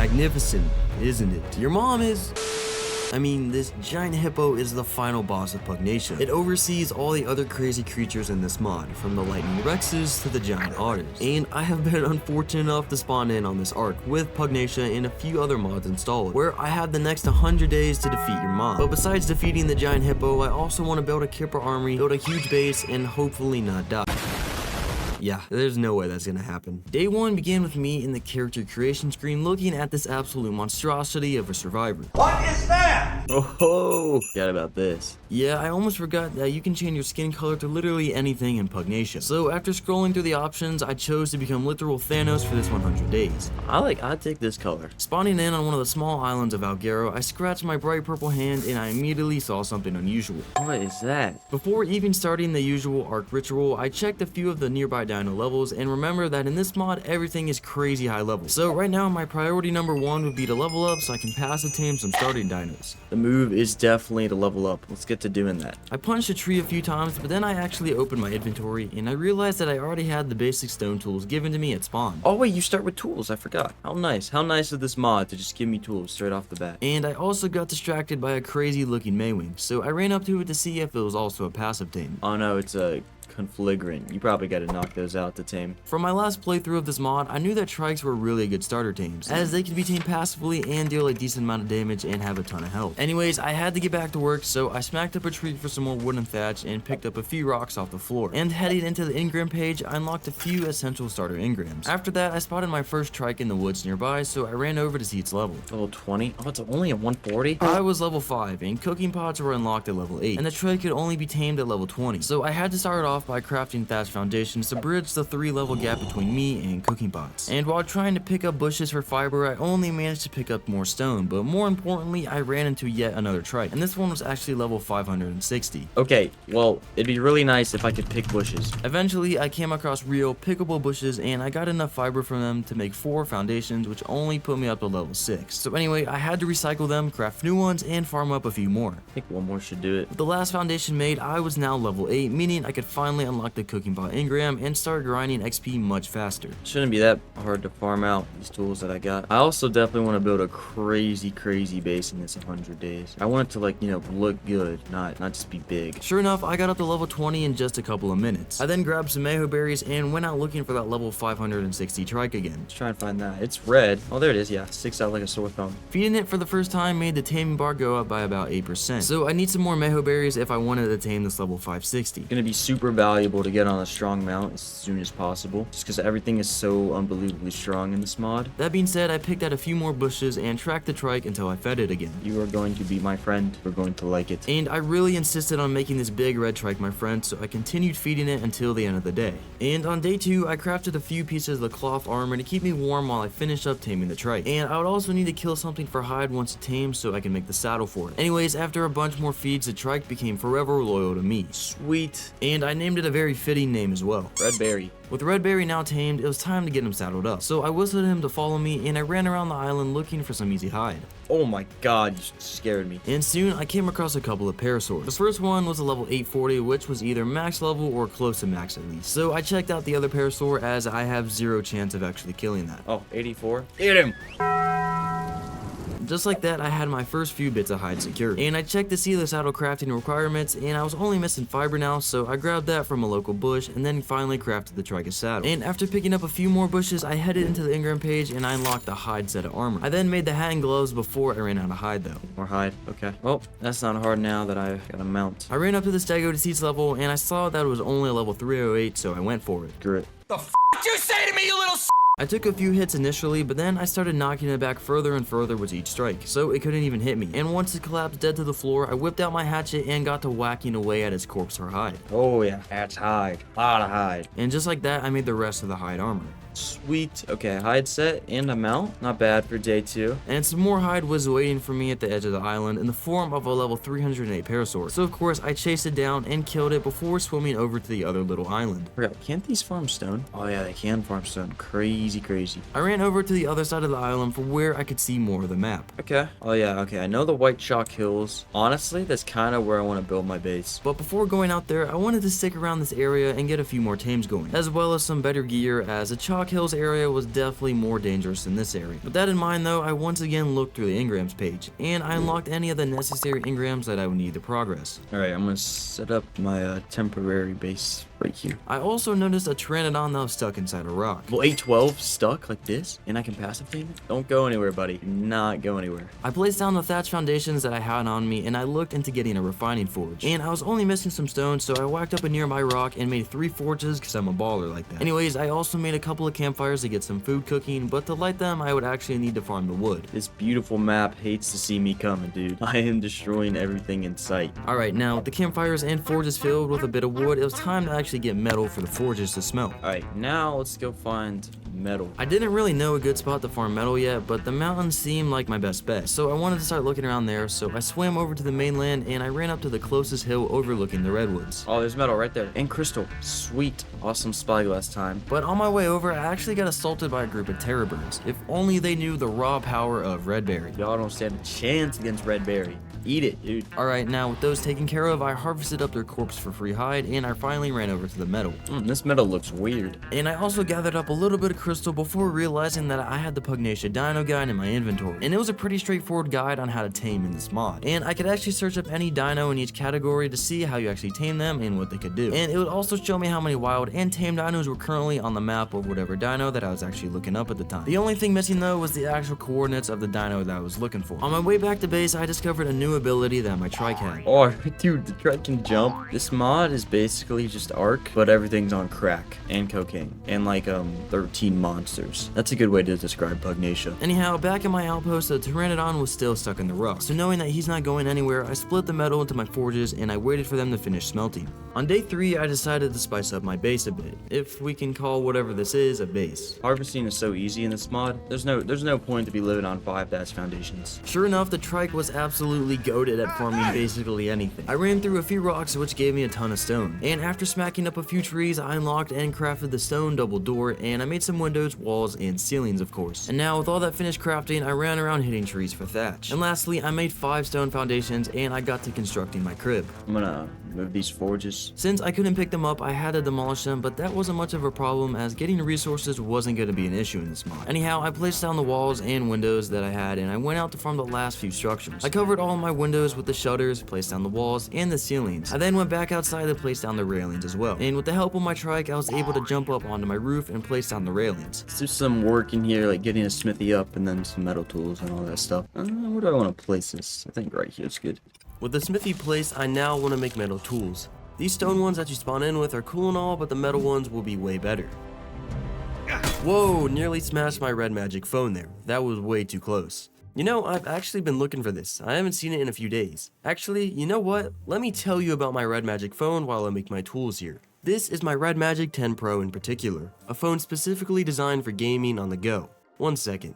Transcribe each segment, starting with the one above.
magnificent, isn't it? Your mom is... I mean, this giant hippo is the final boss of Pugnacia. It oversees all the other crazy creatures in this mod, from the lightning rexes to the giant otters. And I have been unfortunate enough to spawn in on this arc with Pugnacia and a few other mods installed, where I have the next 100 days to defeat your mom. But besides defeating the giant hippo, I also want to build a Kipper army, build a huge base, and hopefully not die. Yeah, there's no way that's gonna happen. Day 1 began with me in the character creation screen looking at this absolute monstrosity of a survivor. What is that? Oh, forgot about this. Yeah, I almost forgot that you can change your skin color to literally anything in Pugnacia. So after scrolling through the options, I chose to become literal Thanos for this 100 days. I'd take this color. Spawning in on one of the small islands of Algero, I scratched my bright purple hand and I immediately saw something unusual. What is that? Before even starting the usual arc ritual, I checked a few of the nearby dino levels, and remember that in this mod everything is crazy high level. So right now my priority number 1 would be to level up so I can passive tame some starting dinos. The move is definitely to level up. Let's get to doing that. I punched a tree a few times, but then I actually opened my inventory and I realized that I already had the basic stone tools given to me at spawn. Oh wait, you start with tools, I forgot. How nice of this mod to just give me tools straight off the bat. And I also got distracted by a crazy looking Maywing, so I ran up to it to see if it was also a passive tame. Oh no, it's a conflagrant. You probably gotta knock those out to tame. From my last playthrough of this mod, I knew that trikes were really good starter tames, as they could be tamed passively and deal a decent amount of damage and have a ton of health. Anyways, I had to get back to work, so I smacked up a tree for some more wooden thatch and picked up a few rocks off the floor. And heading into the engram page, I unlocked a few essential starter engrams. After that, I spotted my first trike in the woods nearby, so I ran over to see its level. Level 20? Oh, it's only at 140? I was level 5, and cooking pots were unlocked at level 8, and the trike could only be tamed at level 20. So I had to start off by crafting thatch foundations to bridge the 3-level gap between me and cooking pots. And while trying to pick up bushes for fiber, I only managed to pick up more stone, but more importantly, I ran into yet another trike, and this one was actually level 560. Okay, well, it'd be really nice if I could pick bushes. Eventually, I came across real pickable bushes, and I got enough fiber from them to make 4 foundations, which only put me up to level 6. So anyway, I had to recycle them, craft new ones, and farm up a few more. I think one more should do it. With the last foundation made, I was now level 8, meaning I could finally unlock the cooking pot engram and start grinding XP much faster. Shouldn't be that hard to farm out these tools that I got. I also definitely want to build a crazy base in this 100 days. I want it to, like, you know, look good, not just be big. Sure enough, I got up to level 20 in just a couple of minutes. I then grabbed some mayho berries and went out looking for that level 560 trike again. Let's try and find that. It's red. Oh, there it is. Yeah, sticks out like a sore thumb. Feeding it for the first time made the taming bar go up by about 8%. So I need some more mayho berries if I wanted to tame this level 560. It's gonna be super valuable to get on a strong mount as soon as possible, just because everything is so unbelievably strong in this mod. That being said, I picked out a few more bushes and tracked the trike until I fed it again. You are going to be my friend. We're going to like it. And I really insisted on making this big red trike my friend, so I continued feeding it until the end of the day. And on day 2, I crafted a few pieces of the cloth armor to keep me warm while I finished up taming the trike. And I would also need to kill something for hide once it tamed so I can make the saddle for it. Anyways, after a bunch more feeds, the trike became forever loyal to me. Sweet. And I named it a very fitting name as well. Red Berry. With Red Berry now tamed, it was time to get him saddled up. So I whistled him to follow me, and I ran around the island looking for some easy hide. Oh my god, you scared me. And soon, I came across a couple of parasaurs. The first one was a level 840, which was either max level or close to max at least. So I checked out the other parasaur, as I have 0 chance of actually killing that. Oh, 84? Hit him! Just like that, I had my first few bits of hide secured. And I checked to see the saddle crafting requirements, and I was only missing fiber now, so I grabbed that from a local bush, and then finally crafted the trike saddle. And after picking up a few more bushes, I headed into the engram page, and I unlocked the hide set of armor. I then made the hat and gloves before I ran out of hide, though. More hide, okay. Well, that's not hard now that I've got a mount. I ran up to the stego to see its level, and I saw that it was only a level 308, so I went for it. Screw it. The f*** you say to me, you little s***? I took a few hits initially, but then I started knocking it back further and further with each strike, so it couldn't even hit me. And once it collapsed dead to the floor, I whipped out my hatchet and got to whacking away at its corpse or hide. Oh yeah, that's hide. A lot of hide. And just like that, I made the rest of the hide armor. Sweet. Okay, hide set and a mount. Not bad for day 2. And some more hide was waiting for me at the edge of the island in the form of a level 308 parasaur. So of course, I chased it down and killed it before swimming over to the other little island. Can't these farm stone? Oh yeah, they can farm stone. Crazy. I ran over to the other side of the island for where I could see more of the map. Okay. Oh yeah, okay. I know the White Chalk Hills. Honestly, that's kind of where I want to build my base. But before going out there, I wanted to stick around this area and get a few more tames going, as well as some better gear, as a chalk Rock Hills area was definitely more dangerous than this area. With that in mind though, I once again looked through the engrams page, and I unlocked any of the necessary engrams that I would need to progress. Alright, I'm gonna set up my temporary base right here. I also noticed a Pteranodon that was stuck inside a rock. Well, 812 stuck like this, and I can passive tame it? Don't go anywhere, buddy. Do not go anywhere. I placed down the thatch foundations that I had on me, and I looked into getting a refining forge. And I was only missing some stone, so I whacked up a nearby rock and made 3 forges because I'm a baller like that. Anyways, I also made a couple of campfires to get some food cooking, but to light them, I would actually need to farm the wood. This beautiful map hates to see me coming, dude. I am destroying everything in sight. Alright, now with the campfires and forges filled with a bit of wood, it was time to actually get metal for the forges to smelt. Alright, now let's go find metal. I didn't really know a good spot to farm metal yet, but the mountains seemed like my best bet, so I wanted to start looking around there, so I swam over to the mainland and I ran up to the closest hill overlooking the redwoods. Oh, there's metal right there. And crystal. Sweet. Awesome spyglass time. But on my way over, I actually got assaulted by a group of terror birds. If only they knew the raw power of red berry. Y'all don't stand a chance against red berry. Eat it, dude. Alright, now with those taken care of, I harvested up their corpse for free hide, and I finally ran over to the metal. This metal looks weird. And I also gathered up a little bit of crystal before realizing that I had the Pugnacia Dino guide in my inventory. And it was a pretty straightforward guide on how to tame in this mod. And I could actually search up any dino in each category to see how you actually tame them and what they could do. And it would also show me how many wild and tame dinos were currently on the map of whatever dino that I was actually looking up at the time. The only thing missing though was the actual coordinates of the dino that I was looking for. On my way back to base, I discovered a new ability that my trike had. Oh, dude, the trike can jump. This mod is basically just Ark, but everything's on crack and cocaine and like 13 monsters. That's a good way to describe Pugnacia. Anyhow, back in my outpost, the Pteranodon was still stuck in the rock. So knowing that he's not going anywhere, I split the metal into my forges and I waited for them to finish smelting. On day 3, I decided to spice up my base a bit, if we can call whatever this is a base. Harvesting is so easy in this mod. There's no point to be living on 5 thatch foundations. Sure enough, the trike was absolutely goated at farming basically anything. I ran through a few rocks which gave me a ton of stone, and after smacking up a few trees, I unlocked and crafted the stone double door, and I made some windows, walls, and ceilings of course. And now with all that finished crafting, I ran around hitting trees for thatch. And lastly, I made 5 stone foundations and I got to constructing my crib. I'm gonna move these forges. Since I couldn't pick them up, I had to demolish them, but that wasn't much of a problem as getting resources wasn't going to be an issue in this mod. Anyhow, I placed down the walls and windows that I had and I went out to farm the last few structures. I covered all my windows with the shutters, placed down the walls and the ceilings. I then went back outside to place down the railings as well. And with the help of my trike, I was able to jump up onto my roof and place down the railings. Let's do some work in here, like getting a smithy up and then some metal tools and all that stuff. Where do I want to place this? I think right here is good. With the smithy placed, I now want to make metal tools. These stone ones that you spawn in with are cool and all, but the metal ones will be way better. Whoa, nearly smashed my red magic phone there. That was way too close. You know, I've actually been looking for this. I haven't seen it in a few days. Actually, you know what? Let me tell you about my red magic phone while I make my tools here. This is my Red Magic 10 Pro in particular, a phone specifically designed for gaming on the go. 1 second.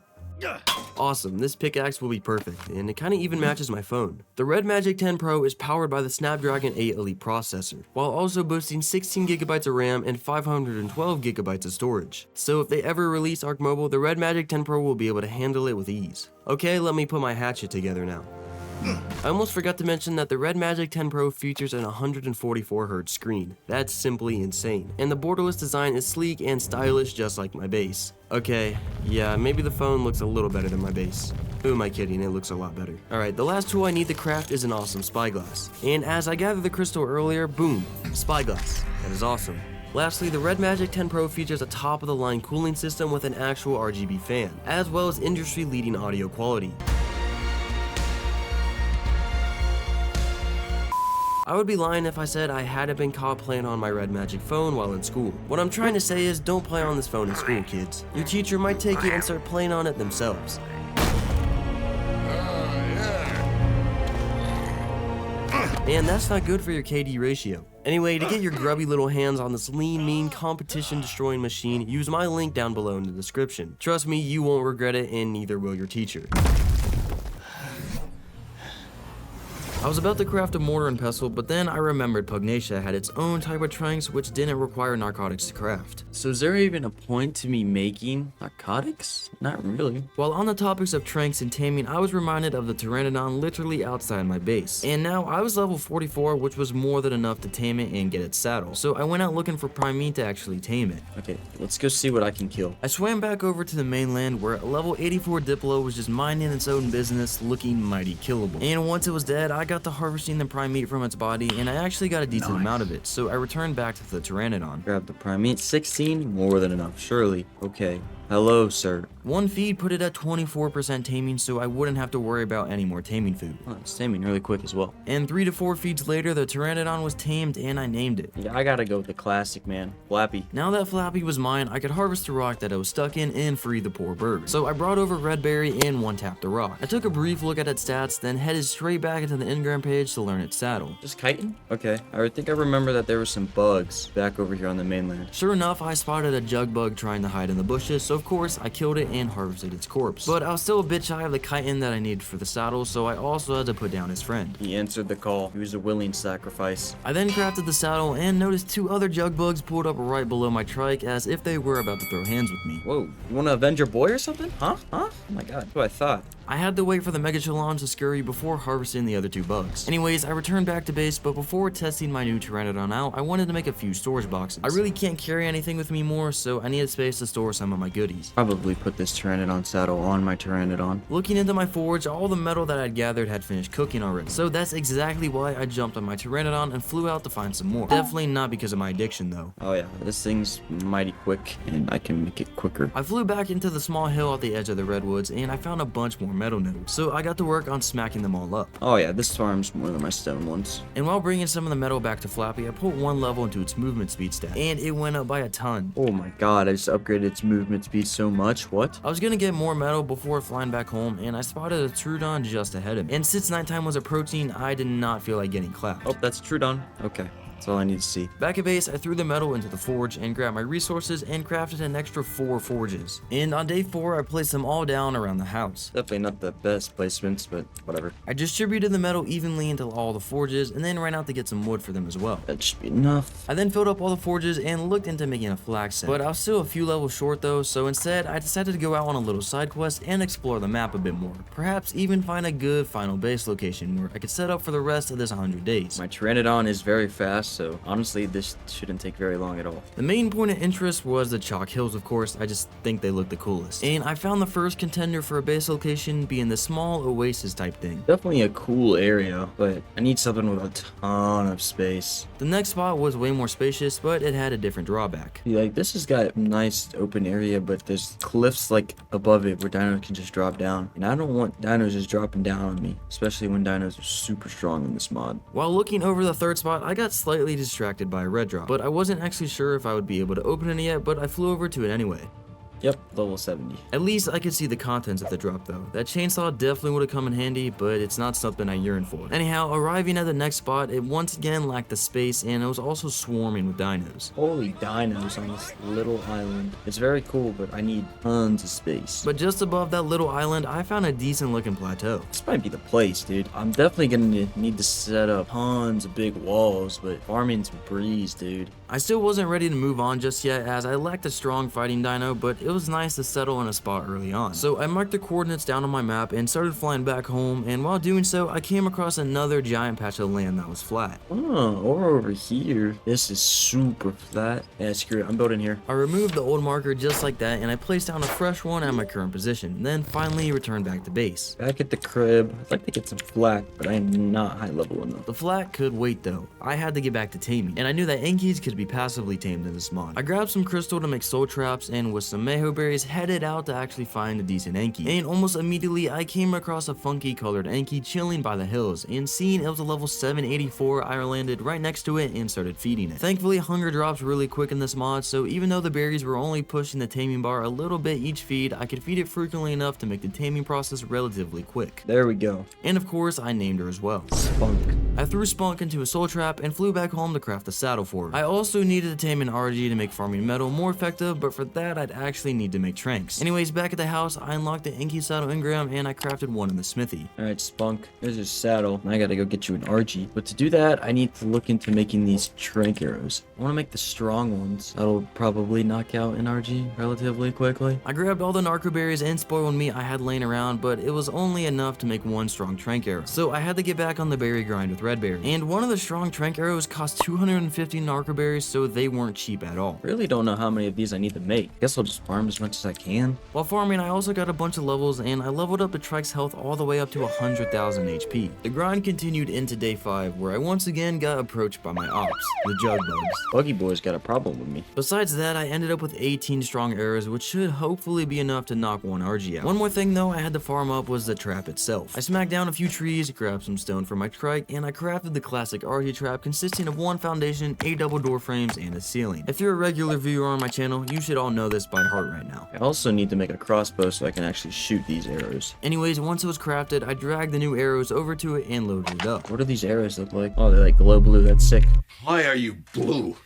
Awesome, this pickaxe will be perfect, and it kinda even matches my phone. The Red Magic 10 Pro is powered by the Snapdragon 8 Elite processor, while also boasting 16GB of RAM and 512GB of storage. So if they ever release Ark Mobile, the Red Magic 10 Pro will be able to handle it with ease. Okay, let me put my hatchet together now. I almost forgot to mention that the Red Magic 10 Pro features an 144Hz screen. That's simply insane. And the borderless design is sleek and stylish just like my base. Okay, yeah, maybe the phone looks a little better than my base. Who am I kidding, it looks a lot better. Alright, the last tool I need to craft is an awesome spyglass. And as I gathered the crystal earlier, boom, spyglass. That is awesome. Lastly, the Red Magic 10 Pro features a top-of-the-line cooling system with an actual RGB fan, as well as industry-leading audio quality. I would be lying if I said I hadn't been caught playing on my Red Magic phone while in school. What I'm trying to say is don't play on this phone in school, kids. Your teacher might take it and start playing on it themselves. And that's not good for your KD ratio. Anyway, to get your grubby little hands on this lean, mean, competition-destroying machine, use my link down below in the description. Trust me, you won't regret it, and neither will your teacher. I was about to craft a mortar and pestle, but then I remembered Pugnacia had its own type of tranks which didn't require narcotics to craft. So is there even a point to me making narcotics? Not really. While on the topics of tranks and taming, I was reminded of the Pteranodon literally outside my base. And now I was level 44, which was more than enough to tame it and get its saddle. So I went out looking for prime meat to actually tame it. Okay, let's go see what I can kill. I swam back over to the mainland where a level 84 Diplo was just minding its own business, looking mighty killable. And once it was dead, I got to harvesting the prime meat from its body, and I actually got a decent amount of it. So I returned back to the Pteranodon. Grab the prime meat, 16, more than enough, surely. Okay. Hello, sir. One feed put it at 24% taming, so I wouldn't have to worry about any more taming food. Oh, it's taming really quick as well. And 3 to 4 feeds later, the Pteranodon was tamed and I named it. Yeah, I gotta go with the classic, man. Flappy. Now that Flappy was mine, I could harvest the rock that I was stuck in and free the poor bird. So I brought over Redberry and one-tapped the rock. I took a brief look at its stats, then headed straight back into the engram page to learn its saddle. Just kiting? Okay. I think I remember that there were some bugs back over here on the mainland. Sure enough, I spotted a jug bug trying to hide in the bushes, so of course I killed it and harvested its corpse. But I was still a bit shy of the chitin that I needed for the saddle, so I also had to put down his friend. He answered the call. He was a willing sacrifice. I then crafted the saddle and noticed 2 other jug bugs pulled up right below my trike as if they were about to throw hands with me. Whoa, you want to avenge your boy or something? Huh? Oh my god, that's what I thought. I had to wait for the Megachelons to scurry before harvesting the other 2 bugs. Anyways, I returned back to base, but before testing my new Pteranodon out, I wanted to make a few storage boxes. I really can't carry anything with me more, so I needed space to store some of my goodies. Probably put this Pteranodon saddle on my Pteranodon. Looking into my forge, all the metal that I'd gathered had finished cooking already, so that's exactly why I jumped on my Pteranodon and flew out to find some more. Definitely not because of my addiction though. Oh yeah, this thing's mighty quick, and I can make it quicker. I flew back into the small hill at the edge of the redwoods, and I found a bunch more metal nodes, so I got to work on smacking them all up. Oh yeah, this farm's more than my stone ones. And while bringing some of the metal back to Flappy, I put 1 level into its movement speed stat, and it went up by a ton. Oh my god, I just upgraded its movement speed so much. What? I was gonna get more metal before flying back home, and I spotted a Trudon just ahead of me. And since nighttime was approaching, I did not feel like getting clapped. Oh, that's Trudon. Okay. That's all I need to see. Back at base, I threw the metal into the forge and grabbed my resources and crafted an extra 4 forges. And on day 4, I placed them all down around the house. Definitely not the best placements, but whatever. I distributed the metal evenly into all the forges and then ran out to get some wood for them as well. That should be enough. I then filled up all the forges and looked into making a flax set. But I was still a few levels short though, so instead I decided to go out on a little side quest and explore the map a bit more. Perhaps even find a good final base location where I could set up for the rest of this 100 days. My Pteranodon is very fast, so honestly this shouldn't take very long at all. The main point of interest was the chalk hills, of course. I just think they look the coolest. And I found the first contender for a base location being the small oasis type thing. Definitely a cool area, but I need something with a ton of space. The next spot was way more spacious, but it had a different drawback. Like, this has got a nice open area, but there's cliffs like above it where dinos can just drop down. And I don't want dinos just dropping down on me, especially when dinos are super strong in this mod. While looking over the third spot, I got slightly distracted by a red drop, but I wasn't actually sure if I would be able to open it yet, but I flew over to it anyway. Yep, level 70. At least I could see the contents of the drop though. That chainsaw definitely would have come in handy, but it's not something I yearn for. Anyhow, arriving at the next spot, it once again lacked the space and it was also swarming with dinos. Holy dinos on this little island. It's very cool, but I need tons of space. But just above that little island, I found a decent looking plateau. This might be the place, dude. I'm definitely gonna need to set up tons of big walls, but farming's a breeze, dude. I still wasn't ready to move on just yet as I lacked a strong fighting dino, but it was nice to settle in a spot early on. So I marked the coordinates down on my map and started flying back home, and while doing so, I came across another giant patch of land that was flat. Oh, or over here. This is super flat. Yeah, screw it, I'm building here. I removed the old marker just like that, and I placed down a fresh one at my current position, then finally returned back to base. Back at the crib, I'd like to get some flak, but I am not high level enough. The flak could wait though. I had to get back to taming, and I knew that Enkies could be passively tamed in this mod. I grabbed some crystal to make soul traps, and with some Meho berries, headed out to actually find a decent Enki. And almost immediately, I came across a funky colored Enki chilling by the hills, and seeing it was a level 784, I landed right next to it and started feeding it. Thankfully, hunger drops really quick in this mod, so even though the berries were only pushing the taming bar a little bit each feed, I could feed it frequently enough to make the taming process relatively quick. There we go. And of course, I named her as well. Spunk. I threw Spunk into a soul trap and flew back home to craft the saddle for her. I also also needed to tame an RG to make farming metal more effective, but for that I'd actually need to make tranks. Anyways, back at the house, I unlocked the Inky saddle engram and I crafted one in the smithy. Alright, Spunk, there's your saddle. I gotta go get you an RG. But to do that, I need to look into making these trank arrows. I want to make the strong ones. That'll probably knock out an RG relatively quickly. I grabbed all the narco berries and spoiled meat I had laying around, but it was only enough to make one strong trank arrow. So I had to get back on the berry grind with red berry. And one of the strong trank arrows cost 250 narco berries, so they weren't cheap at all. Really don't know how many of these I need to make. Guess I'll just farm as much as I can. While farming, I also got a bunch of levels, and I leveled up the Trike's health all the way up to 100,000 HP. The grind continued into day 5, where I once again got approached by my ops, the jug bugs. Buggy boy's got a problem with me. Besides that, I ended up with 18 strong arrows, which should hopefully be enough to knock one RG out. One more thing though I had to farm up was the trap itself. I smacked down a few trees, grabbed some stone for my trike, and I crafted the classic RG trap consisting of one foundation, 8 double door frames, and a ceiling. If you're a regular viewer on my channel, you should all know this by heart right now. I also need to make a crossbow so I can actually shoot these arrows. Anyways, once it was crafted, I dragged the new arrows over to it and loaded it up. What do these arrows look like? Oh, they're like glow blue. That's sick. Why are you blue?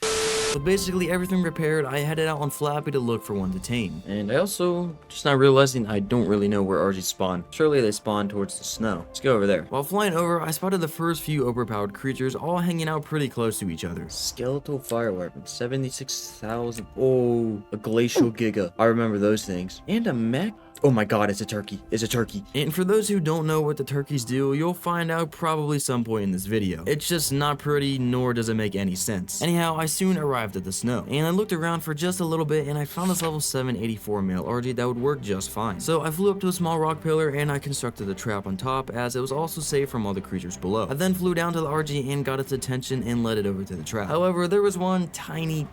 With basically everything repaired, I headed out on Flappy to look for one to tame. And I also just now realizing I don't really know where RGs spawn. Surely they spawn towards the snow. Let's go over there. While flying over, I spotted the first few overpowered creatures all hanging out pretty close to each other. Skeletal fire weapon, 76,000. Oh, a glacial giga. I remember those things. And a mech. Oh my god, it's a turkey. It's a turkey. And for those who don't know what the turkeys do, you'll find out probably some point in this video. It's just not pretty, nor does it make any sense. Anyhow, I soon arrived at the snow, and I looked around for just a little bit, and I found this level 784 male RG that would work just fine. So I flew up to a small rock pillar, and I constructed a trap on top, as it was also safe from all the creatures below. I then flew down to the RG and got its attention and led it over to the trap. However, there was one tiny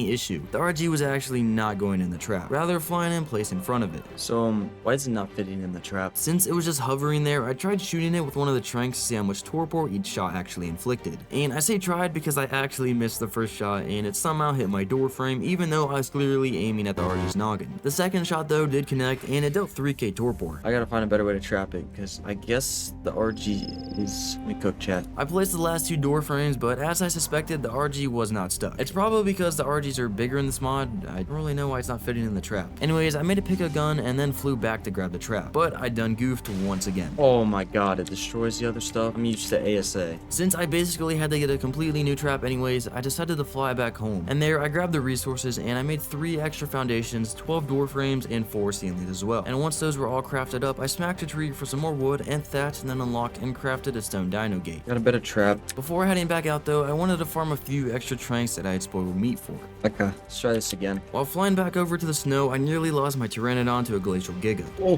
issue. The RG was actually not going in the trap, rather flying in place in front of it. So, why is it not fitting in the trap? Since it was just hovering there, I tried shooting it with one of the tranks to see how much torpor each shot actually inflicted. And I say tried because I actually missed the first shot and it somehow hit my door frame even though I was clearly aiming at the RG's noggin. The second shot though did connect and it dealt 3k torpor. I gotta find a better way to trap it because I guess the RG is... Let me cook chat. I placed the last 2 door frames, but as I suspected, the RG was not stuck. It's probably because the RGs are bigger in this mod. I don't really know why it's not fitting in the trap. Anyways, I made it pick a gun and then flew back to grab the trap, but I done goofed once again. Oh my god, it destroys the other stuff. I'm used to ASA. Since I basically had to get a completely new trap anyways, I decided to fly back home. And there I grabbed the resources and I made 3 extra foundations, 12 door frames, and 4 ceilings as well. And once those were all crafted up, I smacked a tree for some more wood and thatch, and then unlocked and crafted a stone dino gate. Got a better trap. Before heading back out though, I wanted to farm a few extra tranks that I had spoiled meat for. Okay, let's try this again. While flying back over to the snow, I nearly lost my Pteranodon to a glacial giga. Oh.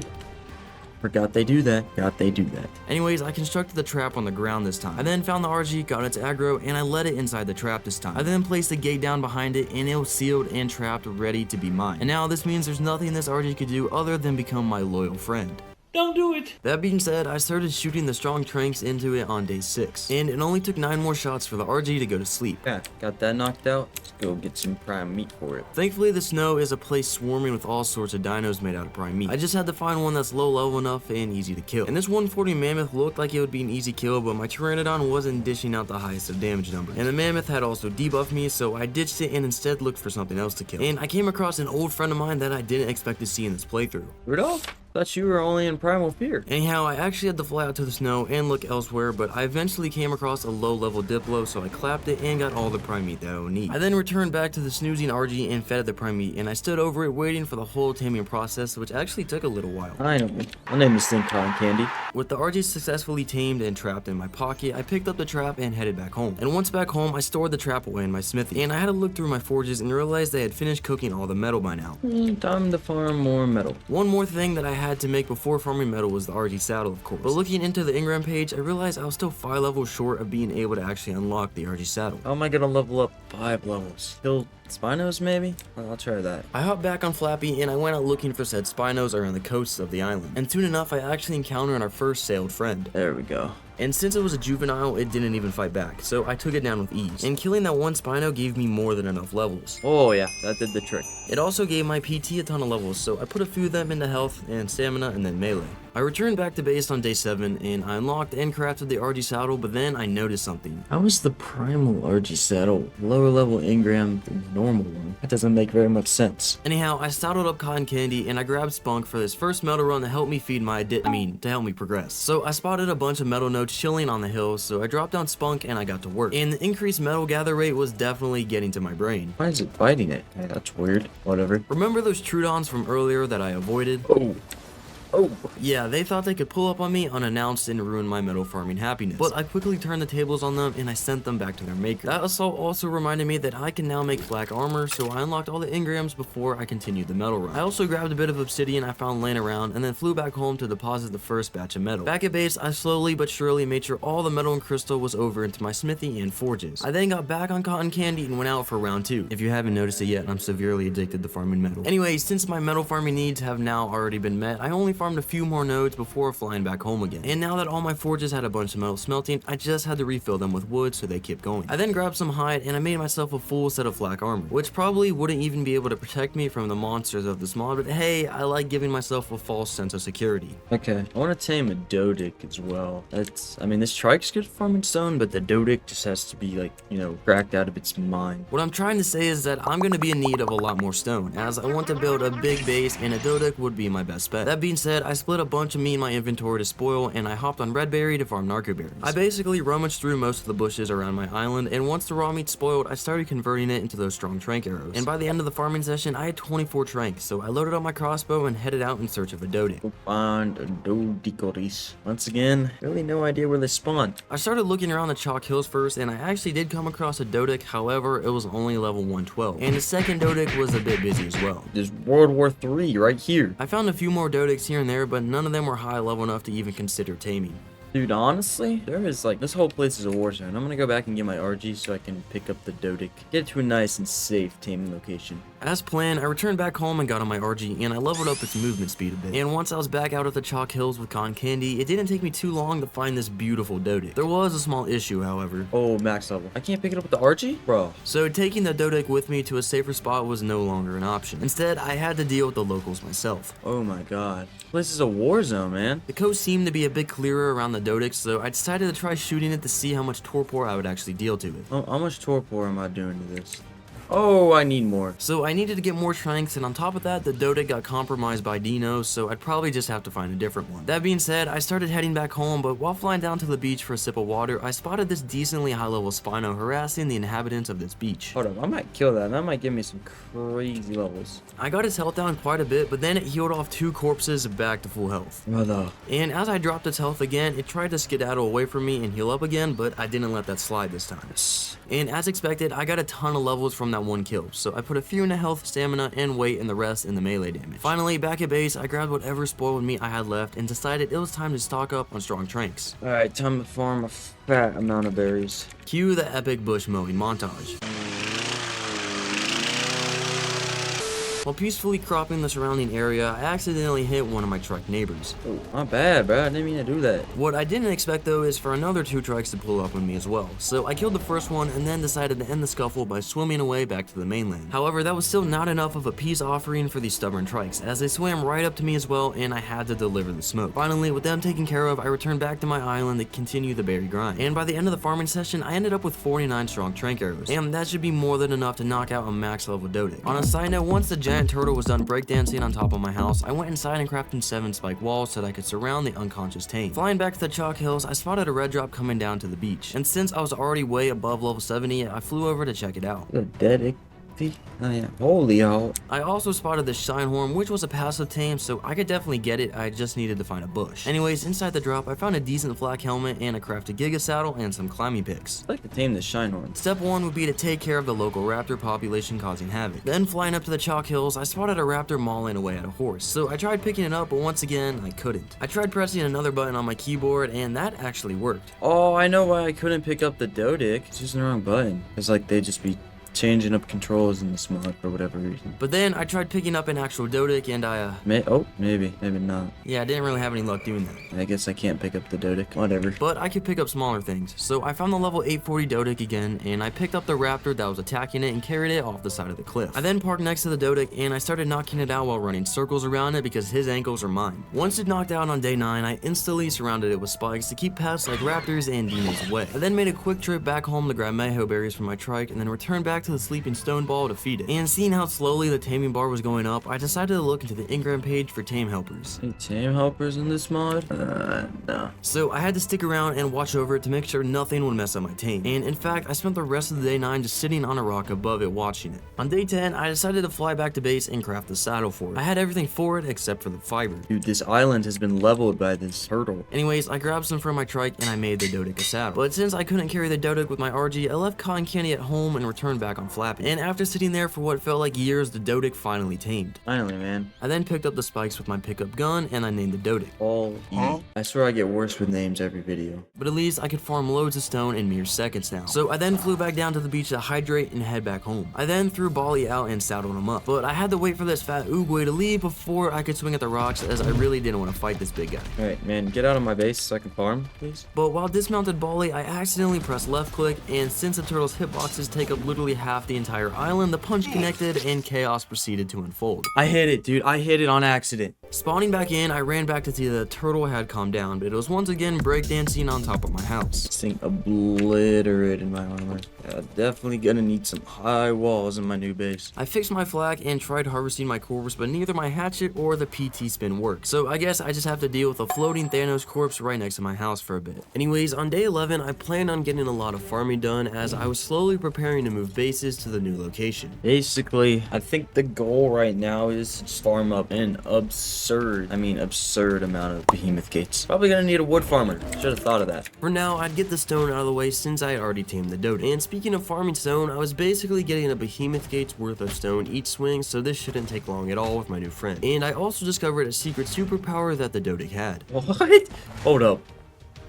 Forgot they do that. Anyways, I constructed the trap on the ground this time. I then found the RG, got its aggro, and I let it inside the trap this time. I then placed the gate down behind it, and it was sealed and trapped, ready to be mine. And now this means there's nothing this RG could do other than become my loyal friend. Don't do it. That being said, I started shooting the strong tranks into it on day 6, and it only took 9 more shots for the RG to go to sleep. Yeah, got that knocked out. Let's go get some prime meat for it. Thankfully, the snow is a place swarming with all sorts of dinos made out of prime meat. I just had to find one that's low level enough and easy to kill. And this 140 mammoth looked like it would be an easy kill, but my Pteranodon wasn't dishing out the highest of damage number. And the mammoth had also debuffed me, so I ditched it and instead looked for something else to kill. And I came across an old friend of mine that I didn't expect to see in this playthrough. Rudolph? Thought you were only in primal fear. Anyhow, I actually had to fly out to the snow and look elsewhere, but I eventually came across a low-level Diplo, so I clapped it and got all the prime meat that I would need. I then returned back to the snoozing RG and fed it the prime meat, and I stood over it waiting for the whole taming process, which actually took a little while. I know. My name is Thin Cotton Candy. With the RG successfully tamed and trapped in my pocket, I picked up the trap and headed back home. And once back home, I stored the trap away in my smithy, and I had to look through my forges and realized they had finished cooking all the metal by now. Time to farm more metal. One more thing that I had to make before farming metal was the RG saddle, of course. But looking into the engram page, I realized I was still 5 levels short of being able to actually unlock the RG saddle. How am I gonna level up 5 levels? Kill Spinos maybe? Well, I'll try that. I hopped back on Flappy and I went out looking for said Spinos around the coasts of the island. And soon enough, I actually encountered our first sailed friend. There we go. And since it was a juvenile, it didn't even fight back, so I took it down with ease. And killing that one Spino gave me more than enough levels. Oh yeah, that did the trick. It also gave my PT a ton of levels, so I put a few of them into health and stamina and then melee. I returned back to base on day 7, and I unlocked and crafted the RG saddle, but then I noticed something. How is the primal RG saddle lower level engram than the normal one? That doesn't make very much sense. Anyhow, I saddled up Cotton Candy, and I grabbed Spunk for this first metal run to help me feed my to help me progress. So I spotted a bunch of metal nodes chilling on the hill, so I dropped down Spunk and I got to work. And the increased metal gather rate was definitely getting to my brain. Why is it biting it? Hey, that's weird. Whatever. Remember those Trudons from earlier that I avoided? Oh, yeah, they thought they could pull up on me unannounced and ruin my metal farming happiness. But I quickly turned the tables on them and I sent them back to their maker. That assault also reminded me that I can now make black armor, so I unlocked all the engrams before I continued the metal run. I also grabbed a bit of obsidian I found laying around and then flew back home to deposit the first batch of metal. Back at base, I slowly but surely made sure all the metal and crystal was over into my smithy and forges. I then got back on Cotton Candy and went out for round 2. If you haven't noticed it yet, I'm severely addicted to farming metal. Anyway, since my metal farming needs have now already been met, I only farmed a few more nodes before flying back home again. And now that all my forges had a bunch of metal smelting, I just had to refill them with wood so they kept going. I then grabbed some hide and I made myself a full set of black armor, which probably wouldn't even be able to protect me from the monsters of this mod, but hey, I like giving myself a false sense of security. Okay, I want to tame a Dodic as well. This Trike's good farming stone, but the Dodic just has to be cracked out of its mind. What I'm trying to say is that I'm going to be in need of a lot more stone, as I want to build a big base and a Dodic would be my best bet. That being said, I split a bunch of meat in my inventory to spoil, and I hopped on Redberry to farm narco berries. I basically rummaged through most of the bushes around my island, and once the raw meat spoiled, I started converting it into those strong trank arrows. And by the end of the farming session, I had 24 tranks, so I loaded up my crossbow and headed out in search of a Dodic. Find a Dodicoris. Once again, really no idea where they spawn. I started looking around the chalk hills first, and I actually did come across a Dodic, however, it was only level 112. And the second Dodic was a bit busy as well. There's World War III right here. I found a few more Dodics here and there, but none of them were high level enough to even consider taming. Dude, honestly, this whole place is a war zone. I'm gonna go back and get my RG so I can pick up the Dodic. Get to a nice and safe taming location. As planned, I returned back home and got on my RG, and I leveled up its movement speed a bit. And once I was back out at the chalk hills with Cotton Candy, it didn't take me too long to find this beautiful Dodic. There was a small issue, however. Oh, max level. I can't pick it up with the RG? Bro. So taking the Dodic with me to a safer spot was no longer an option. Instead, I had to deal with the locals myself. Oh my god. This is a war zone, man. The coast seemed to be a bit clearer around the Dodic, so I decided to try shooting it to see how much torpor I would actually deal to it. Oh, how much torpor am I doing to this? Oh, I need more. So I needed to get more tranks, and on top of that, the Dodic got compromised by dinos, so I'd probably just have to find a different one. That being said, I started heading back home, but while flying down to the beach for a sip of water, I spotted this decently high-level Spino harassing the inhabitants of this beach. Hold up, I might kill that. That might give me some crazy levels. I got his health down quite a bit, but then it healed off 2 corpses back to full health. Mother. And as I dropped its health again, it tried to skedaddle away from me and heal up again, but I didn't let that slide this time. And as expected, I got a ton of levels from that one kill, so I put a few in the health, stamina, and weight, and the rest in the melee damage. Finally, back at base, I grabbed whatever spoiled meat I had left and decided it was time to stock up on strong tranks. Alright, time to farm a fat amount of berries. Cue the epic bush mowing montage. While peacefully cropping the surrounding area, I accidentally hit one of my trike neighbors. Oh, my bad, bro. I didn't mean to do that. What I didn't expect, though, is for another 2 trikes to pull up on me as well. So I killed the first one and then decided to end the scuffle by swimming away back to the mainland. However, that was still not enough of a peace offering for these stubborn trikes, as they swam right up to me as well, and I had to deliver the smoke. Finally, with them taken care of, I returned back to my island to continue the berry grind. And by the end of the farming session, I ended up with 49 strong trank arrows. And that should be more than enough to knock out a max level Dodic. On a side note, once the giant turtle was done breakdancing on top of my house, I went inside and crafted 7 spike walls so that I could surround the unconscious tame. Flying back to the chalk hills, I spotted a red drop coming down to the beach, and since I was already way above level 70, I flew over to check it out. Oh yeah, holy hell. I also spotted the Shinehorn, which was a passive tame, so I could definitely get it. I just needed to find a bush. Anyways, inside the drop, I found a decent flak helmet and a crafted Giga saddle and some climbing picks. I'd like to tame the Shinehorn. Step 1 would be to take care of the local raptor population causing havoc. Then flying up to the chalk hills, I spotted a raptor mauling away at a horse, so I tried picking it up, but once again, I couldn't. I tried pressing another button on my keyboard, and that actually worked. Oh, I know why I couldn't pick up the Dodic. It's using the wrong button. It's like they just be changing up controls in this mod for whatever reason. But then I tried picking up an actual Dodic and maybe not. Yeah, I didn't really have any luck doing that. I guess I can't pick up the Dodic, whatever. But I could pick up smaller things. So I found the level 840 Dodic again, and I picked up the raptor that was attacking it and carried it off the side of the cliff. I then parked next to the Dodic and I started knocking it out while running circles around it because his ankles are mine. Once it knocked out on day 9, I instantly surrounded it with spikes to keep pests like raptors and demons away. I then made a quick trip back home to grab mayho berries from my trike and then returned back to the sleeping stone ball to feed it. And seeing how slowly the taming bar was going up, I decided to look into the Ingram page for tame helpers. Any tame helpers in this mod? No. So I had to stick around and watch over it to make sure nothing would mess up my tame. And in fact, I spent the rest of the day 9 just sitting on a rock above it watching it. On day 10, I decided to fly back to base and craft the saddle for it. I had everything for it except for the fiber. Dude, this island has been leveled by this turtle. Anyways, I grabbed some from my trike and I made the Dodic a saddle. But since I couldn't carry the Dodic with my RG, I left cotton candy at home and returned back on Flappy. And after sitting there for what felt like years, the Dodic finally tamed. Finally, man. I then picked up the spikes with my pickup gun and I named the Dodic. I swear I get worse with names every video. But at least I could farm loads of stone in mere seconds now. So I then flew back down to the beach to hydrate and head back home. I then threw Bali out and saddled him up. But I had to wait for this fat Oogway to leave before I could swing at the rocks as I really didn't want to fight this big guy. Alright, man, get out of my base so I can farm, please. But while dismounted Bali, I accidentally pressed left click, and since the turtle's hitboxes take up literally half the entire island, the punch connected and chaos proceeded to unfold. I hit it, dude. I hit it on accident. Spawning back in, I ran back to see the turtle had calmed down, but it was once again breakdancing on top of my house. This thing obliterated my armor. Yeah, definitely gonna need some high walls in my new base. I fixed my flak and tried harvesting my corpse, but neither my hatchet or the PT spin worked. So I guess I just have to deal with a floating Thanos corpse right next to my house for a bit. Anyways, on day 11, I planned on getting a lot of farming done as I was slowly preparing to move bases to the new location. Basically, I think the goal right now is to just farm up an absurd amount of behemoth gates. Probably gonna need a wood farmer. Should have thought of that. For now, I'd get the stone out of the way since I had already tamed the Dodic. And speaking of farming stone, I was basically getting a behemoth gate's worth of stone each swing, so this shouldn't take long at all with my new friend. And I also discovered a secret superpower that the Dodic had. What? Hold up.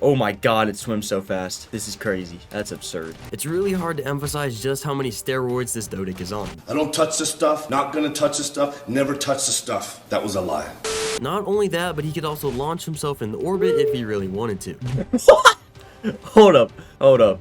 Oh my god, it swims so fast. This is crazy. That's absurd. It's really hard to emphasize just how many steroids this Dodic is on. I don't touch the stuff, not gonna touch the stuff, never touch the stuff. That was a lie. Not only that, but he could also launch himself in the orbit if he really wanted to. Hold up.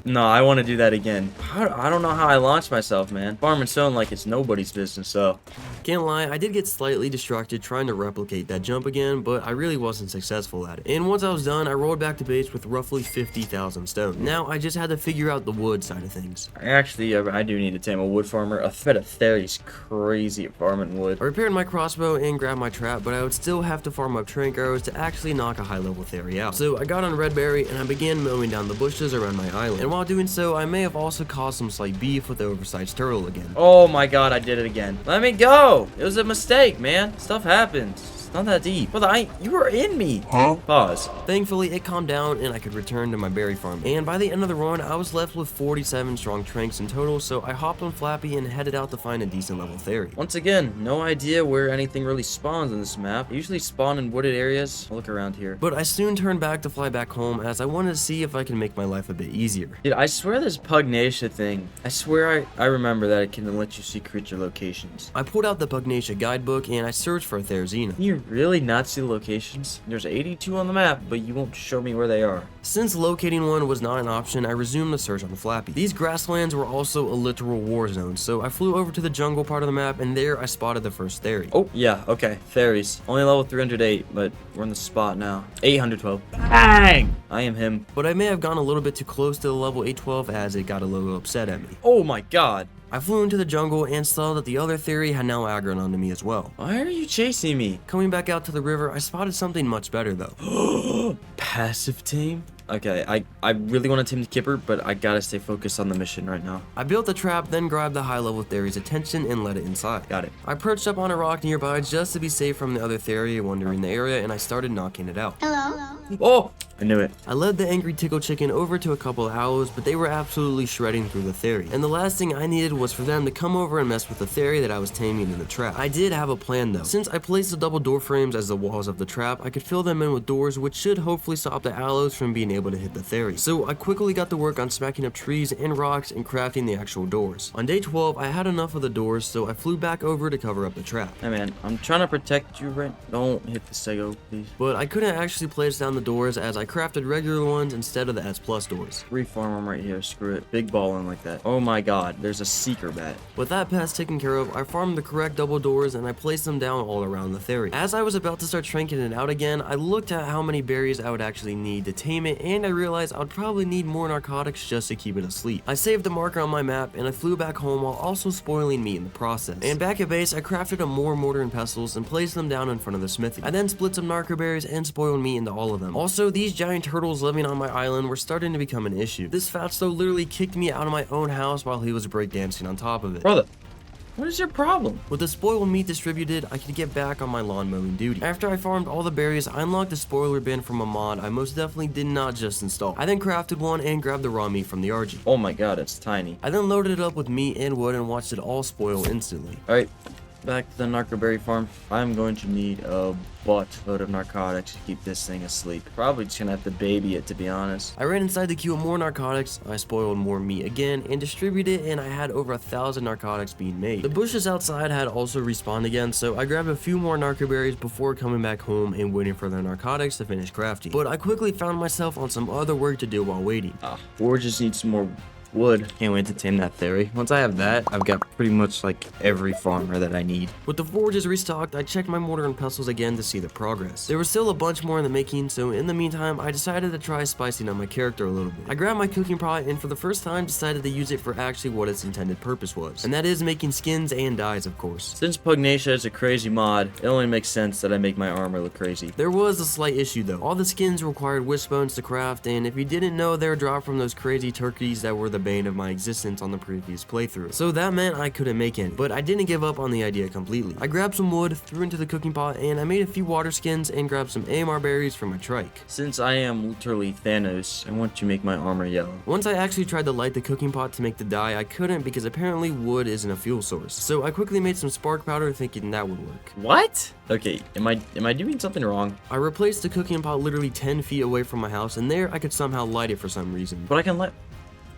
No, I want to do that again. I don't know how I launched myself, man. Farming stone like it's nobody's business, so. Can't lie, I did get slightly distracted trying to replicate that jump again, but I really wasn't successful at it. And once I was done, I rolled back to base with roughly 50,000 stone. Now, I just had to figure out the wood side of things. Actually, I do need to tame a wood farmer. A bet a Theory's crazy at farming wood. I repaired my crossbow and grabbed my trap, but I would still have to farm up trank arrows to actually knock a high-level Theory out. So I got on Redberry, and I began mowing down the bushes around my island. And while doing so, I may have also caused some slight beef with the oversized turtle again. Oh my god, I did it again. Let me go! It was a mistake, man. Stuff happens. It's not that deep. But you were in me. Huh? Pause. Thankfully, it calmed down and I could return to my berry farm. And by the end of the run, I was left with 47 strong tranks in total, so I hopped on Flappy and headed out to find a decent level Theory. Once again, no idea where anything really spawns in this map. I usually spawn in wooded areas. I'll look around here. But I soon turned back to fly back home as I wanted to see if I can make my life a bit easier. Dude, I swear this Pugnacia thing. I swear I remember that it can let you see creature locations. I pulled out the Pugnacia guidebook and I searched for a Therizina. Can you really not see the locations? There's 82 on the map, but you won't show me where they are. Since locating one was not an option, I resumed the search on Flappy. These grasslands were also a literal war zone, so I flew over to the jungle part of the map and there I spotted the first Theory. Oh, yeah, okay, Theories. Only level 308, but we're in the spot now. 812. Bang! I am him. But I may have gone a little bit too close to the level 812 as it got a little upset at me. Oh my god. I flew into the jungle and saw that the other Theory had now aggroed onto me as well. Why are you chasing me? Coming back out to the river, I spotted something much better though. Passive tame? Okay, I really want to tame the Kipper, but I gotta stay focused on the mission right now. I built the trap, then grabbed the high-level Theory's attention and let it inside. Got it. I perched up on a rock nearby just to be safe from the other Theory wandering the area, and I started knocking it out. Hello? Oh! I knew it. I led the angry tickle chicken over to a couple of owls, but they were absolutely shredding through the Theory. And the last thing I needed was for them to come over and mess with the Theory that I was taming in the trap. I did have a plan though. Since I placed the double door frames as the walls of the trap, I could fill them in with doors, which should hopefully stop the aloes from being able to hit the theory. So I quickly got to work on smacking up trees and rocks and crafting the actual doors. On day 12, I had enough of the doors, so I flew back over to cover up the trap. Hey man, I'm trying to protect you, right? Don't hit the Sego, please. But I couldn't actually place down the doors as I crafted regular ones instead of the S+ doors. Reform them right here, screw it. Big balling like that. Oh my god, there's a seeker bat. With that pest taken care of, I farmed the correct double doors and I placed them down all around the theory. As I was about to start shrinking it out again, I looked at how many berries I would actually need to tame it, and I realized I would probably need more narcotics just to keep it asleep. I saved a marker on my map and I flew back home while also spoiling meat in the process. And back at base, I crafted a more mortar and pestles and placed them down in front of the smithy. I then split some narco berries and spoiled meat into all of them. Also, these giant turtles living on my island were starting to become an issue. This fatso literally kicked me out of my own house while he was breakdancing on top of it. Brother, what is your problem? With the spoiled meat distributed, I could get back on my lawn mowing duty. After I farmed all the berries, I unlocked the spoiler bin from a mod I most definitely did not just install. I then crafted one and grabbed the raw meat from the RG. Oh my god, it's tiny. I then loaded it up with meat and wood and watched it all spoil instantly. Alright, back to the narcoberry farm. I'm going to need a buttload of narcotics to keep this thing asleep. Probably just gonna have to baby it, to be honest. I ran inside to queue more narcotics, I spoiled more meat again, and distributed it, and I had over 1,000 narcotics being made. The bushes outside had also respawned again, so I grabbed a few more narcoberries before coming back home and waiting for the narcotics to finish crafting. But I quickly found myself on some other work to do while waiting. Or just need some more wood. Can't wait to tame that theory. Once I have that, I've got pretty much like every farmer that I need. With the forges restocked, I checked my mortar and pestles again to see the progress. There was still a bunch more in the making, so in the meantime, I decided to try spicing up my character a little bit. I grabbed my cooking pot and for the first time decided to use it for actually what its intended purpose was. And that is making skins and dyes, of course. Since Pugnacia is a crazy mod, it only makes sense that I make my armor look crazy. There was a slight issue though. All the skins required wishbones to craft, and if you didn't know, they were dropped from those crazy turkeys that were the bane of my existence on the previous playthrough. So that meant I couldn't make any, but I didn't give up on the idea completely. I grabbed some wood, threw into the cooking pot, and I made a few water skins and grabbed some AMR berries from a trike. Since I am literally Thanos, I want to make my armor yellow. Once I actually tried to light the cooking pot to make the dye, I couldn't because apparently wood isn't a fuel source. So I quickly made some spark powder thinking that would work. What? Okay, am I doing something wrong? I replaced the cooking pot literally 10 feet away from my house, and there I could somehow light it for some reason. But I can let...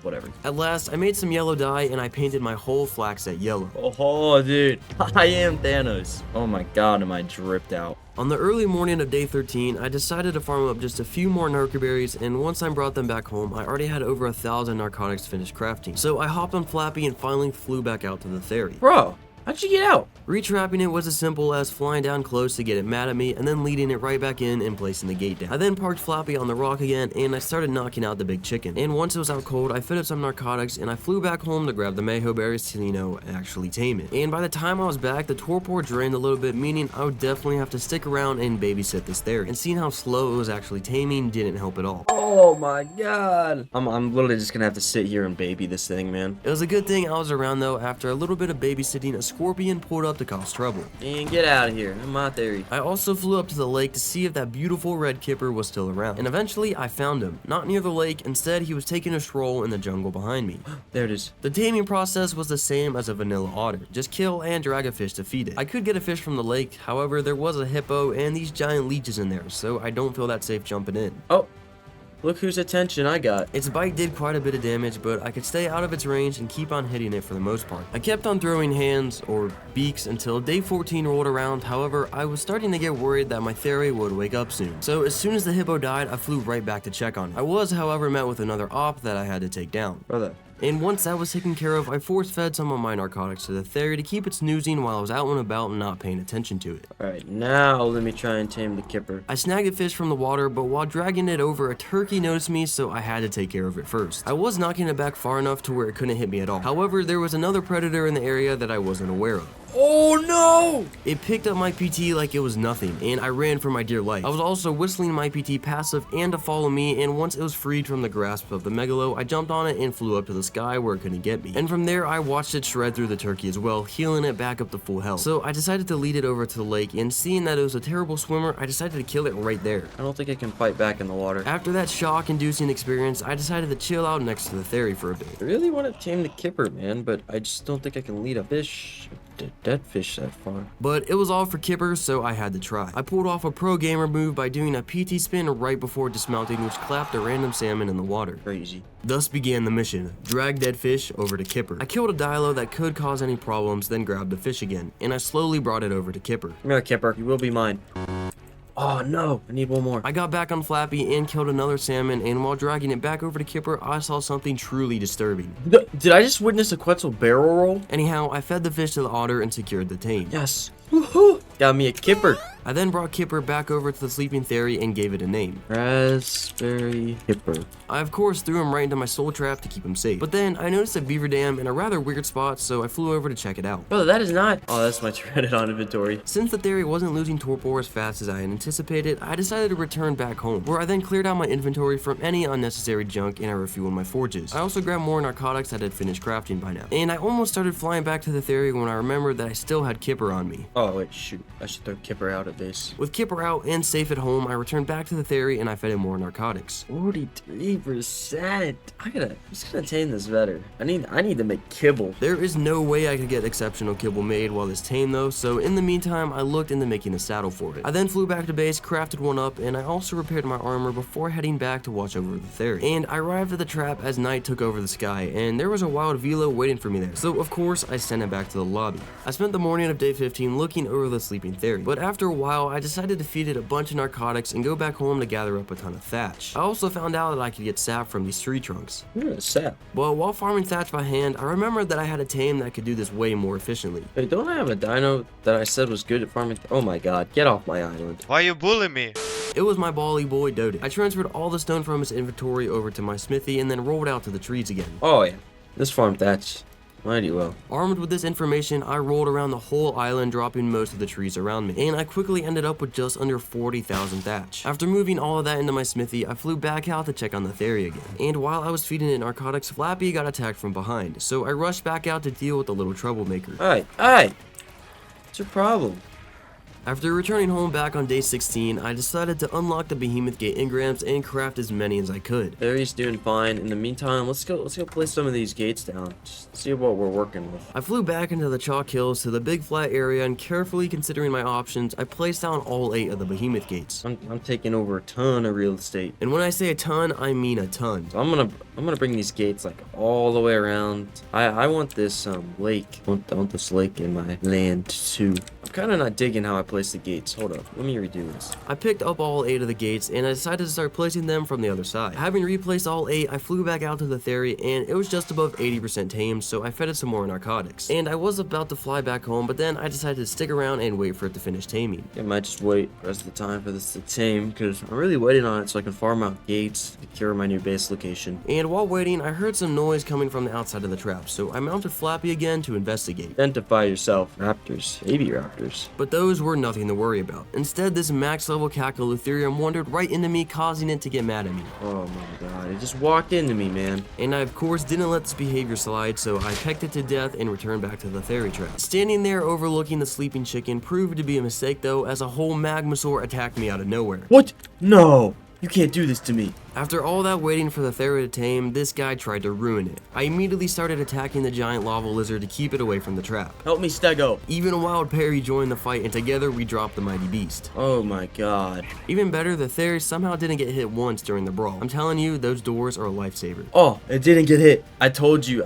Whatever. At last, I made some yellow dye and I painted my whole flax set yellow. Oh, dude. I am Thanos. Oh my god, am I dripped out. On the early morning of day 13, I decided to farm up just a few more narcoberries, and once I brought them back home, I already had over 1,000 narcotics finished crafting. So I hopped on Flappy and finally flew back out to the theory. Bro, how'd you get out? Retrapping it was as simple as flying down close to get it mad at me and then leading it right back in and placing the gate down. I then parked Flappy on the rock again and I started knocking out the big chicken. And once it was out cold, I fitted some narcotics and I flew back home to grab the Mayho berries to, actually tame it. And by the time I was back, the torpor drained a little bit, meaning I would definitely have to stick around and babysit this theory. And seeing how slow it was actually taming didn't help at all. Oh my god. I'm literally just gonna have to sit here and baby this thing, man. It was a good thing I was around though. After a little bit of babysitting, a scorpion pulled up to cause trouble. And get out of here. I'm my theory. I also flew up to the lake to see if that beautiful red kipper was still around. And eventually I found him. Not near the lake, instead he was taking a stroll in the jungle behind me. There it is. The taming process was the same as a vanilla otter. Just kill and drag a fish to feed it. I could get a fish from the lake, however there was a hippo and these giant leeches in there, so I don't feel that safe jumping in. Oh. Look whose attention I got. Its bite did quite a bit of damage, but I could stay out of its range and keep on hitting it for the most part. I kept on throwing hands, or beaks, until day 14 rolled around. However, I was starting to get worried that my theory would wake up soon. So as soon as the hippo died, I flew right back to check on it. I was, however, met with another op that I had to take down. Brother. And once that was taken care of, I force-fed some of my narcotics to the theory to keep it snoozing while I was out and about and not paying attention to it. Alright, now let me try and tame the kipper. I snagged a fish from the water, but while dragging it over, a turkey noticed me, so I had to take care of it first. I was knocking it back far enough to where it couldn't hit me at all. However, there was another predator in the area that I wasn't aware of. Oh no! It picked up my PT like it was nothing, and I ran for my dear life. I was also whistling my PT passive and to follow me, and once it was freed from the grasp of the megalo, I jumped on it and flew up to the sky where it couldn't get me. And from there, I watched it shred through the turkey as well, healing it back up to full health. So I decided to lead it over to the lake, and seeing that it was a terrible swimmer, I decided to kill it right there. I don't think I can fight back in the water. After that shock-inducing experience, I decided to chill out next to the theory for a bit. I really want to tame the kipper, man, but I just don't think I can lead a fish dead fish that far. But it was all for Kipper, so I had to try. I pulled off a pro gamer move by doing a PT spin right before dismounting, which clapped a random salmon in the water. Crazy. Thus began the mission, drag dead fish over to Kipper. I killed a dilo that could cause any problems, then grabbed the fish again, and I slowly brought it over to Kipper. Come here, Kipper. You will be mine. Oh no, I need one more. I got back on Flappy and killed another salmon, and while dragging it back over to Kipper, I saw something truly disturbing. Did I just witness a Quetzal barrel roll? Anyhow, I fed the fish to the otter and secured the tame. Yes. Woohoo! Got me a Kipper. I then brought Kipper back over to the sleeping theory and gave it a name. Raspberry Kipper. I of course threw him right into my soul trap to keep him safe. But then I noticed a beaver dam in a rather weird spot, so I flew over to check it out. Brother, that is not... Oh, that's my Pteranodon inventory. Since the theory wasn't losing torpor as fast as I had anticipated, I decided to return back home, where I then cleared out my inventory from any unnecessary junk and I refueled my forges. I also grabbed more narcotics that I had finished crafting by now. And I almost started flying back to the theory when I remembered that I still had Kipper on me. Oh, wait, shoot. I should throw Kipper out at base. With Kipper out and safe at home, I returned back to the theory and I fed him more narcotics. 43%. I'm just gonna tame this better. I need to make kibble. There is no way I could get exceptional kibble made while this tame though, so in the meantime, I looked into making a saddle for it. I then flew back to base, crafted one up, and I also repaired my armor before heading back to watch over the theory. And I arrived at the trap as night took over the sky, and there was a wild velo waiting for me there. So of course, I sent it back to the lobby. I spent the morning of day 15 looking over the sleeping theory, but after a while, I decided to feed it a bunch of narcotics and go back home to gather up a ton of thatch. I also found out that I could get sap from these tree trunks. Sap. But while farming thatch by hand, I remembered that I had a tame that could do this way more efficiently. Hey, don't I have a dino that I said was good at farming? Oh my god, get off my island. Why you bully me? It was my bally boy Doty. I transferred all the stone from his inventory over to my smithy and then rolled out to the trees again. Oh yeah, this farm thatch mighty well. Armed with this information, I rolled around the whole island, dropping most of the trees around me, and I quickly ended up with just under 40,000 thatch. After moving all of that into my smithy, I flew back out to check on the theory again. And while I was feeding it narcotics, Flappy got attacked from behind, so I rushed back out to deal with the little troublemaker. Alright. What's your problem? After returning home back on day 16, I decided to unlock the Behemoth Gate engrams and craft as many as I could. Theory's doing fine. In the meantime, let's go place some of these gates down. Just see what we're working with. I flew back into the chalk hills to the big flat area, and carefully considering my options, I placed down all 8 of the Behemoth Gates. I'm taking over a ton of real estate. And when I say a ton, I mean a ton. So I'm gonna bring these gates like all the way around. I want this lake. I want this lake in my land too. I'm kind of not digging how I place the gates. Hold up, let me redo this. I picked up all 8 of the gates and I decided to start placing them from the other side. Having replaced all 8, I flew back out to the theory and it was just above 80% tamed, so I fed it some more narcotics. And I was about to fly back home, but then I decided to stick around and wait for it to finish taming. I might just wait the rest of the time for this to tame, because I'm really waiting on it so I can farm out gates to secure my new base location. And while waiting, I heard some noise coming from the outside of the trap, so I mounted Flappy again to investigate. Identify yourself. Raptors. Baby raptors. But those were nothing to worry about. Instead, this max level Cacolutherium wandered right into me, causing it to get mad at me. Oh my god, it just walked into me, man. And I of course didn't let this behavior slide, so I pecked it to death and returned back to the theory trap. Standing there overlooking the sleeping chicken proved to be a mistake though, as a whole Magmasaur attacked me out of nowhere. What? No! You can't do this to me. After all that waiting for the theory to tame, this guy tried to ruin it. I immediately started attacking the giant lava lizard to keep it away from the trap. Help me, Stego. Even a wild Perry joined the fight, and together we dropped the mighty beast. Oh my god. Even better, the theory somehow didn't get hit once during the brawl. I'm telling you, those doors are a lifesaver. Oh, it didn't get hit. I told you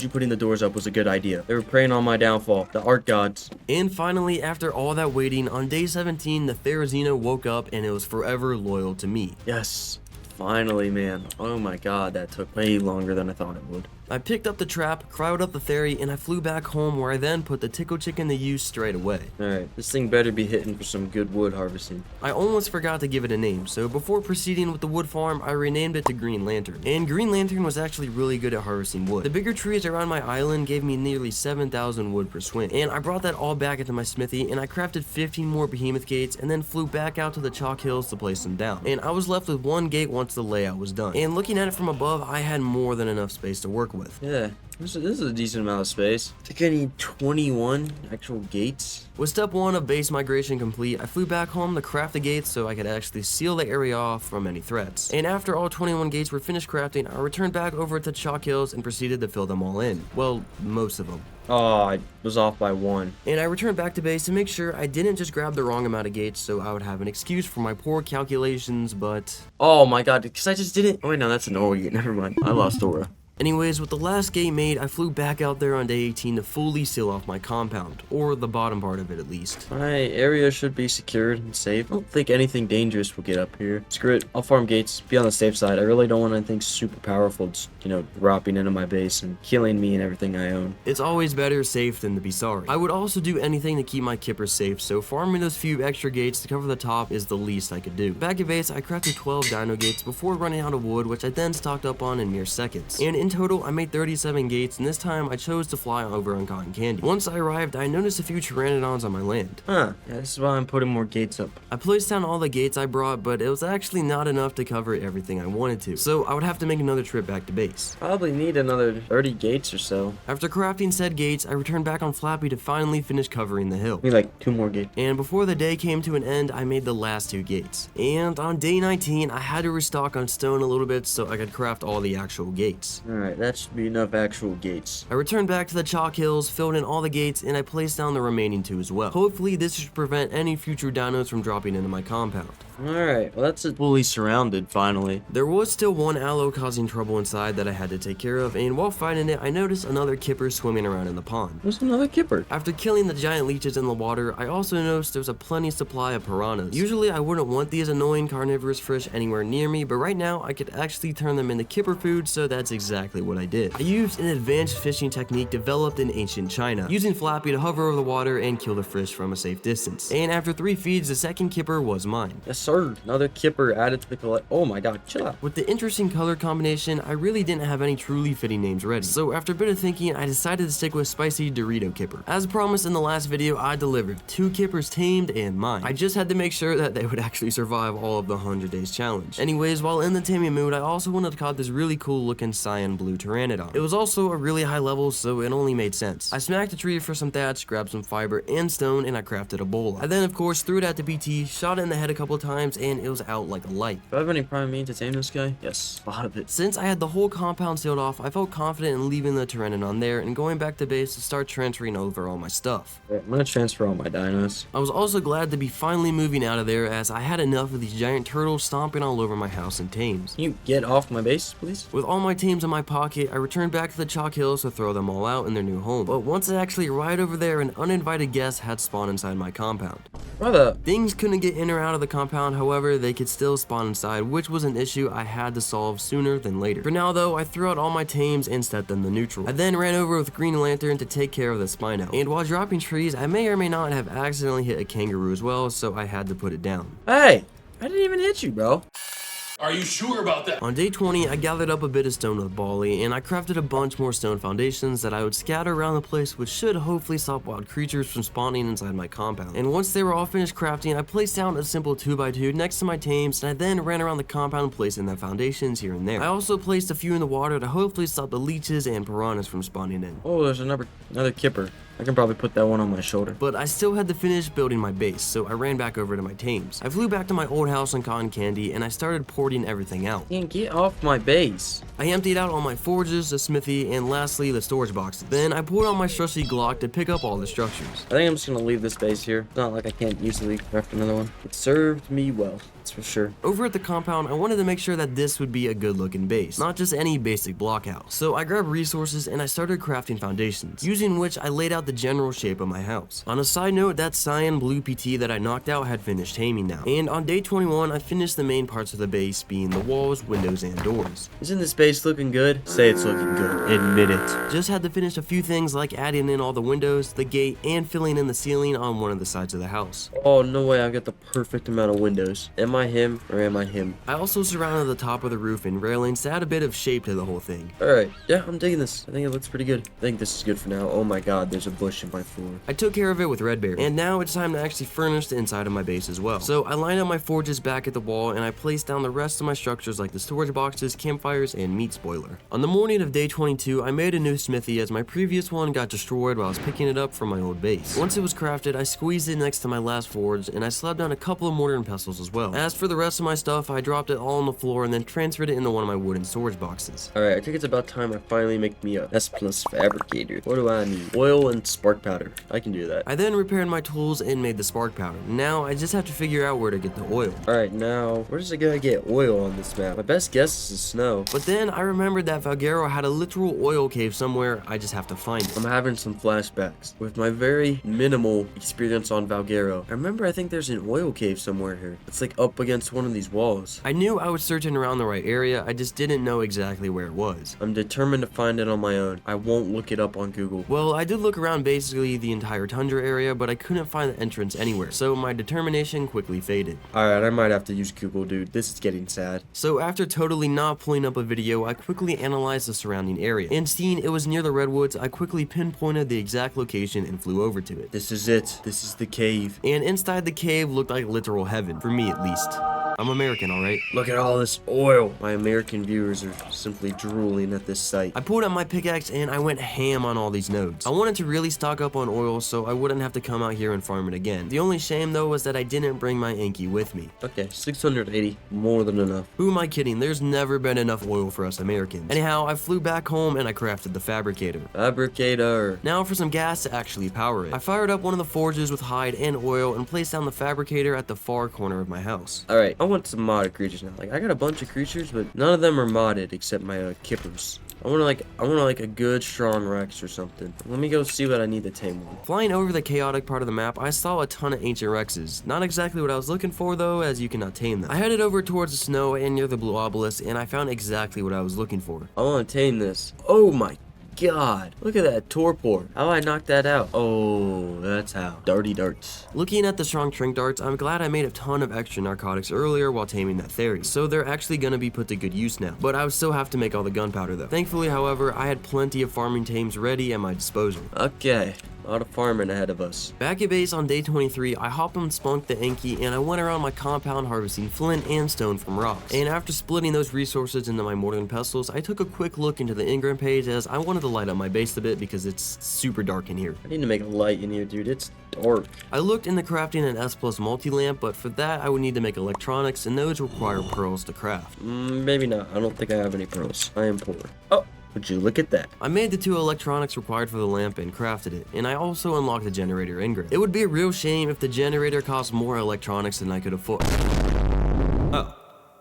putting the doors up was a good idea. They were preying on my downfall. The art gods. And finally, after all that waiting, on day 17, the Therizino woke up and it was forever loyal to me. Yes. Finally, man. Oh my god, that took way longer than I thought it would. I picked up the trap, crowded up the theory, and I flew back home, where I then put the tickle chicken to use straight away. Alright, this thing better be hitting for some good wood harvesting. I almost forgot to give it a name, so before proceeding with the wood farm, I renamed it to Green Lantern. And Green Lantern was actually really good at harvesting wood. The bigger trees around my island gave me nearly 7,000 wood per swing, and I brought that all back into my smithy, and I crafted 15 more behemoth gates, and then flew back out to the chalk hills to place them down. And I was left with 1 gate once the layout was done. And looking at it from above, I had more than enough space to work work with. Yeah, this is a decent amount of space. I think I need 21 actual gates. With step 1 of base migration complete, I flew back home to craft the gates so I could actually seal the area off from any threats. And after all 21 gates were finished crafting, I returned back over to Chalk Hills and proceeded to fill them all in. Well, most of them. Oh, I was off by 1. And I returned back to base to make sure I didn't just grab the wrong amount of gates so I would have an excuse for my poor calculations, but... Oh my god, because I just didn't... Oh wait, no, that's an aura gate. Never mind. I lost aura. Anyways, with the last gate made, I flew back out there on day 18 to fully seal off my compound, or the bottom part of it at least. My area should be secured and safe. I don't think anything dangerous will get up here. Screw it, I'll farm gates, be on the safe side. I really don't want anything super powerful, just, you know, dropping into my base and killing me and everything I own. It's always better safe than to be sorry. I would also do anything to keep my kippers safe, so farming those few extra gates to cover the top is the least I could do. Back at base, I crafted 12 dino gates before running out of wood, which I then stocked up on in mere seconds. And in total, I made 37 gates, and this time I chose to fly over on cotton candy. Once I arrived, I noticed a few pteranodons on my land. Huh, yeah, this is why I'm putting more gates up. I placed down all the gates I brought, but it was actually not enough to cover everything I wanted to, so I would have to make another trip back to base. Probably need another 30 gates or so. After crafting said gates, I returned back on Flappy to finally finish covering the hill. Need like 2 more gates. And before the day came to an end, I made the last 2 gates. And on day 19, I had to restock on stone a little bit so I could craft all the actual gates. Alright, that should be enough actual gates. I returned back to the Chalk Hills, filled in all the gates, and I placed down the remaining 2 as well. Hopefully this should prevent any future dinos from dropping into my compound. Alright, well that's it. Fully surrounded, finally. There was still one aloe causing trouble inside that I had to take care of, and while fighting it, I noticed another kipper swimming around in the pond. There's another kipper. After killing the giant leeches in the water, I also noticed there was a plenty supply of piranhas. Usually I wouldn't want these annoying carnivorous fish anywhere near me, but right now I could actually turn them into kipper food, so that's exactly what I did. I used an advanced fishing technique developed in ancient China, using Flappy to hover over the water and kill the fish from a safe distance. And after 3 feeds, the second kipper was mine. Yes sir, another kipper added to the collect. Oh my god, chill out. With the interesting color combination, I really didn't have any truly fitting names ready. So after a bit of thinking, I decided to stick with Spicy Dorito Kipper. As promised in the last video, I delivered 2 kippers tamed and mine. I just had to make sure that they would actually survive all of the 100 days challenge. Anyways, while in the taming mood, I also wanted to caught this really cool looking cyan blue pteranodon. It was also a really high level, so it only made sense. I smacked a tree for some thatch, grabbed some fiber and stone, and I crafted a bowl. I then of course threw it at the BT, shot it in the head a couple times, and it was out like a light. Do I have any prime meat to tame this guy? Yes, a lot of it. Since I had the whole compound sealed off, I felt confident in leaving the pteranodon there and going back to base to start transferring over all my stuff. Alright, I'm gonna transfer all my dinos. I was also glad to be finally moving out of there, as I had enough of these giant turtles stomping all over my house and tames. Can you get off my base, please? With all my tames in my pocket, I returned back to the Chalk Hills to throw them all out in their new home. But once I actually arrived over there, an uninvited guest had spawned inside my compound. Brother. Things couldn't get in or out of the compound, however, they could still spawn inside, which was an issue I had to solve sooner than later. For now though, I threw out all my tames and set them to neutral. I then ran over with Green Lantern to take care of the Spino. And while dropping trees, I may or may not have accidentally hit a kangaroo as well, so I had to put it down. Hey, I didn't even hit you, bro. Are you sure about that? On day 20, I gathered up a bit of stone with Bali, and I crafted a bunch more stone foundations that I would scatter around the place, which should hopefully stop wild creatures from spawning inside my compound. And once they were all finished crafting, I placed down a simple 2x2 next to my tames, and I then ran around the compound placing the foundations here and there. I also placed a few in the water to hopefully stop the leeches and piranhas from spawning in. Oh, there's another kipper. I can probably put that one on my shoulder. But I still had to finish building my base, so I ran back over to my tames. I flew back to my old house on Cotton Candy, and I started porting everything out. Man, get off my base. I emptied out all my forges, the smithy, and lastly the storage boxes. Then I pulled on my trusty Glock to pick up all the structures. I think I'm just gonna leave this base here. It's not like I can't easily craft another one. It served me well, that's for sure. Over at the compound, I wanted to make sure that this would be a good looking base, not just any basic blockhouse. So I grabbed resources and I started crafting foundations, using which I laid out the general shape of my house. On a side note, that cyan blue PT that I knocked out had finished taming now. And on day 21, I finished the main parts of the base, being the walls, windows, and doors. Isn't this base looking good? Say it's looking good. Admit it. Just had to finish a few things like adding in all the windows, the gate, and filling in the ceiling on one of the sides of the house. Oh, no way, I've got the perfect amount of windows. Am I him or am I him? I also surrounded the top of the roof in railings to add a bit of shape to the whole thing. Alright, yeah, I'm digging this. I think it looks pretty good. I think this is good for now. Oh my god, there's a bush in my floor. I took care of it with red berry, and now it's time to actually furnish the inside of my base as well. So I lined up my forges back at the wall, and I placed down the rest of my structures like the storage boxes, campfires, and meat spoiler. On the morning of day 22, I made a new smithy as my previous one got destroyed while I was picking it up from my old base. Once it was crafted, I squeezed it next to my last forge, and I slapped down a couple of mortar and pestles as well. As for the rest of my stuff, I dropped it all on the floor and then transferred it into one of my wooden storage boxes. Alright, I think it's about time I finally make me a S+ fabricator. What do I need? Oil and spark powder. I can do that. I then repaired my tools and made the spark powder. Now I just have to figure out where to get the oil. Alright, now, where's it gonna get oil on this map? My best guess is the snow. But then I remembered that Valguero had a literal oil cave somewhere. I just have to find it. I'm having some flashbacks. With my very minimal experience on Valguero, I think there's an oil cave somewhere here. It's like up against one of these walls. I knew I was searching around the right area, I just didn't know exactly where it was. I'm determined to find it on my own. I won't look it up on Google. Well, I did look around basically the entire tundra area, but I couldn't find the entrance anywhere, so my determination quickly faded. Alright, I might have to use Google, dude. This is getting sad. So after totally not pulling up a video, I quickly analyzed the surrounding area, and seeing it was near the redwoods, I quickly pinpointed the exact location and flew over to it. This is it. This is the cave. And inside the cave looked like literal heaven, for me at least. I'm American, alright? Look at all this oil. My American viewers are simply drooling at this sight. I pulled out my pickaxe and I went ham on all these nodes. I wanted to really stock up on oil so I wouldn't have to come out here and farm it again. The only shame though was that I didn't bring my Anki with me. Okay, 680. More than enough. Who am I kidding? There's never been enough oil for us Americans. Anyhow, I flew back home and I crafted the fabricator. Fabricator. Now for some gas to actually power it. I fired up one of the forges with hide and oil and placed down the fabricator at the far corner of my house. Alright, I want some modded creatures now. Like, I got a bunch of creatures, but none of them are modded except my kippers. I want like a good strong Rex or something. Let me go see what I need to tame one. Flying over the chaotic part of the map, I saw a ton of ancient Rexes. Not exactly what I was looking for though, as you cannot tame them. I headed over towards the snow and near the blue obelisk, and I found exactly what I was looking for. I want to tame this. Oh my God, look at that torpor. How I knocked that out? Oh, that's how. Darty darts. Looking at the strong trink darts, I'm glad I made a ton of extra narcotics earlier while taming that theory, so they're actually gonna be put to good use now. But I would still have to make all the gunpowder though. Thankfully, however, I had plenty of farming tames ready at my disposal. Okay. A lot of farming ahead of us. Back at base on day 23, I hopped and spunked the Anki and I went around my compound harvesting flint and stone from rocks. And after splitting those resources into my mortar and pestles, I took a quick look into the engram page as I wanted to light up my base a bit because it's super dark in here. I need to make a light in here, dude. It's dark. I looked into crafting an S+ multi-lamp, but for that I would need to make electronics and those require pearls to craft. Maybe not. I don't think I have any pearls. I am poor. Oh! Would you look at that? I made the 2 electronics required for the lamp and crafted it, and I also unlocked the generator engram. It would be a real shame if the generator cost more electronics than I could afford. Oh,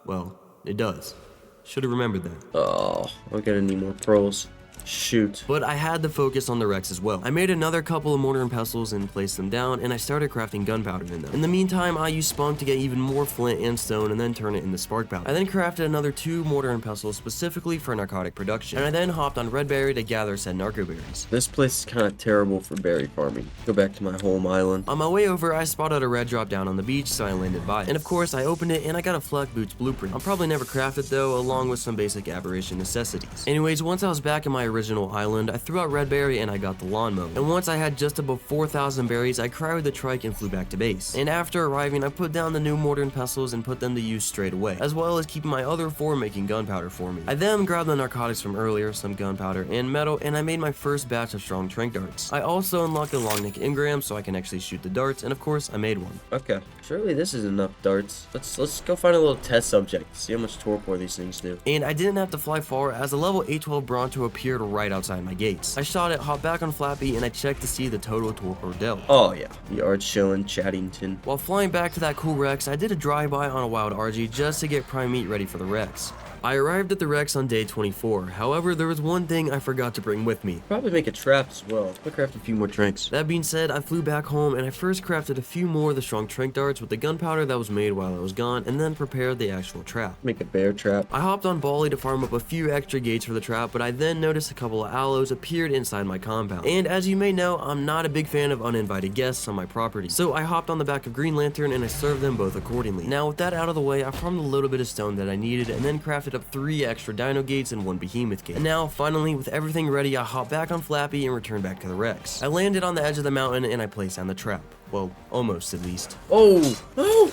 well, it does. Should have remembered that. Oh, I'm gonna need more pearls. Shoot. But I had to focus on the Rex as well. I made another couple of mortar and pestles and placed them down, and I started crafting gunpowder in them. In the meantime, I used spunk to get even more flint and stone and then turn it into spark powder. I then crafted another 2 mortar and pestles specifically for narcotic production, and I then hopped on red berry to gather said narco berries. This place is kind of terrible for berry farming. Go back to my home island. On my way over, I spotted a red drop down on the beach, so I landed by it. And of course, I opened it and I got a flak boots blueprint. I'll probably never craft it though, along with some basic aberration necessities. Anyways, once I was back in my original island, I threw out red berry and I got the lawnmower. And once I had just above 4,000 berries, I cryoed the trike and flew back to base. And after arriving, I put down the new mortar and pestles and put them to use straight away, as well as keeping my other 4 making gunpowder for me. I then grabbed the narcotics from earlier, some gunpowder and metal, and I made my first batch of strong trink darts. I also unlocked the long neck engram so I can actually shoot the darts, and of course, I made one. Okay, surely this is enough darts. Let's go find a little test subject, see how much torpor these things do. And I didn't have to fly far as a level 812 Bronto appeared right outside my gates. I shot it, hopped back on Flappy, and I checked to see the total torpor dealt. Oh yeah, the art show in Chaddington. While flying back to that cool Rex, I did a drive-by on a wild RG just to get prime meat ready for the Rex. I arrived at the Rex on day 24, however, there was one thing I forgot to bring with me. Probably make a trap as well. I'll craft a few more trinks. That being said, I flew back home and I first crafted a few more of the strong trink darts with the gunpowder that was made while I was gone, and then prepared the actual trap. Make a bear trap. I hopped on Bali to farm up a few extra gates for the trap, but I then noticed a couple of aloes appeared inside my compound. And as you may know, I'm not a big fan of uninvited guests on my property. So I hopped on the back of Green Lantern and I served them both accordingly. Now with that out of the way, I farmed a little bit of stone that I needed and then crafted up 3 extra dino gates and 1 behemoth gate. And now finally with everything ready, I hopped back on Flappy and returned back to the Rex. I landed on the edge of the mountain and I placed down the trap. Well, almost at least. Oh! Oh!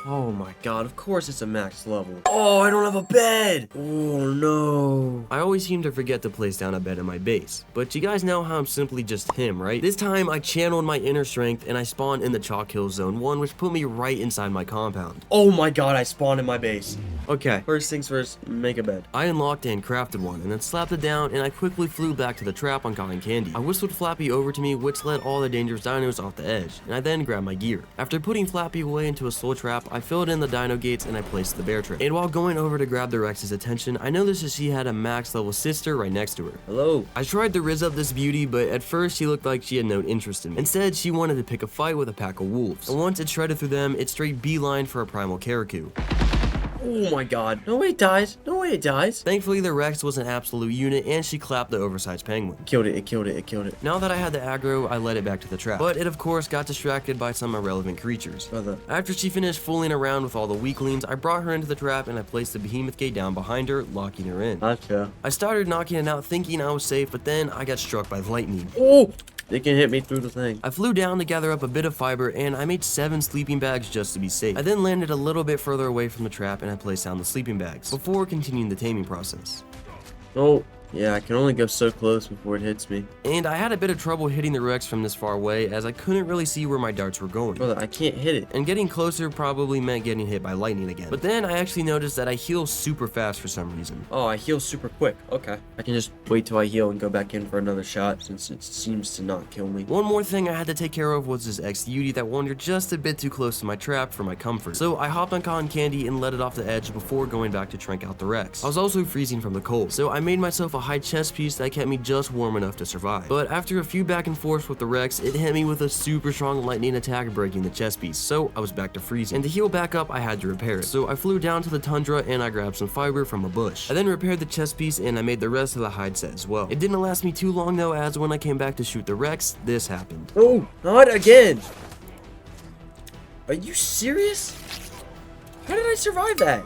Oh my god, of course it's a max level. Oh, I don't have a bed! Oh no. I always seem to forget to place down a bed in my base, but you guys know how I'm simply just him, right? This time I channeled my inner strength and I spawned in the Chalk Hills Zone 1, which put me right inside my compound. Oh my god, I spawned in my base. Okay, first things first, make a bed. I unlocked and crafted one, and then slapped it down, and I quickly flew back to the trap on cotton candy. I whistled Flappy over to me, which led all the dangerous dinos off the edge, and I then grabbed my gear. After putting Flappy away into a soul trap, I filled in the dino gates and I placed the bear trap. And while going over to grab the Rex's attention, I noticed that she had a max level sister right next to her. Hello. I tried to rizz up this beauty, but at first she looked like she had no interest in me. Instead, she wanted to pick a fight with a pack of wolves. And once it shredded through them, it straight beelined for a primal Karaku. Oh my god. No way it dies. No way it dies. Thankfully, the Rex was an absolute unit, and she clapped the oversized penguin. Killed it, it killed it, it killed it. Now that I had the aggro, I led it back to the trap, but it of course got distracted by some irrelevant creatures. Brother. After she finished fooling around with all the weaklings, I brought her into the trap and I placed the behemoth gate down behind her, locking her in. Gotcha. I started knocking it out thinking I was safe, but then I got struck by lightning. Oh! They can hit me through the thing. I flew down to gather up a bit of fiber and I made 7 sleeping bags just to be safe. I then landed a little bit further away from the trap and I placed down the sleeping bags before continuing the taming process. Oh, yeah, I can only go so close before it hits me. And I had a bit of trouble hitting the Rex from this far away as I couldn't really see where my darts were going. Brother, I can't hit it. And getting closer probably meant getting hit by lightning again. But then I actually noticed that I heal super fast for some reason. Oh, I heal super quick. Okay. I can just wait till I heal and go back in for another shot since it seems to not kill me. One more thing I had to take care of was this ex-Beauty that wandered just a bit too close to my trap for my comfort. So I hopped on cotton candy and let it off the edge before going back to trank out the Rex. I was also freezing from the cold, so I made myself a high chest piece that kept me just warm enough to survive. But after a few back and forths with the Rex, it hit me with a super strong lightning attack, breaking the chest piece, so I was back to freezing. And to heal back up, I had to repair it. So I flew down to the tundra and I grabbed some fiber from a bush. I then repaired the chest piece and I made the rest of the hide set as well. It didn't last me too long though, as when I came back to shoot the Rex, this happened. Oh, not again. Are you serious? How did I survive that?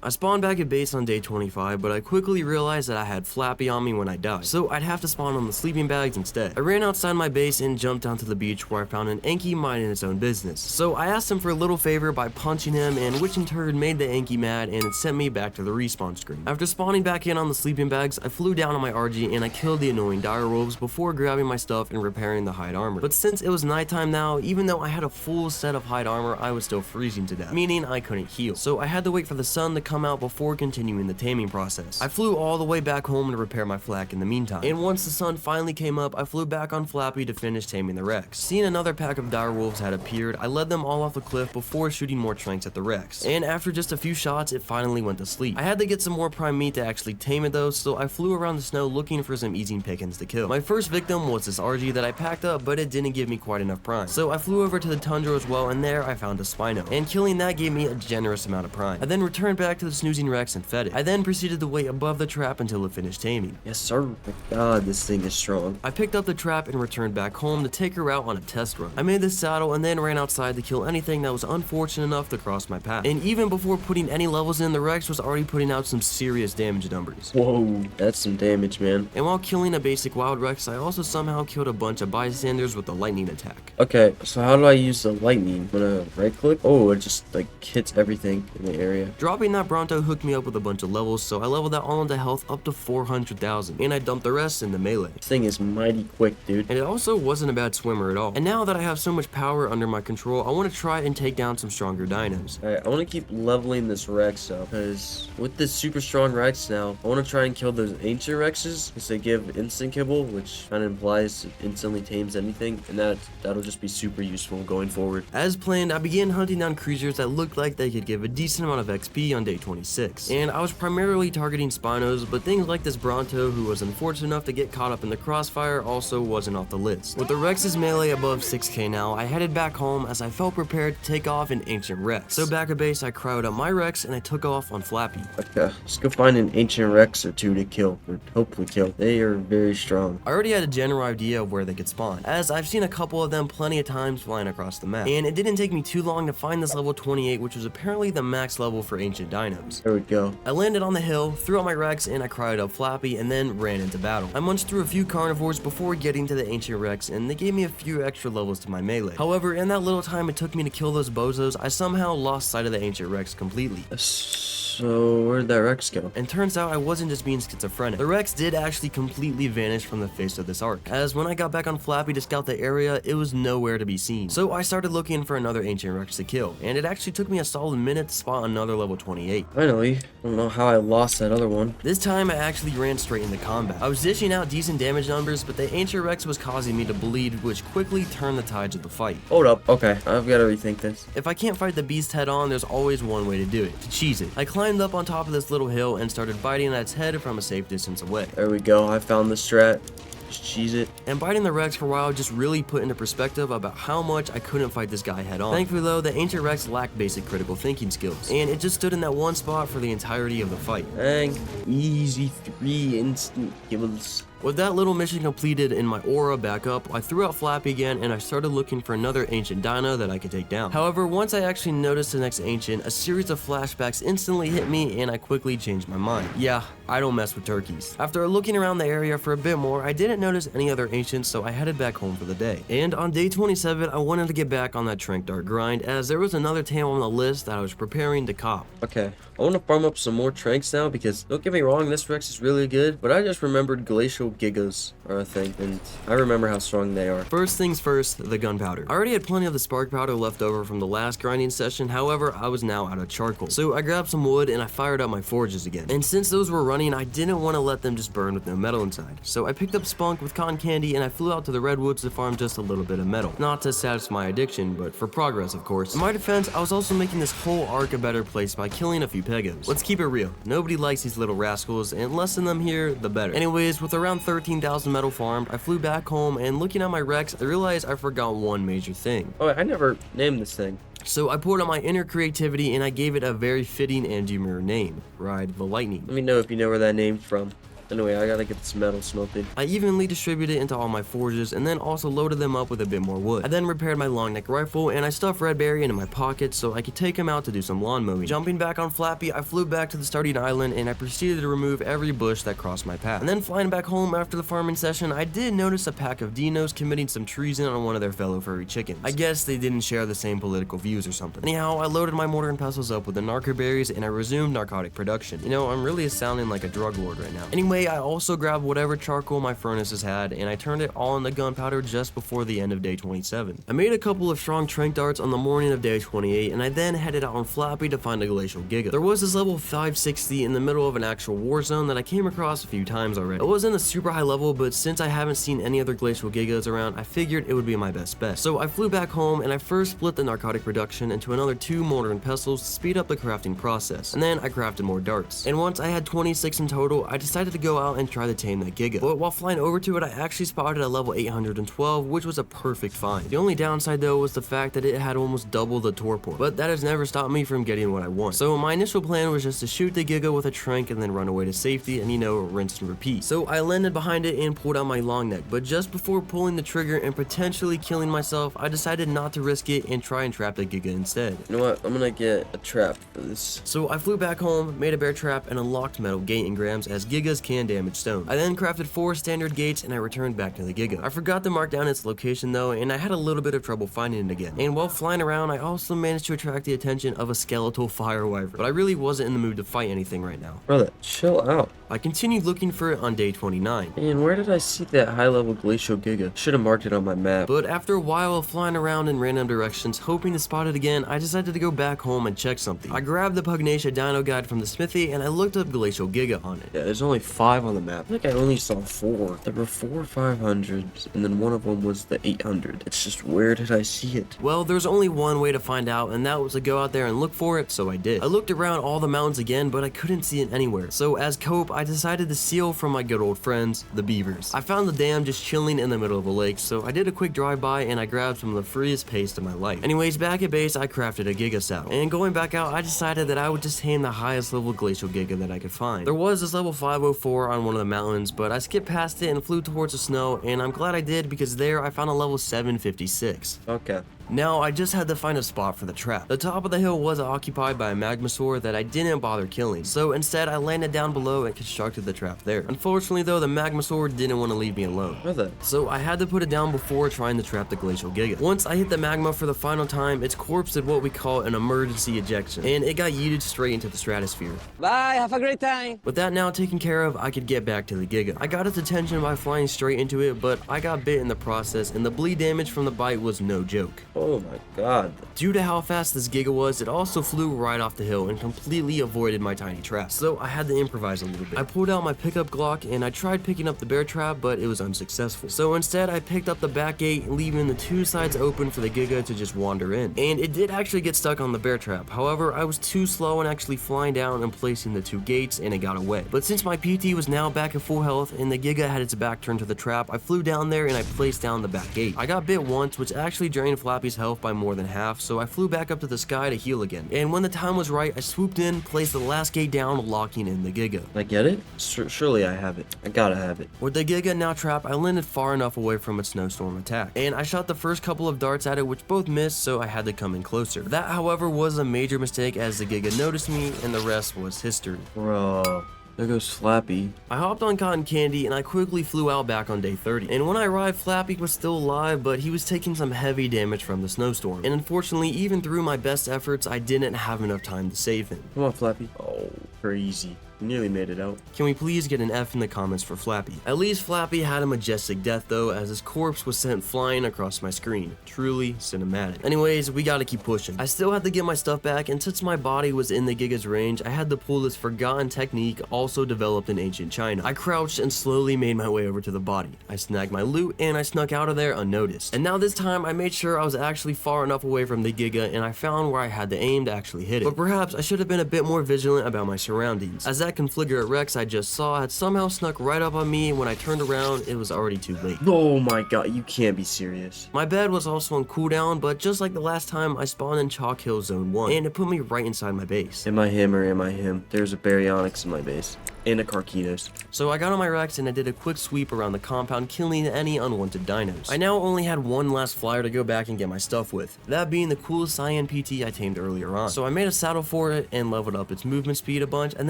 I spawned back at base on day 25, but I quickly realized that I had Flappy on me when I died, so I'd have to spawn on the sleeping bags instead. I ran outside my base and jumped down to the beach where I found an Anki minding its own business. So I asked him for a little favor by punching him, and which in turn made the Anki mad and it sent me back to the respawn screen. After spawning back in on the sleeping bags, I flew down on my RG and I killed the annoying dire wolves before grabbing my stuff and repairing the hide armor. But since it was nighttime now, even though I had a full set of hide armor, I was still freezing to death, meaning I couldn't heal. So I had to wait for the sun to come out before continuing the taming process. I flew all the way back home to repair my flak in the meantime, and once the sun finally came up, I flew back on Flappy to finish taming the Rex. Seeing another pack of dire wolves had appeared, I led them all off the cliff before shooting more tranks at the Rex, and after just a few shots, it finally went to sleep. I had to get some more prime meat to actually tame it though, so I flew around the snow looking for some easy pickings to kill. My first victim was this RG that I packed up, but it didn't give me quite enough prime, so I flew over to the tundra as well, and there I found a Spino, and killing that gave me a generous amount of prime. I then returned back to the snoozing Rex and fed it. I then proceeded to wait above the trap until it finished taming. Yes, sir. My god, this thing is strong. I picked up the trap and returned back home to take her out on a test run. I made this saddle and then ran outside to kill anything that was unfortunate enough to cross my path. And even before putting any levels in, the Rex was already putting out some serious damage numbers. Whoa, that's some damage, man. And while killing a basic wild Rex, I also somehow killed a bunch of bystanders with the lightning attack. Okay, so how do I use the lightning? I'm gonna right click? Oh, it just like hits everything in the area. Dropping that Bronto hooked me up with a bunch of levels, so I leveled that all into health up to 400,000, and I dumped the rest in the melee. This thing is mighty quick, dude. And it also wasn't a bad swimmer at all. And now that I have so much power under my control, I want to try and take down some stronger dinos. Alright, I want to keep leveling this Rex up, because with this super strong Rex now, I want to try and kill those ancient Rexes, because they give instant kibble, which kind of implies it instantly tames anything, and that'll just be super useful going forward. As planned, I began hunting down creatures that looked like they could give a decent amount of XP on day 26. And I was primarily targeting Spinos, but things like this Bronto, who was unfortunate enough to get caught up in the crossfire, also wasn't off the list. With the Rex's melee above 6k now, I headed back home as I felt prepared to take off an Ancient Rex. So back at base, I crowed up my Rex and I took off on Flappy. Okay, let's go find an Ancient Rex or two to kill, or hopefully kill. They are very strong. I already had a general idea of where they could spawn, as I've seen a couple of them plenty of times flying across the map. And it didn't take me too long to find this level 28, which was apparently the max level for Ancient Dinos. There we go. I landed on the hill, threw out my Rex, and I cried up Flappy, and then ran into battle. I munched through a few carnivores before getting to the Ancient Rex, and they gave me a few extra levels to my melee. However, in that little time it took me to kill those bozos, I somehow lost sight of the Ancient Rex completely. So where'd that Rex go? And turns out I wasn't just being schizophrenic. The Rex did actually completely vanish from the face of this arc, as when I got back on Flappy to scout the area, it was nowhere to be seen. So I started looking for another Ancient Rex to kill, and it actually took me a solid minute to spot another level 28. Finally, I don't know how I lost that other one. This time I actually ran straight into combat. I was dishing out decent damage numbers, but the Ancient Rex was causing me to bleed, which quickly turned the tides of the fight. Hold up. Okay, I've got to rethink this. If I can't fight the beast head on, there's always one way to do it, to cheese it. I climbed up on top of this little hill and started biting at its head from a safe distance away. There we go. I found the strat. Just cheese it. And biting the Rex for a while just really put into perspective about how much I couldn't fight this guy head on. Thankfully though, the Ancient Rex lacked basic critical thinking skills, and it just stood in that one spot for the entirety of the fight. Dang. Easy 3 instant kills. With that little mission completed and my aura back up, I threw out Flappy again and I started looking for another Ancient Dino that I could take down. However, once I actually noticed the next Ancient, a series of flashbacks instantly hit me and I quickly changed my mind. Yeah, I don't mess with turkeys. After looking around the area for a bit more, I didn't notice any other Ancients, so I headed back home for the day. And on day 27, I wanted to get back on that Trank Dart grind, as there was another tame on the list that I was preparing to cop. Okay, I want to farm up some more Tranks now, because don't get me wrong, this Rex is really good, but I just remembered Glacial Gigas are a thing, and I remember how strong they are. First things first, the gunpowder. I already had plenty of the spark powder left over from the last grinding session, however, I was now out of charcoal. So I grabbed some wood and I fired up my forges again. And since those were running, I didn't want to let them just burn with no metal inside. So I picked up spunk with cotton candy and I flew out to the redwoods to farm just a little bit of metal. Not to satisfy my addiction, but for progress, of course. In my defense, I was also making this whole arc a better place by killing a few pegos. Let's keep it real. Nobody likes these little rascals, and less than them here, the better. Anyways, with around 13,000 metal farmed, I flew back home, and looking at my Rex, I realized I forgot one major thing. Oh, I never named this thing. So I pulled out my inner creativity and I gave it a very fitting and demure name, Ride the Lightning. Let me know if you know where that name's from. Anyway, I gotta get this metal smelted. I evenly distributed it into all my forges and then also loaded them up with a bit more wood. I then repaired my long neck rifle and I stuffed Redberry into my pocket so I could take him out to do some lawn mowing. Jumping back on Flappy, I flew back to the starting island and I proceeded to remove every bush that crossed my path. And then flying back home after the farming session, I did notice a pack of dinos committing some treason on one of their fellow furry chickens. I guess they didn't share the same political views or something. Anyhow, I loaded my mortar and pestles up with the narco berries and I resumed narcotic production. You know, I'm really sounding like a drug lord right now. Anyway, I also grabbed whatever charcoal my furnaces had and I turned it all into gunpowder just before the end of day 27. I made a couple of strong trank darts on the morning of day 28 and I then headed out on Flappy to find a glacial giga. There was this level 560 in the middle of an actual war zone that I came across a few times already. It wasn't a super high level, but since I haven't seen any other glacial gigas around, I figured it would be my best bet. So I flew back home and I first split the narcotic production into another 2 mortar and pestles to speed up the crafting process, and then I crafted more darts. And once I had 26 in total, I decided to go out and try to tame that giga. But while flying over to it, I actually spotted a level 812, which was a perfect find. The only downside though was the fact that it had almost double the torpor, but that has never stopped me from getting what I want. So my initial plan was just to shoot the giga with a trank and then run away to safety and, you know, rinse and repeat. So I landed behind it and pulled out my long neck, but just before pulling the trigger and potentially killing myself, I decided not to risk it and try and trap the giga instead. You know what? I'm gonna get a trap for this. So I flew back home, made a bear trap, and unlocked metal gate engrams, as gigas can damage stone. I then crafted 4 standard gates and I returned back to the giga. I forgot to mark down its location though, and I had a little bit of trouble finding it again. And while flying around, I also managed to attract the attention of a skeletal fire wyvern, but I really wasn't in the mood to fight anything right now. Brother, chill out. I continued looking for it on day 29. And where did I see that high level glacial giga? Should have marked it on my map. But after a while of flying around in random directions, hoping to spot it again, I decided to go back home and check something. I grabbed the Pugnacia dino guide from the smithy and I looked up glacial giga on it. Yeah, there's only 5 5 on the map. I think I only saw 4. There were 4 500s, and then one of them was the 800. It's just, where did I see it? Well, there's only one way to find out, and that was to go out there and look for it, so I did. I looked around all the mountains again, but I couldn't see it anywhere. So as cope, I decided to steal from my good old friends, the beavers. I found the dam just chilling in the middle of a lake, so I did a quick drive-by and I grabbed some of the freest paste of my life. Anyways, back at base, I crafted a Giga saddle. And going back out, I decided that I would just tame the highest level glacial Giga that I could find. There was this level 504 on one of the mountains, but I skipped past it and flew towards the snow, and I'm glad I did because there I found a level 756. Okay. Now, I just had to find a spot for the trap. The top of the hill was occupied by a magmasaur that I didn't bother killing, so instead I landed down below and constructed the trap there. Unfortunately though, the magmasaur didn't want to leave me alone. So I had to put it down before trying to trap the glacial Giga. Once I hit the magma for the final time, its corpse did what we call an emergency ejection, and it got yeeted straight into the stratosphere. Bye, have a great time. With that now taken care of, I could get back to the Giga. I got its attention by flying straight into it, but I got bit in the process, and the bleed damage from the bite was no joke. Oh my god. Due to how fast this Giga was, it also flew right off the hill and completely avoided my tiny trap, so I had to improvise a little bit. I pulled out my pickup Glock and I tried picking up the bear trap, but it was unsuccessful. So instead I picked up the back gate, leaving the 2 sides open for the Giga to just wander in. And it did actually get stuck on the bear trap. However, I was too slow in actually flying down and placing the 2 gates, and it got away. But since my PT was now back at full health and the Giga had its back turned to the trap, I flew down there and I placed down the back gate. I got bit once, which actually drained Flappy's health by more than half, so I flew back up to the sky to heal again. And when the time was right, I swooped in, placed the last gate down, locking in the Giga. I get it? Surely I have it. I gotta have it. With the Giga now trapped, I landed far enough away from its snowstorm attack, and I shot the first couple of darts at it, which both missed, so I had to come in closer. That, however, was a major mistake as the Giga noticed me, and the rest was history. Bro. There goes Flappy. I hopped on Cotton Candy and I quickly flew out back on day 30. And when I arrived, Flappy was still alive, but he was taking some heavy damage from the snowstorm. And unfortunately, even through my best efforts, I didn't have enough time to save him. Come on, Flappy. Oh, crazy. You nearly made it out. Can we please get an F in the comments for Flappy? At least Flappy had a majestic death though, as his corpse was sent flying across my screen. Truly cinematic. Anyways, we gotta keep pushing. I still had to get my stuff back, and since my body was in the Giga's range, I had to pull this forgotten technique also developed in ancient China. I crouched and slowly made my way over to the body. I snagged my loot and I snuck out of there unnoticed. And now this time I made sure I was actually far enough away from the Giga, and I found where I had to aim to actually hit it. But perhaps I should have been a bit more vigilant about my surroundings, as that configurate Rex I just saw had somehow snuck right up on me, and when I turned around, it was already too late. Oh my god, you can't be serious. My bed was also on cooldown, but just like the last time, I spawned in Chalk Hill Zone 1, and it put me right inside my base. Am I him or am I him? There's a Baryonyx in my base. And a Carquitos. So I got on my Rex and I did a quick sweep around the compound, killing any unwanted dinos. I now only had one last flyer to go back and get my stuff with, that being the coolest Cyan PT I tamed earlier on. So I made a saddle for it and leveled up its movement speed a bunch, and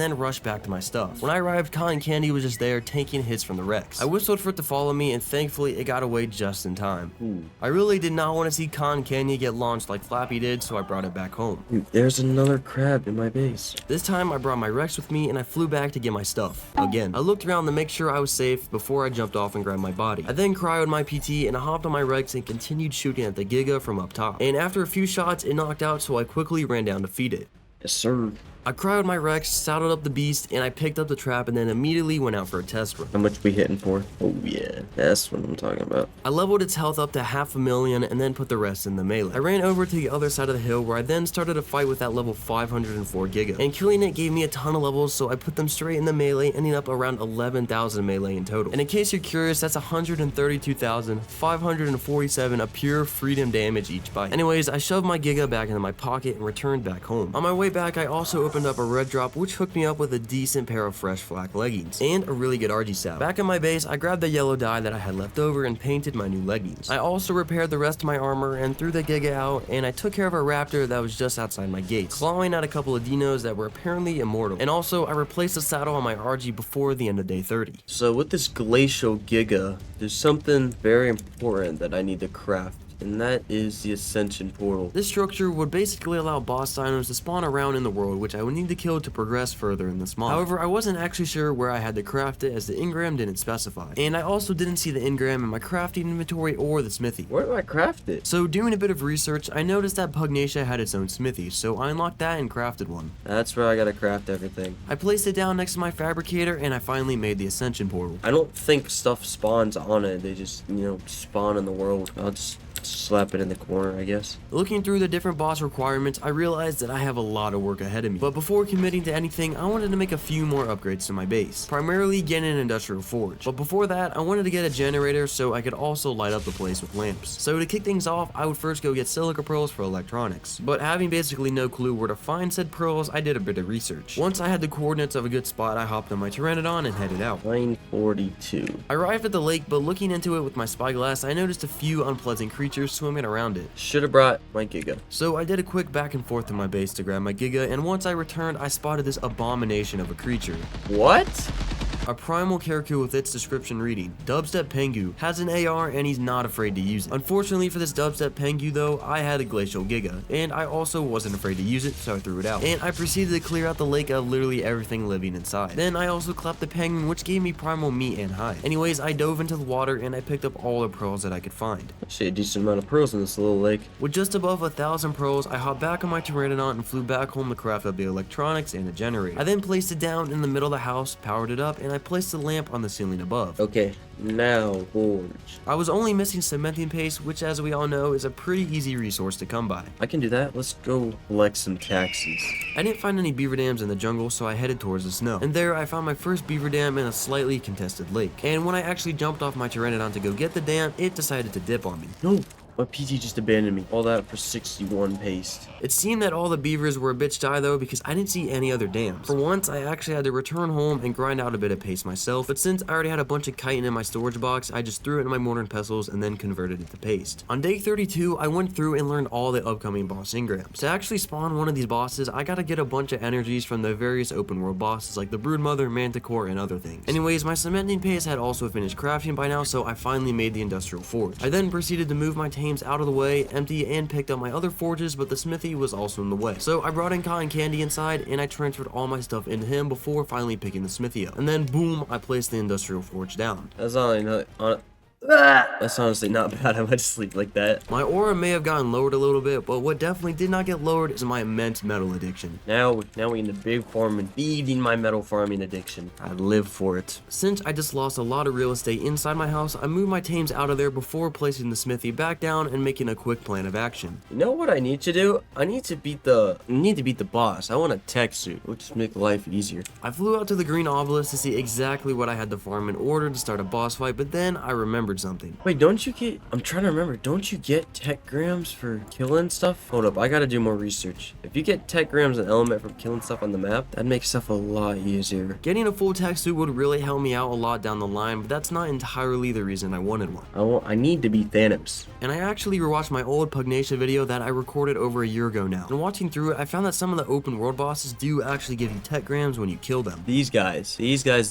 then rushed back to my stuff. When I arrived, Cotton Candy was just there, taking hits from the Rex. I whistled for it to follow me, and thankfully it got away just in time. Ooh. I really did not want to see Cotton Candy get launched like Flappy did, so I brought it back home. Dude, there's another crab in my base. This time I brought my Rex with me and I flew back to get my stuff. Again, I looked around to make sure I was safe before I jumped off and grabbed my body. I then cryoed my PT and I hopped on my Rex and continued shooting at the Giga from up top. And after a few shots, it knocked out, so I quickly ran down to feed it. Yes, sir. I cryoed my Rex, saddled up the beast, and I picked up the trap and then immediately went out for a test run. How much we hitting for? Oh yeah, that's what I'm talking about. I leveled its health up to 500,000 and then put the rest in the melee. I ran over to the other side of the hill where I then started a fight with that level 504 Giga. And killing it gave me a ton of levels, so I put them straight in the melee, ending up around 11,000 melee in total. And in case you're curious, that's 132,547 of pure freedom damage each bite. Anyways, I shoved my Giga back into my pocket and returned back home. On my way back, I also opened up a red drop, which hooked me up with a decent pair of fresh flak leggings and a really good RG saddle. Back in my base, I grabbed the yellow dye that I had left over and painted my new leggings. I also repaired the rest of my armor and threw the Giga out, and I took care of a raptor that was just outside my gates, clawing at a couple of dinos that were apparently immortal. And also, I replaced the saddle on my RG before the end of day 30. So with this glacial Giga, there's something very important that I need to craft and that is the Ascension Portal. This structure would basically allow boss dinos to spawn around in the world, which I would need to kill to progress further in this mod. However, I wasn't actually sure where I had to craft it as the engram didn't specify. And I also didn't see the engram in my crafting inventory or the smithy. Where do I craft it? So doing a bit of research, I noticed that Pugnacia had its own smithy, so I unlocked that and crafted one. That's where I gotta craft everything. I placed it down next to my fabricator and I finally made the Ascension Portal. I don't think stuff spawns on it. They just, spawn in the world. I'll just slap it in the corner, I guess. Looking through the different boss requirements, I realized that I have a lot of work ahead of me. But before committing to anything, I wanted to make a few more upgrades to my base, primarily get an industrial forge. But before that, I wanted to get a generator so I could also light up the place with lamps. So to kick things off, I would first go get silica pearls for electronics. But having basically no clue where to find said pearls, I did a bit of research. Once I had the coordinates of a good spot, I hopped on my Pteranodon and headed out. 942. I arrived at the lake, but looking into it with my spyglass, I noticed a few unpleasant creatures swimming around it. Should have brought my Giga. So I did a quick back and forth to my base to grab my Giga, and once I returned, I spotted this abomination of a creature. What? A primal Karaku with its description reading, Dubstep Pengu, has an AR and he's not afraid to use it. Unfortunately for this Dubstep Pengu though, I had a Glacial Giga, and I also wasn't afraid to use it, so I threw it out. And I proceeded to clear out the lake of literally everything living inside. Then I also clapped the penguin, which gave me primal meat and hide. Anyways, I dove into the water and I picked up all the pearls that I could find. Actually, a decent amount of pearls in this little lake. With just above 1,000 pearls, I hopped back on my Pteranodon and flew back home to craft up the electronics and the generator. I then placed it down in the middle of the house, powered it up, and I placed the lamp on the ceiling above. Okay, now forge. I was only missing cementing paste, which as we all know is a pretty easy resource to come by. I can do that. Let's go collect some taxis. I didn't find any beaver dams in the jungle, so I headed towards the snow. And there I found my first beaver dam in a slightly contested lake. And when I actually jumped off my Pteranodon to go get the dam, it decided to dip on me. No, my PT just abandoned me. All that for 61 paste. It seemed that all the beavers were a bit shy though, because I didn't see any other dams. For once, I actually had to return home and grind out a bit of paste myself, but since I already had a bunch of chitin in my storage box, I just threw it in my mortar and pestles and then converted it to paste. On day 32, I went through and learned all the upcoming boss engrams. To actually spawn one of these bosses, I gotta get a bunch of energies from the various open world bosses like the Broodmother, Manticore, and other things. Anyways, my cementing paste had also finished crafting by now, so I finally made the industrial forge. I then proceeded to move my tames out of the way, empty, and picked up my other forges, but the smithy was also in the way. So I brought in Cotton Candy inside, and I transferred all my stuff into him before finally picking the smithy up. And then boom, I placed the industrial forge down. That's honestly not bad. I went to sleep like that. My aura may have gotten lowered a little bit, but what definitely did not get lowered is my immense metal addiction. Now we in the big farm and feeding my metal farming addiction. I live for it. Since I just lost a lot of real estate inside my house, I moved my tames out of there before placing the smithy back down and making a quick plan of action. You know what I need to do? I need to beat the boss. I want a tech suit. It would just make life easier. I flew out to the green obelisk to see exactly what I had to farm in order to start a boss fight, but then I remembered something. Wait, I'm trying to remember, don't you get tech grams for killing stuff? Hold up, I gotta do more research. If you get tech grams and element from killing stuff on the map, that makes stuff a lot easier. Getting a full tech suit would really help me out a lot down the line, but that's not entirely the reason I wanted one. I need to beat Thanos. And I actually rewatched my old Pugnacia video that I recorded over a year ago now. And watching through it, I found that some of the open world bosses do actually give you tech grams when you kill them. These guys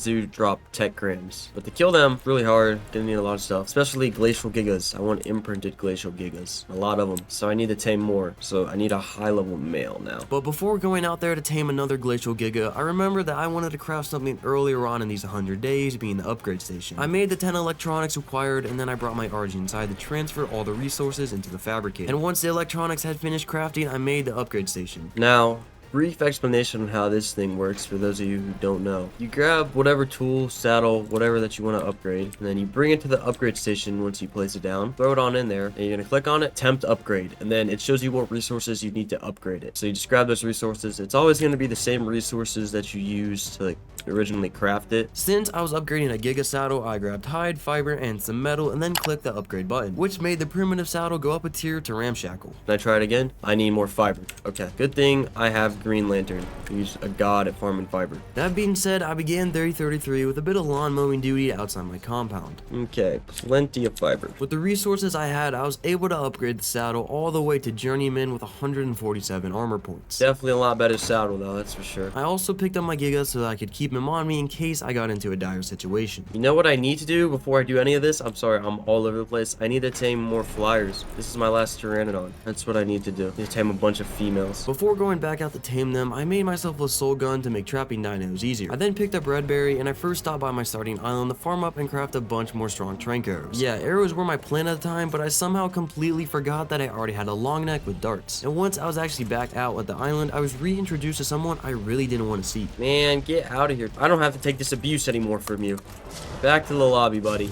do drop tech grams. But to kill them, really hard, gonna need a lot of stuff. Especially Glacial Gigas. I want imprinted Glacial Gigas. A lot of them. So I need to tame more. So I need a high level male now. But before going out there to tame another Glacial Giga, I remembered that I wanted to craft something earlier on in these 100 days, being the upgrade station. I made the 10 electronics required, and then I brought my RG inside to transfer all the resources into the fabricator. And once the electronics had finished crafting, I made the upgrade station. Now, brief explanation on how this thing works for those of you who don't know. You grab whatever tool, saddle, whatever that you want to upgrade, and then you bring it to the upgrade station once you place it down, throw it on in there, and you're going to click on it, attempt upgrade, and then it shows you what resources you need to upgrade it. So you just grab those resources. It's always going to be the same resources that you used to originally craft it. Since I was upgrading a Giga saddle, I grabbed hide, fiber, and some metal, and then clicked the upgrade button, which made the primitive saddle go up a tier to ramshackle. Can I try it again? I need more fiber. Okay, good thing I have Green Lantern. He's a god at farming fiber. That being said, I began 3033 with a bit of lawn mowing duty outside my compound. Okay, plenty of fiber. With the resources I had, I was able to upgrade the saddle all the way to Journeyman with 147 armor points. Definitely a lot better saddle though, that's for sure. I also picked up my Giga so that I could keep keep him on me in case I got into a dire situation. You know what I need to do before I do any of this? I'm sorry, I'm all over the place. I need to tame more flyers. This is my last Pteranodon. That's what I need to do. I need to tame a bunch of females. Before going back out to tame them, I made myself a soul gun to make trapping dinos easier. I then picked up Redberry, and I first stopped by my starting island to farm up and craft a bunch more strong trank arrows. Yeah, arrows were my plan at the time, but I somehow completely forgot that I already had a long neck with darts. And once I was actually back out at the island, I was reintroduced to someone I really didn't want to see. Man, get out of here. I don't have to take this abuse anymore from you. Back to the lobby, buddy.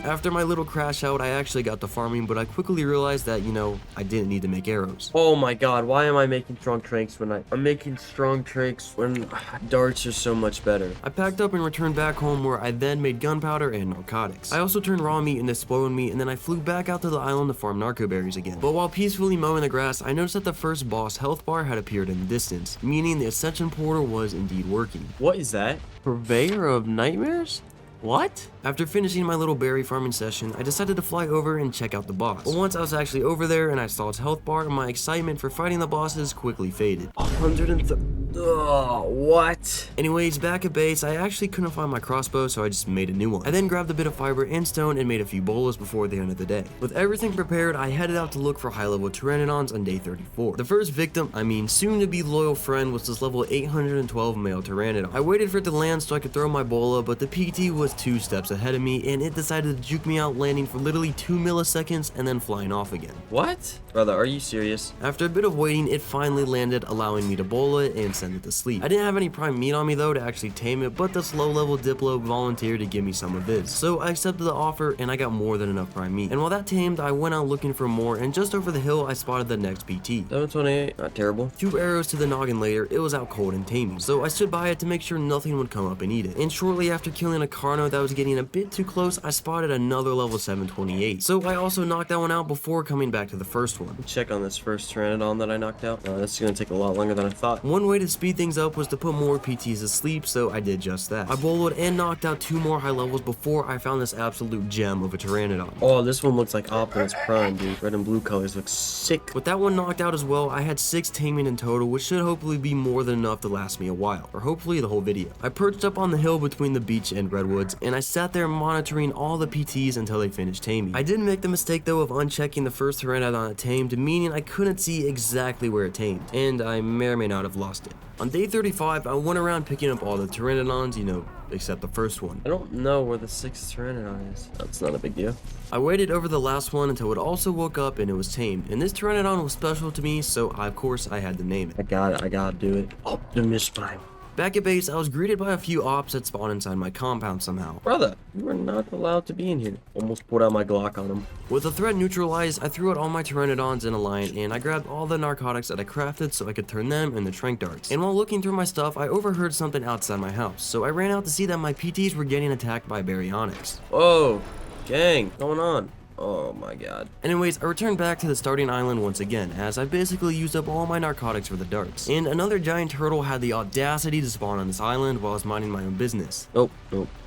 After my little crash out, I actually got to farming, but I quickly realized that, you know, I didn't need to make arrows. Oh my god, why am I making strong tranks when I'm making strong tranks when darts are so much better? I packed up and returned back home, where I then made gunpowder and narcotics. I also turned raw meat into spoiled meat, and then I flew back out to the island to farm narco berries again. But while peacefully mowing the grass, I noticed that the first boss health bar had appeared in the distance, meaning the ascension portal was indeed working. What is that? Purveyor of nightmares? What? After finishing my little berry farming session, I decided to fly over and check out the boss. But once I was actually over there and I saw its health bar, my excitement for fighting the bosses quickly faded. 130. Oh, what? Anyways, back at base, I actually couldn't find my crossbow, so I just made a new one. I then grabbed a bit of fiber and stone and made a few bolas before the end of the day. With everything prepared, I headed out to look for high-level Pteranodons on day 34. The first victim, soon-to-be loyal friend, was this level 812 male Pteranodon. I waited for it to land so I could throw my bola, but the PT was 2 steps ahead of me, and it decided to juke me out, landing for literally 2 milliseconds and then flying off again. What? Brother, are you serious? After a bit of waiting, it finally landed, allowing me to bola it and send it to sleep. I didn't have any prime meat on me though to actually tame it, but this low-level Diplo volunteered to give me some of his. So I accepted the offer, and I got more than enough prime meat. And while that tamed, I went out looking for more, and just over the hill, I spotted the next PT. 728, not terrible. 2 arrows to the noggin later, it was out cold and taming. So I stood by it to make sure nothing would come up and eat it. And shortly after killing a Carno that was getting a bit too close, I spotted another level 728. So I also knocked that one out before coming back to the first one. Check on this first Pteranodon that I knocked out. That's gonna take a lot longer than I thought. One way to speed things up was to put more PTs to sleep, so I did just that. I boloed and knocked out 2 more high levels before I found this absolute gem of a Pteranodon. Oh, this one looks like Optimus Prime, dude. Red and blue colors look sick. With that one knocked out as well, I had 6 taming in total, which should hopefully be more than enough to last me a while, or hopefully the whole video. I perched up on the hill between the beach and redwoods, and I sat there monitoring all the PTs until they finished taming. I did make the mistake though of unchecking the first Pteranodon it tamed, meaning I couldn't see exactly where it tamed, and I may or may not have lost it. On day 35, I went around picking up all the Pteranodons, except the first one. I don't know where the 6th Pteranodon is. That's not a big deal. I waited over the last one until it also woke up and it was tamed, and this Pteranodon was special to me, so of course I had to name it. I gotta do it. Optimus Prime. Back at base, I was greeted by a few ops that spawned inside my compound somehow. Brother, you are not allowed to be in here. Almost pulled out my Glock on him. With the threat neutralized, I threw out all my Pteranodons in a line, and I grabbed all the narcotics that I crafted so I could turn them into trank darts. And while looking through my stuff, I overheard something outside my house, so I ran out to see that my PTs were getting attacked by baryonyx. Whoa, gang, what's going on? Oh my god. Anyways, I returned back to the starting island once again, as I basically used up all my narcotics for the darts. And another giant turtle had the audacity to spawn on this island while I was minding my own business. Nope.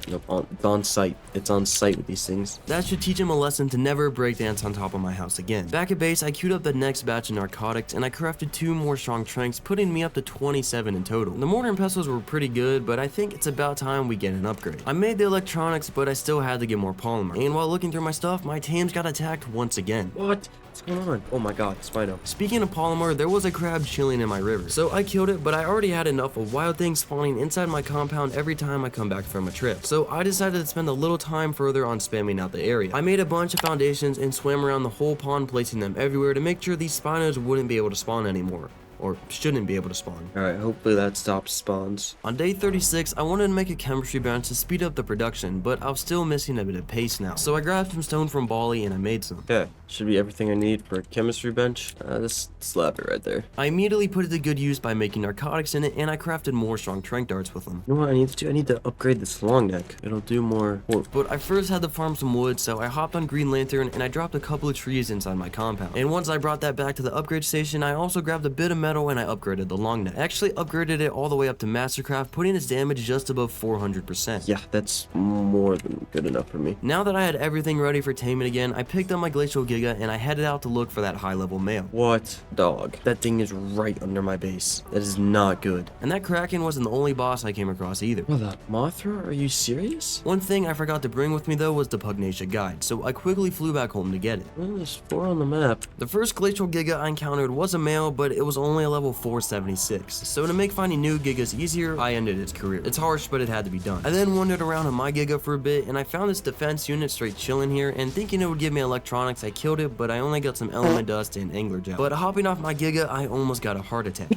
It's on site. It's on site with these things. That should teach him a lesson to never breakdance on top of my house again. Back at base, I queued up the next batch of narcotics, and I crafted 2 more strong tranks, putting me up to 27 in total. The mortar and pestles were pretty good, but I think it's about time we get an upgrade. I made the electronics, but I still had to get more polymer. And while looking through my stuff, my tams got attacked once again. What? What's going on? Oh my god, Spino. Speaking of polymer, there was a crab chilling in my river. So I killed it, but I already had enough of wild things spawning inside my compound every time I come back from a trip. So I decided to spend a little time further on spamming out the area. I made a bunch of foundations and swam around the whole pond, placing them everywhere to make sure these Spinos wouldn't be able to spawn anymore. Or shouldn't be able to spawn. Alright, hopefully that stops spawns. On day 36, I wanted to make a chemistry bench to speed up the production, but I was still missing a bit of pace now. So I grabbed some stone from Bali and I made some. Okay, should be everything I need for a chemistry bench. This slap it right there. I immediately put it to good use by making narcotics in it, and I crafted more strong trank darts with them. You know what I need to do? I need to upgrade this long neck. It'll do more work. But I first had to farm some wood, so I hopped on Green Lantern and I dropped a couple of trees inside my compound. And once I brought that back to the upgrade station, I also grabbed a bit of metal and I upgraded the long neck. I actually upgraded it all the way up to Mastercraft, putting its damage just above 400%. Yeah, that's more than good enough for me. Now that I had everything ready for taming again, I picked up my Glacial Giga Giga and I headed out to look for that high level male. What? Dog. That thing is right under my base. That is not good. And that Kraken wasn't the only boss I came across either. What the? Mothra? Are you serious? One thing I forgot to bring with me though was the Pugnacia guide, so I quickly flew back home to get it. Well, there's 4 on the map. The first Glacial Giga I encountered was a male, but it was only a level 476. So to make finding new Gigas easier, I ended its career. It's harsh, but it had to be done. I then wandered around on my Giga for a bit, and I found this defense unit straight chilling here, and thinking it would give me electronics, I killed it, but I only got some element dust and angler gel. But hopping off my Giga, I almost got a heart attack.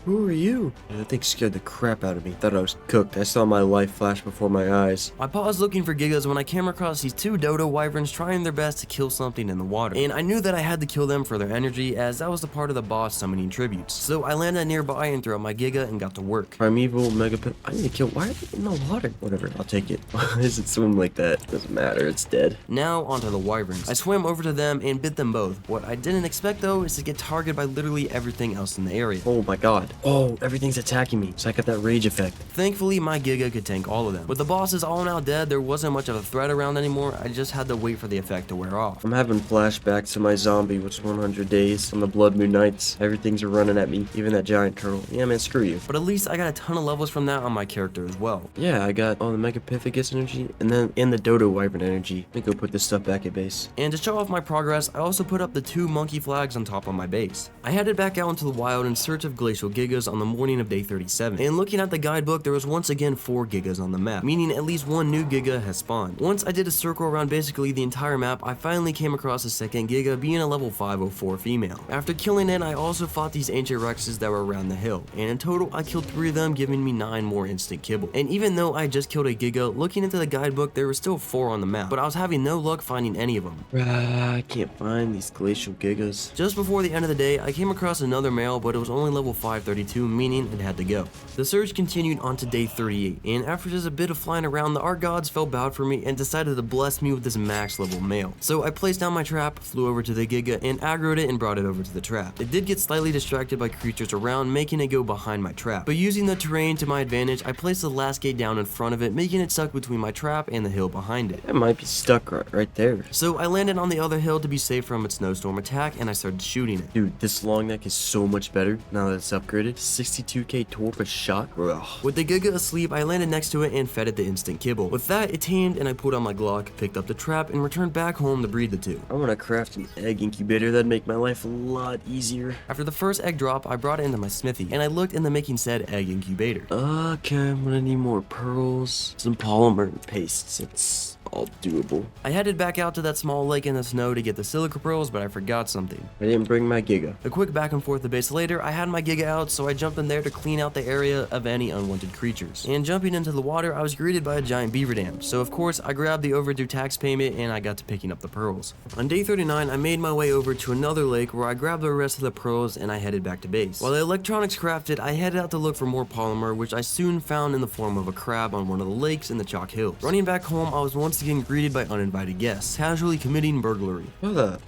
Who are you? That thing scared the crap out of me. Thought I was cooked. I saw my life flash before my eyes. I paused looking for Gigas when I came across these 2 dodo wyverns trying their best to kill something in the water. And I knew that I had to kill them for their energy, as that was the part of the boss summoning tributes. So I landed nearby and threw out my Giga and got to work. Primeval Megapit. I need to kill. Why are they in the water? Whatever, I'll take it. Why does it swim like that? Doesn't matter, it's dead. Now onto the wyverns. I swam over to them and bit them both. What I didn't expect though is to get targeted by literally everything else in the area. Oh my god. Oh, everything's attacking me. So I got that rage effect. Thankfully, my Giga could tank all of them. With the bosses all now dead, there wasn't much of a threat around anymore. I just had to wait for the effect to wear off. I'm having flashbacks to my zombie, which is 100 days on the Blood Moon Nights. Everything's running at me, even that giant turtle. Yeah, man, screw you. But at least I got a ton of levels from that on my character as well. Yeah, I got all the Megapithecus energy, and then the Dodo Wyvern energy. Let me go put this stuff back at base. And to show off my progress, I also put up the 2 monkey flags on top of my base. I headed back out into the wild in search of Glacial Gigas on the morning of day 37. And looking at the guidebook, there was once again 4 Gigas on the map, meaning at least 1 new Giga has spawned. Once I did a circle around basically the entire map, I finally came across a second Giga, being a level 504 female. After killing it, I also fought these ancient Rexes that were around the hill, and in total I killed 3 of them, giving me 9 more instant kibble. And even though I just killed a Giga, looking into the guidebook there were still 4 on the map, but I was having no luck finding any of them. I can't find these Glacial Gigas. Just before the end of the day, I came across another male, but it was only level 532, meaning it had to go. The search continued on to day 38, and after just a bit of flying around, the art gods felt bad for me and decided to bless me with this max level male. So I placed down my trap, flew over to the Giga, and aggroed it and brought it over to the trap. It did get slightly distracted by creatures around, making it go behind my trap. But using the terrain to my advantage, I placed the last gate down in front of it, making it stuck between my trap and the hill behind it. It might be stuck right there. So I landed on the other hill to be safe from its snowstorm attack, and I started shooting it. Dude, this long neck is so much better now that it's upgraded. 62k torp a shot? Ugh. With the Giga asleep, I landed next to it and fed it the instant kibble. With that, it tamed and I pulled out my Glock, picked up the trap, and returned back home to breed the 2. I want to craft an egg incubator. That'd make my life a lot easier. After the first egg drop, I brought it into my smithy, and I looked into making said egg incubator. Okay, I'm gonna need more pearls, some polymer and pastes. It's all doable. I headed back out to that small lake in the snow to get the silica pearls, but I forgot something. I didn't bring my Giga. A quick back and forth a base later, I had my Giga out, so I jumped in there to clean out the area of any unwanted creatures. And jumping into the water, I was greeted by a giant beaver dam, so of course I grabbed the overdue tax payment and I got to picking up the pearls. On day 39, I made my way over to another lake where I grabbed the rest of the pearls and I headed back to base. While the electronics crafted, I headed out to look for more polymer, which I soon found in the form of a crab on one of the lakes in the chalk hills. Running back home, I was once again greeted by uninvited guests, casually committing burglary. What the?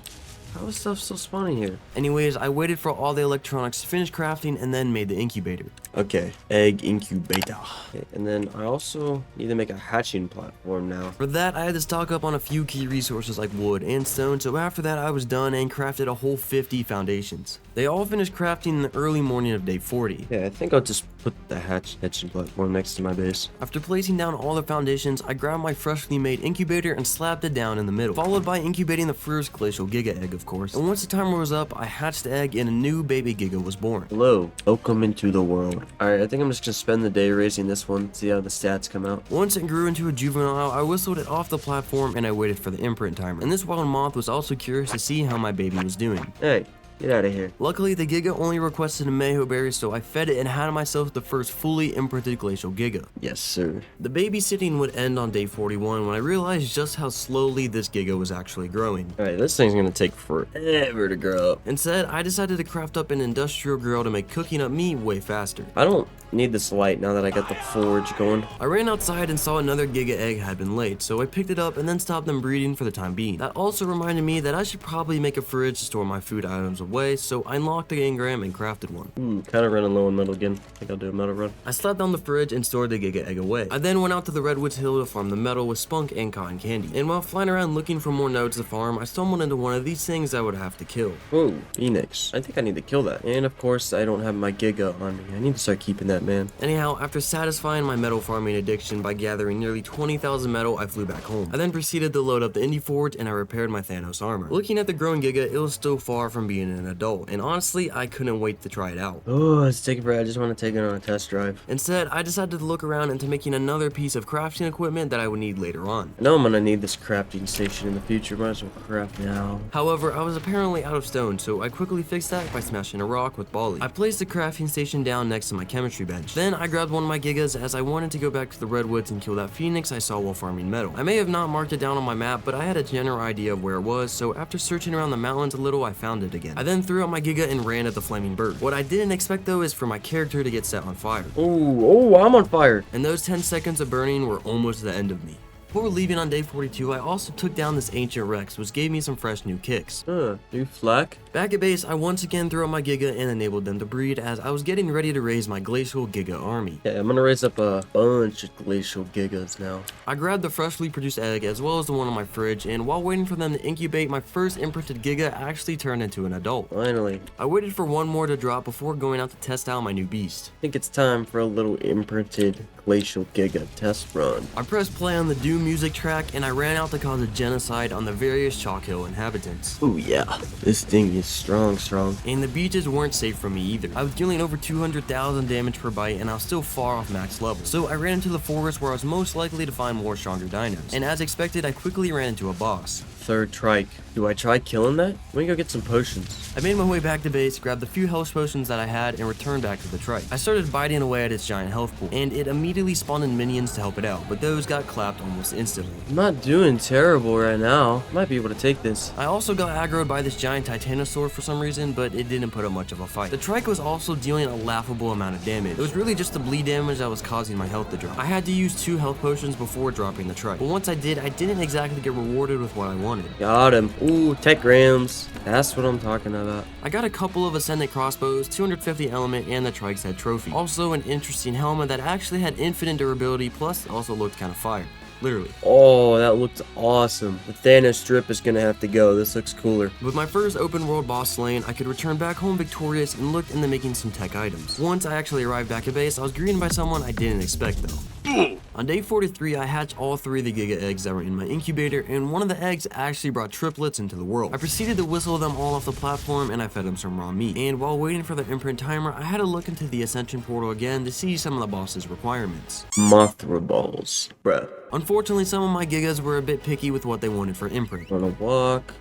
How is stuff still spawning here? Anyways, I waited for all the electronics to finish crafting and then made the incubator. Okay, egg incubator. Okay, and then I also need to make a hatching platform now. For that, I had to stock up on a few key resources like wood and stone, so after that I was done and crafted a whole 50 foundations. They all finished crafting in the early morning of day 40. Yeah, I think I'll just put the hatching platform next to my base. After placing down all the foundations, I grabbed my freshly made incubator and slapped it down in the middle, followed by incubating the first Glacial Giga egg, of course. And once the timer was up, I hatched the egg and a new baby Giga was born. Hello, welcome into the world. Alright, I think I'm just gonna spend the day raising this one, see how the stats come out. Once it grew into a juvenile, I whistled it off the platform and I waited for the imprint timer. And this wild moth was also curious to see how my baby was doing. Hey, get out of here. Luckily, the Giga only requested a Mayho berry, so I fed it and had myself the first fully imprinted Glacial Giga. Yes, sir. The babysitting would end on day 41 when I realized just how slowly this Giga was actually growing. Alright, this thing's gonna take forever to grow up. Instead, I decided to craft up an industrial grill to make cooking up meat way faster. I don't need this light now that I got the forge going. I ran outside and saw another Giga egg had been laid, so I picked it up and then stopped them breeding for the time being. That also reminded me that I should probably make a fridge to store my food items away, so I unlocked the engram and crafted one. Kind of running low on metal again. I think I'll do a metal run. I slapped on the fridge and stored the Giga Egg away. I then went out to the Redwoods Hill to farm the metal with spunk and cotton candy. And while flying around looking for more nodes to farm, I stumbled into one of these things I would have to kill. Whoa, Phoenix. I think I need to kill that. And of course, I don't have my Giga on me. I need to start keeping that, man. Anyhow, after satisfying my metal farming addiction by gathering nearly 20,000 metal, I flew back home. I then proceeded to load up the Indie Forge and I repaired my Thanos armor. Looking at the growing Giga, it was still far from being an adult, and honestly, I couldn't wait to try it out. Oh, it's taking forever. I just want to take it on a test drive. Instead, I decided to look around into making another piece of crafting equipment that I would need later on. I know I'm gonna need this crafting station in the future. Might as well craft now. However, I was apparently out of stone, so I quickly fixed that by smashing a rock with Bali. I placed the crafting station down next to my chemistry bench. Then I grabbed one of my Gigas as I wanted to go back to the Redwoods and kill that Phoenix I saw while farming metal. I may have not marked it down on my map, but I had a general idea of where it was, so after searching around the mountains a little, I found it again. I then threw out my Giga and ran at the flaming bird. What I didn't expect though is for my character to get set on fire. Oh, I'm on fire. And those 10 seconds of burning were almost the end of me. Before leaving on day 42, I also took down this ancient Rex, which gave me some fresh new kicks. New flak? Back at base, I once again threw out my Giga and enabled them to breed as I was getting ready to raise my Glacial Giga army. Yeah, I'm gonna raise up a bunch of Glacial Gigas now. I grabbed the freshly produced egg as well as the one on my fridge, and while waiting for them to incubate, my first imprinted Giga actually turned into an adult. Finally. I waited for one more to drop before going out to test out my new beast. I think it's time for a little imprinted Glacial Giga test run. I pressed play on the Doom music track and I ran out to cause a genocide on the various Chalk Hill inhabitants. Oh yeah, this thing is strong. And the beaches weren't safe for me either. I was dealing over 200,000 damage per bite and I was still far off max level. So I ran into the forest where I was most likely to find more stronger dinos. And as expected, I quickly ran into a boss. Third trike. Do I try killing that? Let me go get some potions. I made my way back to base, grabbed the few health potions that I had, and returned back to the trike. I started biting away at its giant health pool, and it immediately spawned in minions to help it out, but those got clapped almost instantly. I'm not doing terrible right now. Might be able to take this. I also got aggroed by this giant titanosaur for some reason, but it didn't put up much of a fight. The trike was also dealing a laughable amount of damage. It was really just the bleed damage that was causing my health to drop. I had to use 2 health potions before dropping the trike, but once I did, I didn't exactly get rewarded with what I wanted. Got him. Ooh, tech grams. That's what I'm talking about. I got a couple of ascendant crossbows, 250 element, and the trike's head trophy. Also an interesting helmet that actually had infinite durability, plus also looked kind of fire. Literally. Oh, that looked awesome. The Thanos strip is gonna have to go. This looks cooler. With my first open world boss slain, I could return back home victorious and looked into making some tech items. Once I actually arrived back at base, I was greeted by someone I didn't expect though. On day 43, I hatched all 3 of the Giga eggs that were in my incubator, and one of the eggs actually brought triplets into the world. I proceeded to whistle them all off the platform, and I fed them some raw meat. And while waiting for the imprint timer, I had to look into the Ascension portal again to see some of the boss's requirements. Mothra balls. Bruh. Unfortunately, some of my Gigas were a bit picky with what they wanted for imprint. Wanna walk.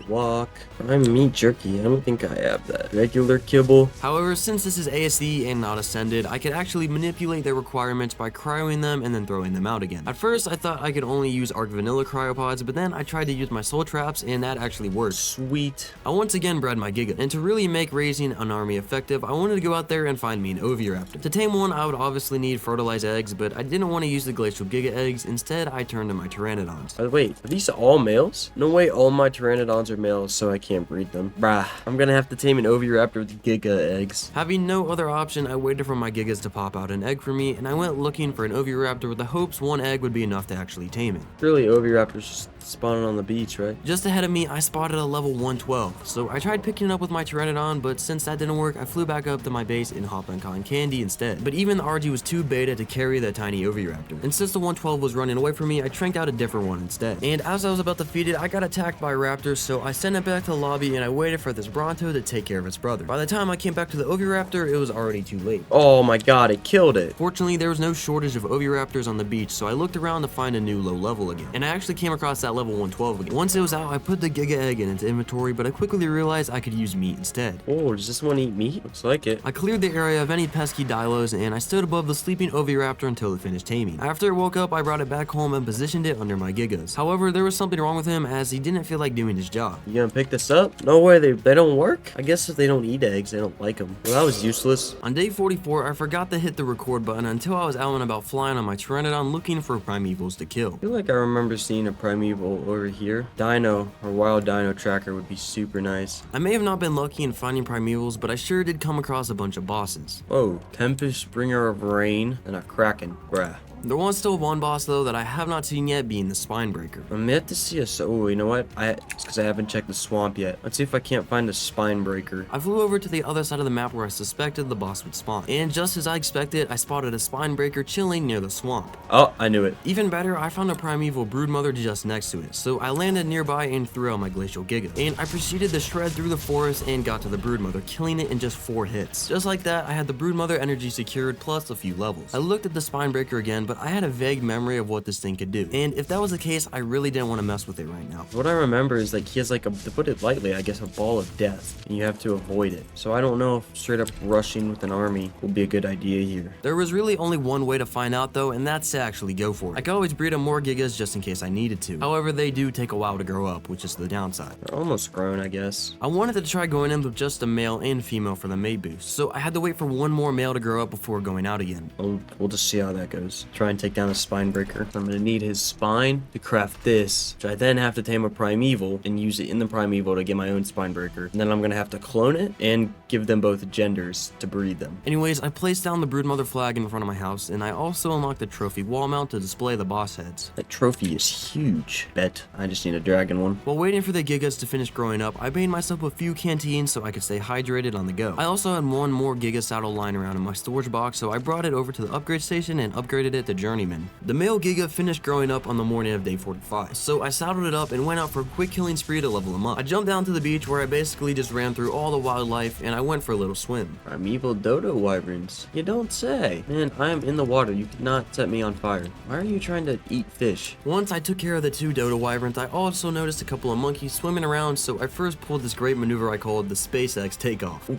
I'm meat jerky. I don't think I have that. Regular kibble. However, since this is ASE and not Ascended, I could actually manipulate their requirements by cryoing them and then throwing them out again. At first, I thought I could only use Arc Vanilla cryopods, but then I tried to use my soul traps and that actually worked. Sweet. I once again bred my Giga, and to really make raising an army effective, I wanted to go out there and find me an Oviraptor. To tame one, I would obviously need fertilized eggs, but I didn't want to use the Glacial Giga eggs. Instead, I turned to my Pteranodons. Wait, are these all males? No way all my Pteranodons are males, so I can't breed them. Bruh, I'm gonna have to tame an Oviraptor with Giga eggs. Having no other option, I waited for my Gigas to pop out an egg for me, and I went looking for an Oviraptor with the hopes one egg would be enough to actually tame it. Surely Oviraptors just spawning on the beach, right? Just ahead of me, I spotted a level 112, so I tried picking it up with my Pteranodon, but since that didn't work, I flew back up to my base and hopped on cotton candy instead. But even the RG was too beta to carry that tiny Oviraptor, and since the 112 was running away from me, I tranked out a different one instead. And as I was about to feed it, I got attacked by raptors, so I sent it back to the lobby and I waited for this Bronto to take care of its brother. By the time I came back to the Oviraptor, it was already too late. Oh my god, it killed it. Fortunately, there was no shortage of Oviraptors on the beach, so I looked around to find a new low level again. And I actually came across that level 112 again. Once it was out, I put the Giga Egg in its inventory, but I quickly realized I could use meat instead. Oh, does this one eat meat? Looks like it. I cleared the area of any pesky Dilos, and I stood above the sleeping Oviraptor until it finished taming. After it woke up, I brought it back home and positioned it under my Gigas. However, there was something wrong with him as he didn't feel like doing his job. You gonna pick this up? No way, they don't work? I guess if they don't eat eggs, they don't like them. Well, that was useless. On day 44, I forgot to hit the record button until I was out and about flying on my Pteranodon looking for primevals to kill. I feel like I remember seeing a primeval over here. Dino or wild dino tracker would be super nice. I may have not been lucky in finding primevals, but I sure did come across a bunch of bosses. Whoa, Tempest, Bringer of Rain, and a Kraken. Bruh. There was still one boss though that I have not seen yet, being the Spinebreaker. I'm yet to see oh, you know what? It's because I haven't checked the swamp yet. Let's see if I can't find a Spinebreaker. I flew over to the other side of the map where I suspected the boss would spawn. And just as I expected, I spotted a Spinebreaker chilling near the swamp. Oh, I knew it. Even better, I found a primeval broodmother just next to it. So I landed nearby and threw out my glacial giga. And I proceeded to shred through the forest and got to the broodmother, killing it in just 4 hits. Just like that, I had the broodmother energy secured plus a few levels. I looked at the Spinebreaker again, but I had a vague memory of what this thing could do. And if that was the case, I really didn't want to mess with it right now. What I remember is like he has like to put it lightly, I guess a ball of death, and you have to avoid it. So I don't know if straight up rushing with an army will be a good idea here. There was really only one way to find out though, and that's to actually go for it. I could always breed them more gigas just in case I needed to. However, they do take a while to grow up, which is the downside. They're almost grown, I guess. I wanted to try going in with just a male and female for the mate boost, so I had to wait for one more male to grow up before going out again. We'll just see how that goes. Try and take down a Spinebreaker. I'm gonna need his spine to craft this, which I then have to tame a primeval and use it in the primeval to get my own Spinebreaker. And then I'm gonna have to clone it and give them both genders to breed them. Anyways, I placed down the broodmother flag in front of my house, and I also unlocked the trophy wall mount to display the boss heads. That trophy is huge. Bet I just need a dragon one. While waiting for the gigas to finish growing up, I made myself a few canteens so I could stay hydrated on the go. I also had one more giga saddle lying around in my storage box, so I brought it over to the upgrade station and upgraded it to journeyman. The male giga finished growing up on the morning of day 45, so I saddled it up and went out for a quick killing spree to level him up. I jumped down to the beach where I basically just ran through all the wildlife and I went for a little swim. Primeval dodo wyverns. You don't say. Man, I am in the water. You cannot set me on fire. Why are you trying to eat fish? Once I took care of the 2 dodo wyverns, I also noticed a couple of monkeys swimming around, so I first pulled this great maneuver I called the SpaceX takeoff.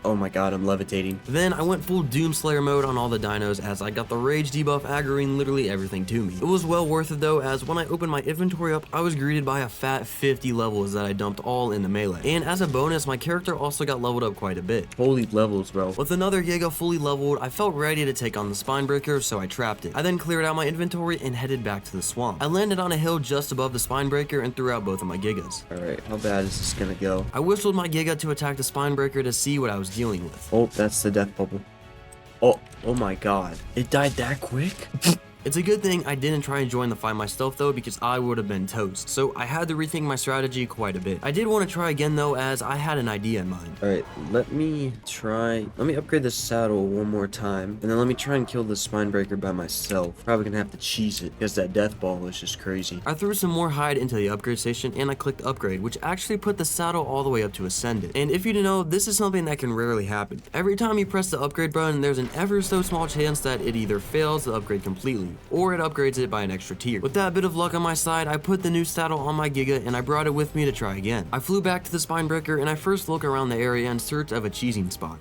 Oh my god, I'm levitating. Then I went full Doomslayer mode on all the dinos as I got the rage debuff aggroing literally everything to me. It was well worth it though, as when I opened my inventory up, I was greeted by a fat 50 levels that I dumped all in the melee. And as a bonus, my character also got leveled up quite a bit. Holy levels, bro. With another giga fully leveled, I felt ready to take on the Spinebreaker, so I trapped it. I then cleared out my inventory and headed back to the swamp. I landed on a hill just above the Spinebreaker and threw out both of my gigas. Alright, how bad is this gonna go? I whistled my giga to attack the Spinebreaker to see what I was dealing with. Oh, that's the death bubble. Oh my god. It died that quick? It's a good thing I didn't try and join the fight myself though, because I would have been toast. So I had to rethink my strategy quite a bit. I did want to try again though, as I had an idea in mind. Alright, let me upgrade the saddle one more time, and then let me try and kill the Spinebreaker by myself. Probably gonna have to cheese it, because that death ball is just crazy. I threw some more hide into the upgrade station, and I clicked upgrade, which actually put the saddle all the way up to ascended. And if you didn't know, this is something that can rarely happen. Every time you press the upgrade button, there's an ever so small chance that it either fails the upgrade completely, or it upgrades it by an extra tier. With that bit of luck on my side, I put the new saddle on my giga and I brought it with me to try again. I flew back to the Spinebreaker and I first look around the area in search of a cheesing spot.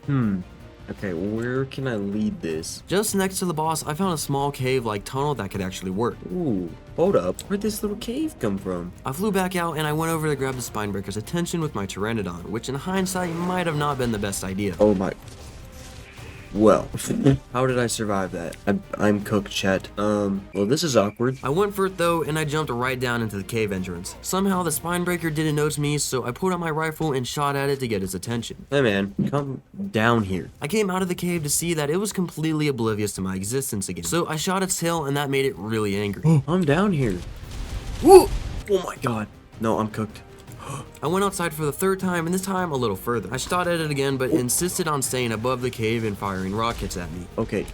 Okay, where can I lead this? Just next to the boss, I found a small cave-like tunnel that could actually work. Ooh, hold up. Where'd this little cave come from? I flew back out and I went over to grab the Spinebreaker's attention with my Pteranodon, which in hindsight might have not been the best idea. Oh my... Well, how did I survive that? I'm cooked, chat. Well, this is awkward. I went for it though, and I jumped right down into the cave entrance. Somehow the Spinebreaker didn't notice me, so I pulled out my rifle and shot at it to get his attention. Hey man, come down here. I came out of the cave to see that it was completely oblivious to my existence again. So I shot its tail, and that made it really angry. I'm down here. Whoa! Oh my god. No, I'm cooked. I went outside for the 3rd time, and this time a little further. I shot at it again, but insisted on staying above the cave and firing rockets at me. Okay.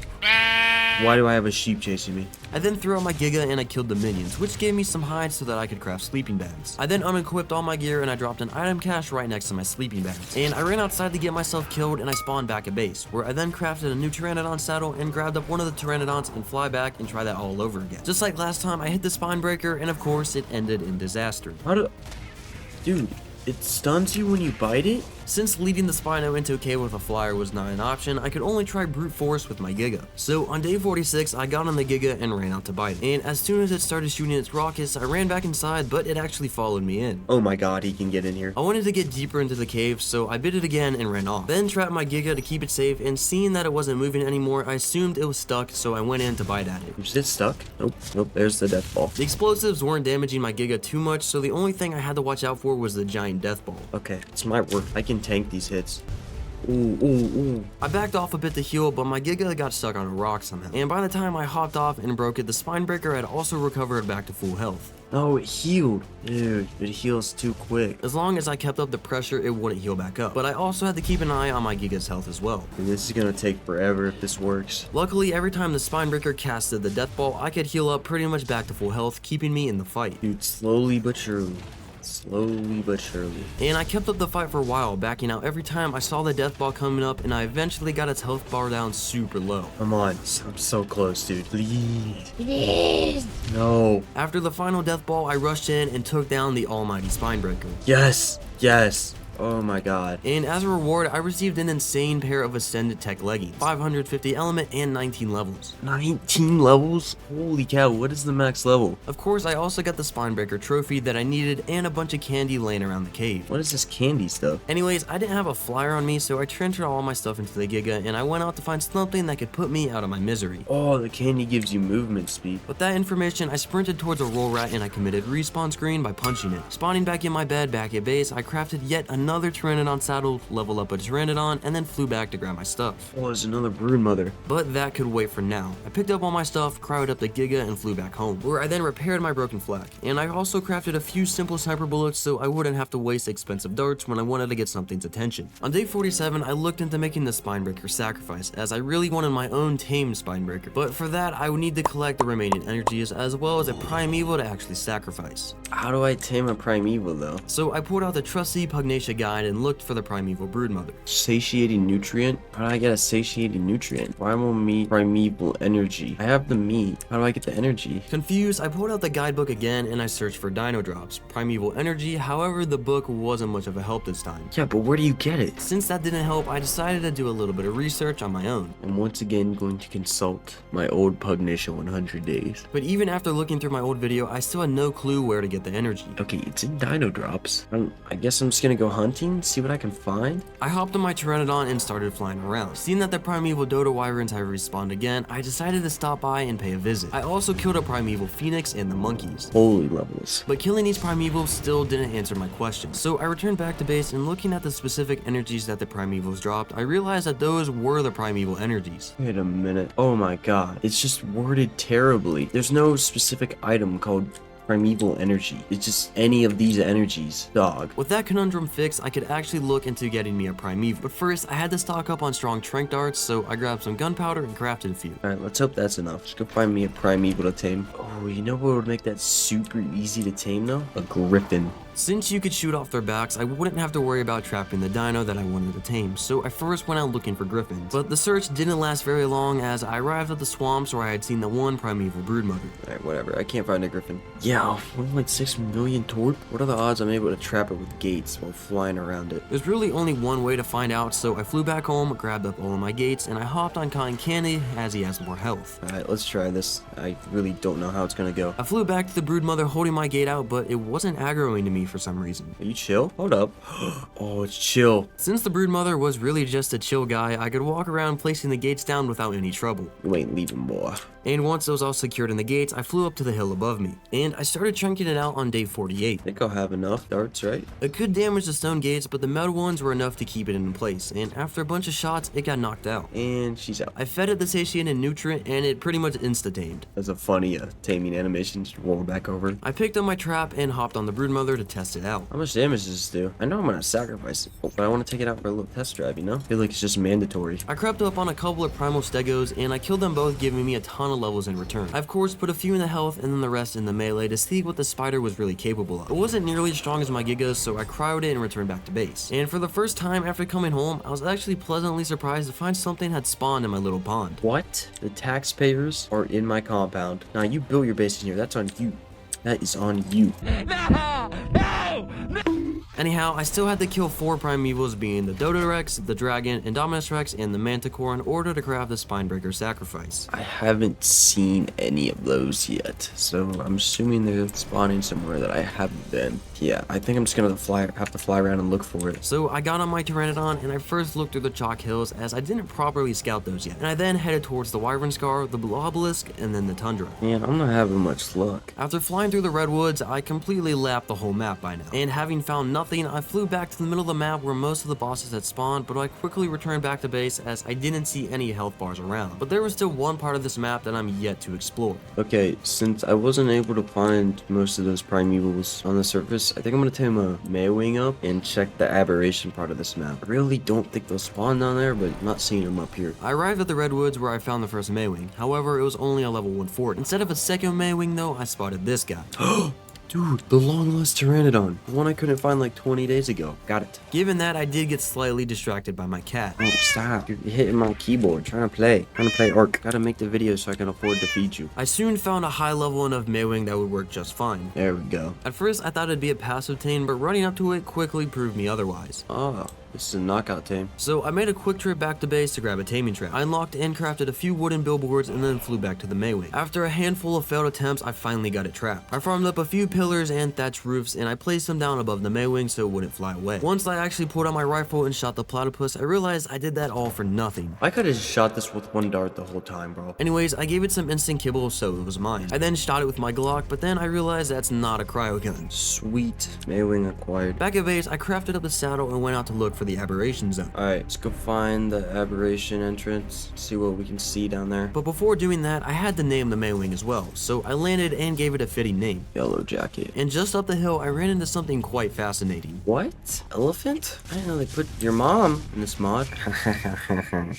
Why do I have a sheep chasing me? I then threw out my giga and I killed the minions, which gave me some hides so that I could craft sleeping bags. I then unequipped all my gear and I dropped an item cache right next to my sleeping bags. And I ran outside to get myself killed and I spawned back at base, where I then crafted a new Pteranodon saddle and grabbed up one of the Pteranodons and fly back and try that all over again. Just like last time, I hit the Spinebreaker and of course it ended in disaster. Dude, it stuns you when you bite it? Since leading the Spino into a cave with a flyer was not an option, I could only try brute force with my Giga. So on day 46, I got on the Giga and ran out to bite it. And as soon as it started shooting its rockets, I ran back inside, but it actually followed me in. Oh my god, he can get in here. I wanted to get deeper into the cave, so I bit it again and ran off. Then trapped my Giga to keep it safe, and seeing that it wasn't moving anymore, I assumed it was stuck, so I went in to bite at it. Is it stuck? Nope, nope, there's the death ball. The explosives weren't damaging my Giga too much, so the only thing I had to watch out for was the giant death ball. Okay, it's my work. I can tank these hits. Ooh, ooh, ooh. I backed off a bit to heal, but my Giga got stuck on a rock somehow. And by the time I hopped off and broke it, the spine breaker had also recovered back to full health. No, it healed. Dude, it heals too quick. As long as I kept up the pressure, it wouldn't heal back up. But I also had to keep an eye on my Giga's health as well. Dude, this is gonna take forever if this works. Luckily, every time the spine breaker casted the death ball, I could heal up pretty much back to full health, keeping me in the fight. Dude, slowly but surely. Slowly but surely. And I kept up the fight for a while, backing out every time I saw the death ball coming up, and I eventually got its health bar down super low. Come on, I'm so close, dude. Please. No. After the final death ball, I rushed in and took down the almighty spine breaker. Yes, yes. Oh my god. And as a reward, I received an insane pair of Ascended Tech leggings, 550 element and 19 levels. 19 levels? Holy cow, what is the max level? Of course, I also got the Spinebreaker trophy that I needed and a bunch of candy laying around the cave. What is this candy stuff? Anyways, I didn't have a flyer on me, so I transferred all my stuff into the Giga and I went out to find something that could put me out of my misery. Oh, the candy gives you movement speed. With that information, I sprinted towards a roll rat and I committed respawn screen by punching it. Spawning back in my bed back at base, I crafted yet another Pteranodon saddle, leveled up a Pteranodon, and then flew back to grab my stuff. Oh, there's another brood mother. But that could wait for now. I picked up all my stuff, crowded up the Giga, and flew back home, where I then repaired my broken flak. And I also crafted a few simple sniper bullets so I wouldn't have to waste expensive darts when I wanted to get something's attention. On day 47, I looked into making the Spinebreaker sacrifice, as I really wanted my own tamed Spinebreaker. But for that, I would need to collect the remaining energies as well as a primeval to actually sacrifice. How do I tame a primeval though? So I pulled out the trusty Pugnacia guide and looked for the primeval broodmother. Satiating nutrient? How do I get a satiating nutrient? Primal meat, primeval energy. I have the meat. How do I get the energy? Confused, I pulled out the guidebook again and I searched for dino drops, primeval energy. However, the book wasn't much of a help this time. Yeah, but where do you get it? Since that didn't help, I decided to do a little bit of research on my own. I'm once again going to consult my old Pugnacia 100 days. But even after looking through my old video, I still had no clue where to get the energy. Okay, it's in dino drops. I guess I'm just gonna go hunting, see what I can find. I hopped on my Pteranodon and started flying around. Seeing that the primeval dodo wyverns have respawned again, I decided to stop by and pay a visit. I also killed a primeval phoenix and the monkeys. Holy levels. But killing these primevals still didn't answer my question. So I returned back to base and looking at the specific energies that the primevals dropped, I realized that those were the primeval energies. Wait a minute. Oh my god. It's just worded terribly. There's no specific item called primeval energy. It's just any of these energies, dog. With that conundrum fixed, I could actually look into getting me a primeval. But first, I had to stock up on strong trank darts, so I grabbed some gunpowder and crafted a few. Alright, let's hope that's enough. Just go find me a primeval to tame. Oh, you know what would make that super easy to tame though? A griffin. Since you could shoot off their backs, I wouldn't have to worry about trapping the dino that I wanted to tame, so I first went out looking for griffins. But the search didn't last very long as I arrived at the swamps where I had seen the one primeval broodmother. Alright, whatever. I can't find a griffin. Yeah, 1.6 million torp? What are the odds I'm able to trap it with gates while flying around it? There's really only one way to find out, so I flew back home, grabbed up all of my gates, and I hopped on Cotton Candy as he has more health. Alright, let's try this. I really don't know how it's gonna go. I flew back to the broodmother holding my gate out, but it wasn't aggroing to me for some reason. Are you chill? Hold up. Oh, it's chill. Since the broodmother was really just a chill guy, I could walk around placing the gates down without any trouble. You ain't leaving, boy. And once it was all secured in the gates, I flew up to the hill above me. And I started chunking it out on day 48. I think I'll have enough darts, right? It could damage the stone gates, but the metal ones were enough to keep it in place. And after a bunch of shots, it got knocked out. And she's out. I fed it the satiated nutrient, and it pretty much insta-tamed. That's a funny taming animation. Just roll back over. I picked up my trap and hopped on the broodmother to test it out. How much damage does this do? I know I'm gonna sacrifice it, but I want to take it out for a little test drive, you know? I feel like it's just mandatory. I crept up on a couple of primal stegos, and I killed them both, giving me a ton of levels in return. I of course put a few in the health and then the rest in the melee to see what the spider was really capable of. It wasn't nearly as strong as my Gigas, so I cryoed it and returned back to base. And for the first time after coming home, I was actually pleasantly surprised to find something had spawned in my little pond. What? The taxpayers are in my compound. Now you built your base in here. That's on you. That is on you. No! No! Anyhow, I still had to kill 4 primevals, being the Dodo Rex, the Dragon, Indominus Rex, and the Manticore in order to craft the Spinebreaker sacrifice. I haven't seen any of those yet, so I'm assuming they're spawning somewhere that I haven't been. Yeah, I think I'm just gonna have to fly around and look for it. So I got on my Pteranodon and I first looked through the chalk hills, as I didn't properly scout those yet, and I then headed towards the Wyvern Scar, the Blue Obelisk, and then the Tundra. Man, I'm not having much luck. After flying through the redwoods, I completely lapped the whole map by now, and having found nothing, I flew back to the middle of the map where most of the bosses had spawned, but I quickly returned back to base as I didn't see any health bars around. But there was still one part of this map that I'm yet to explore. Okay, since I wasn't able to find most of those primevals on the surface, I think I'm gonna take my Maywing up and check the aberration part of this map. I really don't think they'll spawn down there, but I'm not seeing them up here. I arrived at the redwoods where I found the first Maywing. However, it was only a level 1 fort. Instead of a second Maywing though, I spotted this guy. Dude, the long-lost Pteranodon. The one I couldn't find like 20 days ago. Got it. Given that, I did get slightly distracted by my cat. Oh, stop. You're hitting my keyboard. Trying to play Ark. Gotta make the video so I can afford to feed you. I soon found a high level enough Maywing that would work just fine. There we go. At first, I thought it'd be a passive tame, but running up to it quickly proved me otherwise. Oh, this is a knockout tame. So I made a quick trip back to base to grab a taming trap. I unlocked and crafted a few wooden billboards and then flew back to the Maywing. After a handful of failed attempts, I finally got it trapped. I farmed up a few pillars and thatched roofs, and I placed them down above the Maywing so it wouldn't fly away. Once I actually pulled out my rifle and shot the platypus, I realized I did that all for nothing. I could've just shot this with one dart the whole time, bro. Anyways, I gave it some instant kibble, so it was mine. I then shot it with my Glock, but then I realized that's not a cryo gun. Sweet. Maywing acquired. Back at base, I crafted up the saddle and went out to look for the aberration zone. Alright, let's go find the aberration entrance, see what we can see down there. But before doing that, I had to name the Maywing as well, so I landed and gave it a fitting name. Yellow Jacket. And just up the hill, I ran into something quite fascinating. What? Elephant? I didn't know they put your mom in this mod.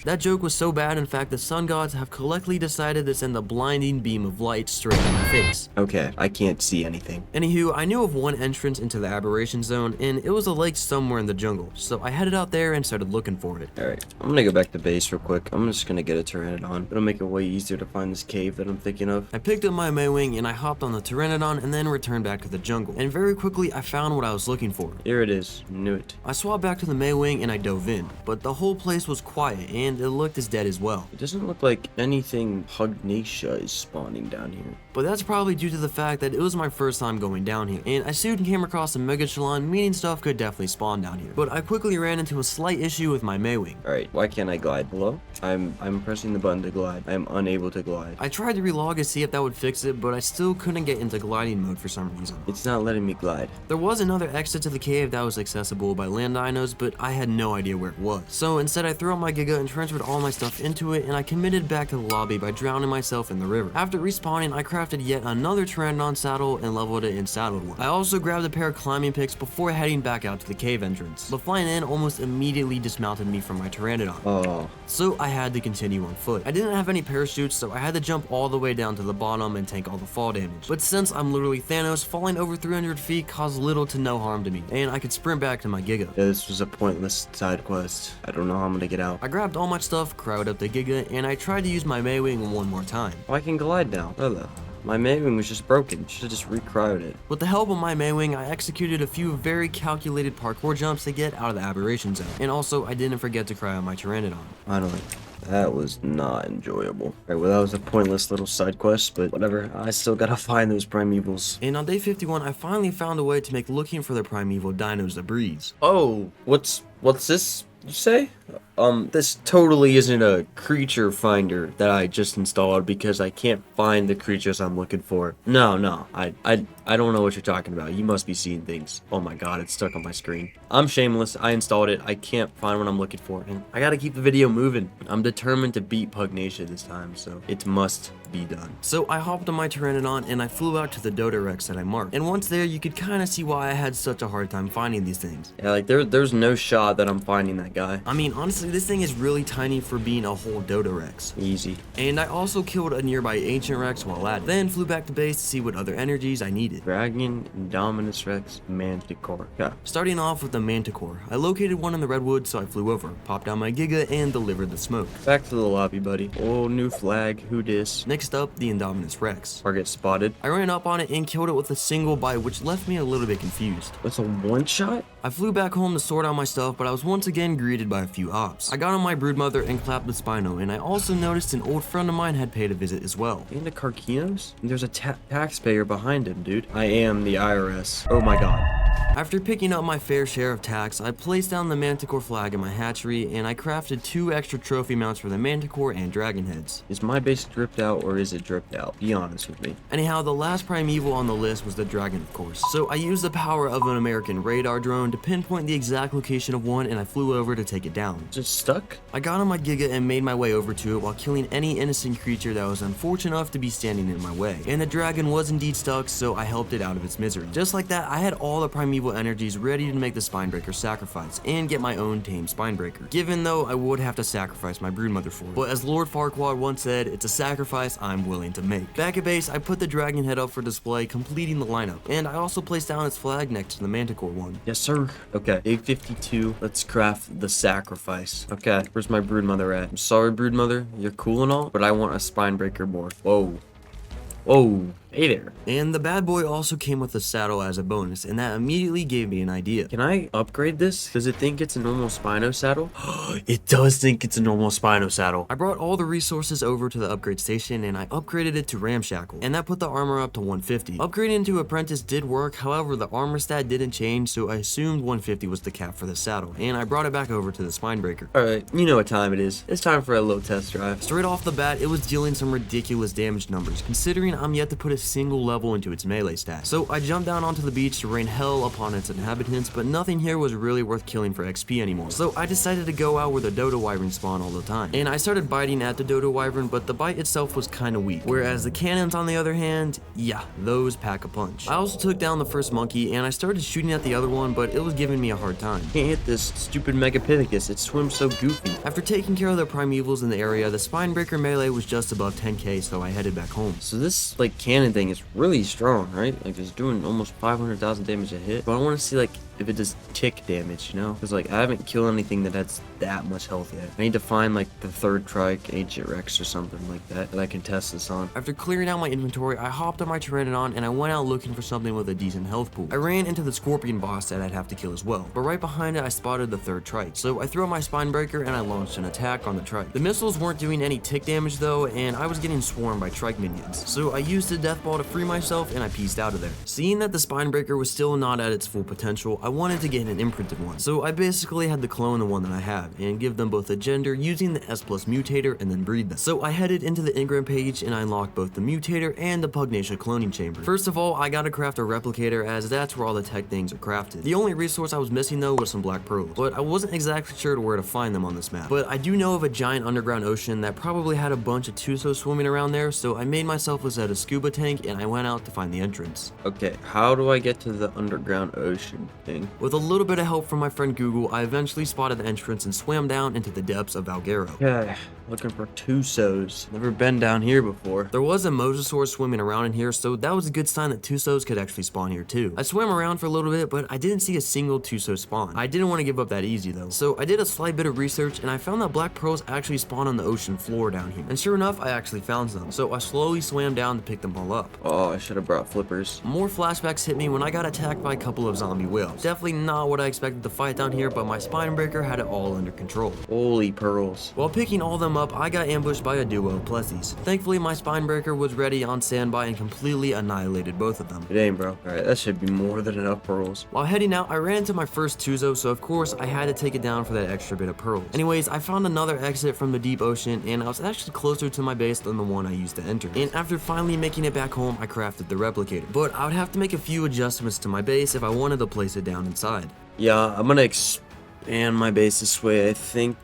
That joke was so bad, in fact, the sun gods have collectively decided to send a blinding beam of light straight in my face. Okay, I can't see anything. Anywho, I knew of one entrance into the aberration zone, and it was a lake somewhere in the jungle, so I headed out there and started looking for it. Alright, I'm gonna go back to base real quick. I'm just gonna get a Pteranodon. It'll make it way easier to find this cave that I'm thinking of. I picked up my Maywing and I hopped on the Pteranodon and then returned back to the jungle. And very quickly, I found what I was looking for. Here it is. Knew it. I swapped back to the Maywing and I dove in, but the whole place was quiet and it looked as dead as well. It doesn't look like anything Pugnacia is spawning down here. But that's probably due to the fact that it was my first time going down here, and I soon came across a Megachelon, meaning stuff could definitely spawn down here. But I quickly ran into a slight issue with my Maywing. Alright, why can't I glide? Hello? I'm pressing the button to glide. I am unable to glide. I tried to relog to see if that would fix it, but I still couldn't get into gliding mode for some reason. It's not letting me glide. There was another exit to the cave that was accessible by land dinos, but I had no idea where it was. So instead I threw out my Giga and transferred all my stuff into it, and I committed back to the lobby by drowning myself in the river. After respawning, I crafted yet another Pteranodon saddle and leveled it in saddled one. I also grabbed a pair of climbing picks before heading back out to the cave entrance, but flying in almost immediately dismounted me from my Pteranodon. Oh. So I had to continue on foot. I didn't have any parachutes, so I had to jump all the way down to the bottom and tank all the fall damage. But since I'm literally Thanos, falling over 300 feet caused little to no harm to me, and I could sprint back to my Giga. Yeah, this was a pointless side quest. I don't know how I'm gonna get out. I grabbed all my stuff, crowded up the Giga, and I tried to use my Maywing one more time. Oh, I can glide now. Hello. My Maywing was just broken. Should've just recryoed it. With the help of my Maywing, I executed a few very calculated parkour jumps to get out of the aberration zone. And also, I didn't forget to cryo my Pteranodon. Finally. That was not enjoyable. Alright, well that was a pointless little side quest, but whatever. I still gotta find those primevals. And on day 51, I finally found a way to make looking for the primeval dinos a breeze. Oh, what's this you say? This totally isn't a creature finder that I just installed because I can't find the creatures I'm looking for. No, I don't know what you're talking about. You must be seeing things. Oh my god, it's stuck on my screen. I'm shameless. I installed it. I can't find what I'm looking for, and I gotta keep the video moving. I'm determined to beat Pugnacia this time, so it must be done. So I hopped on my Pteranodon and I flew out to the Dodo Rex that I marked. And once there, you could kind of see why I had such a hard time finding these things. Yeah, like there's no shot that I'm finding that guy. I mean, Honestly, this thing is really tiny for being a whole Dodo Rex. Easy. And I also killed a nearby Ancient Rex while at it. Then flew back to base to see what other energies I needed. Dragon, Indominus Rex, Manticore. Yeah. Starting off with the Manticore, I located one in the redwood, so I flew over, popped out my Giga, and delivered the smoke. Back to the lobby, buddy. Oh, new flag. Who dis? Next up, the Indominus Rex. Target spotted. I ran up on it and killed it with a single bite, which left me a little bit confused. That's a one-shot? I flew back home to sort out my stuff, but I was once again greeted by a few ops. I got on my broodmother and clapped the Spino, and I also noticed an old friend of mine had paid a visit as well. And a Carquinos? There's a taxpayer behind him, dude. I am the IRS. Oh my god. After picking up my fair share of tax, I placed down the Manticore flag in my hatchery, and I crafted 2 extra trophy mounts for the Manticore and Dragon Heads. Is my base dripped out or is it dripped out? Be honest with me. Anyhow, the last primeval on the list was the Dragon, of course. So I used the power of an American radar drone to pinpoint the exact location of one, and I flew over to take it down. Just stuck? I got on my Giga and made my way over to it while killing any innocent creature that was unfortunate enough to be standing in my way. And the dragon was indeed stuck, so I helped it out of its misery. Just like that, I had all the primeval energies ready to make the Spinebreaker sacrifice and get my own tame Spinebreaker, given though I would have to sacrifice my broodmother for it. But as Lord Farquaad once said, it's a sacrifice I'm willing to make. Back at base, I put the dragon head up for display, completing the lineup, and I also placed down its flag next to the Manticore one. Yes, sir. Okay, 852. Let's craft the sacrifice. Okay, where's my broodmother at? I'm sorry, broodmother. You're cool and all, but I want a Spinebreaker more. Whoa. Whoa. Hey there. And the bad boy also came with a saddle as a bonus, and that immediately gave me an idea. Can I upgrade this? Does it think it's a normal Spino saddle? It does think it's a normal Spino saddle. I brought all the resources over to the upgrade station, and I upgraded it to Ramshackle, and that put the armor up to 150. Upgrading to Apprentice did work, however the armor stat didn't change, so I assumed 150 was the cap for the saddle, and I brought it back over to the Spinebreaker. Alright, you know what time it is. It's time for a little test drive. Straight off the bat, it was dealing some ridiculous damage numbers, considering I'm yet to put a single level into its melee stat. So I jumped down onto the beach to rain hell upon its inhabitants, but nothing here was really worth killing for XP anymore. So I decided to go out where the Dodo Wyvern spawn all the time. And I started biting at the Dodo Wyvern, but the bite itself was kinda weak. Whereas the cannons on the other hand, yeah, those pack a punch. I also took down the first monkey, and I started shooting at the other one, but it was giving me a hard time. Can't hit this stupid Megapithecus, it swims so goofy. After taking care of the primevals in the area, the Spinebreaker melee was just above 10k, so I headed back home. So this like cannon thing is really strong, right? Like it's doing almost 500,000 damage a hit. But I want to see like if it does tick damage, you know? Because like I haven't killed anything that has that much health yet. I need to find like the third trike, Ancient Rex or something like that I can test this on. After clearing out my inventory, I hopped on my Pteranodon and I went out looking for something with a decent health pool. I ran into the Scorpion boss that I'd have to kill as well, but right behind it I spotted the third trike. So I threw out my Spinebreaker and I launched an attack on the trike. The missiles weren't doing any tick damage though, and I was getting swarmed by trike minions. So I used the death ball to free myself and I pieced out of there. Seeing that the Spinebreaker was still not at its full potential, I wanted to get an imprinted one. So I basically had to clone the one that I have and give them both a gender using the S+ mutator and then breed them. So I headed into the Ingram page and I unlocked both the mutator and the Pugnacia cloning chamber. First of all, I gotta craft a replicator as that's where all the tech things are crafted. The only resource I was missing though was some black pearls, but I wasn't exactly sure where to find them on this map. But I do know of a giant underground ocean that probably had a bunch of Tusos swimming around there, so I made myself a set of scuba tank and I went out to find the entrance. Okay, how do I get to the underground ocean thing? With a little bit of help from my friend Google, I eventually spotted the entrance and swam down into the depths of Valguero. Okay, looking for Tusos. Never been down here before. There was a Mosasaur swimming around in here, so that was a good sign that Tusos could actually spawn here too. I swam around for a little bit, but I didn't see a single Tuso spawn. I didn't want to give up that easy though, so I did a slight bit of research and I found that black pearls actually spawn on the ocean floor down here. And sure enough, I actually found some, so I slowly swam down to pick them all up. Oh, I should have brought flippers. More flashbacks hit me when I got attacked by a couple of zombie whales. Definitely not what I expected to fight down here, but my Spinebreaker had it all under control. Holy pearls. While picking all them up, I got ambushed by a duo of Plessies. Thankfully, my Spinebreaker was ready on standby and completely annihilated both of them. Dang, bro. Alright, that should be more than enough pearls. While heading out, I ran into my first Tuzo, so of course I had to take it down for that extra bit of pearls. Anyways, I found another exit from the deep ocean, and I was actually closer to my base than the one I used to enter. And after finally making it back home, I crafted the replicator. But I would have to make a few adjustments to my base if I wanted to place it down inside. Yeah, I'm gonna expand my base this way. I think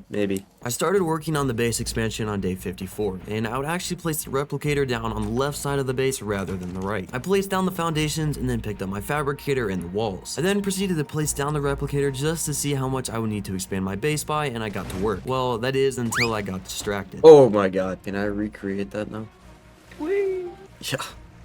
Maybe. I started working on the base expansion on day 54, and I would actually place the replicator down on the left side of the base rather than the right. I placed down the foundations and then picked up my fabricator and the walls. I then proceeded to place down the replicator just to see how much I would need to expand my base by, and I got to work. Well, that is until I got distracted. Oh my god. Can I recreate that now? Whee! Yeah.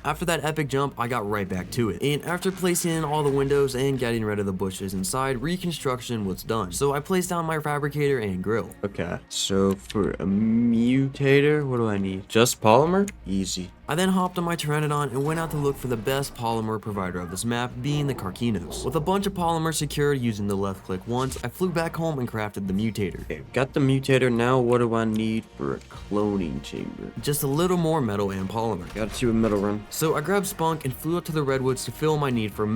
After that epic jump, I got right back to it. And after placing in all the windows and getting rid of the bushes inside, reconstruction was done. So I placed down my fabricator and grill. Okay. So for a mutator, what do I need? Just polymer? Easy. I then hopped on my Pteranodon and went out to look for the best polymer provider of this map, being the Carcinos. With a bunch of polymer secured using the left click once, I flew back home and crafted the mutator. Okay, got the mutator. Now what do I need for a cloning chamber? Just a little more metal and polymer. Got to a metal run. So I grabbed Spunk and flew up to the redwoods to fill my need for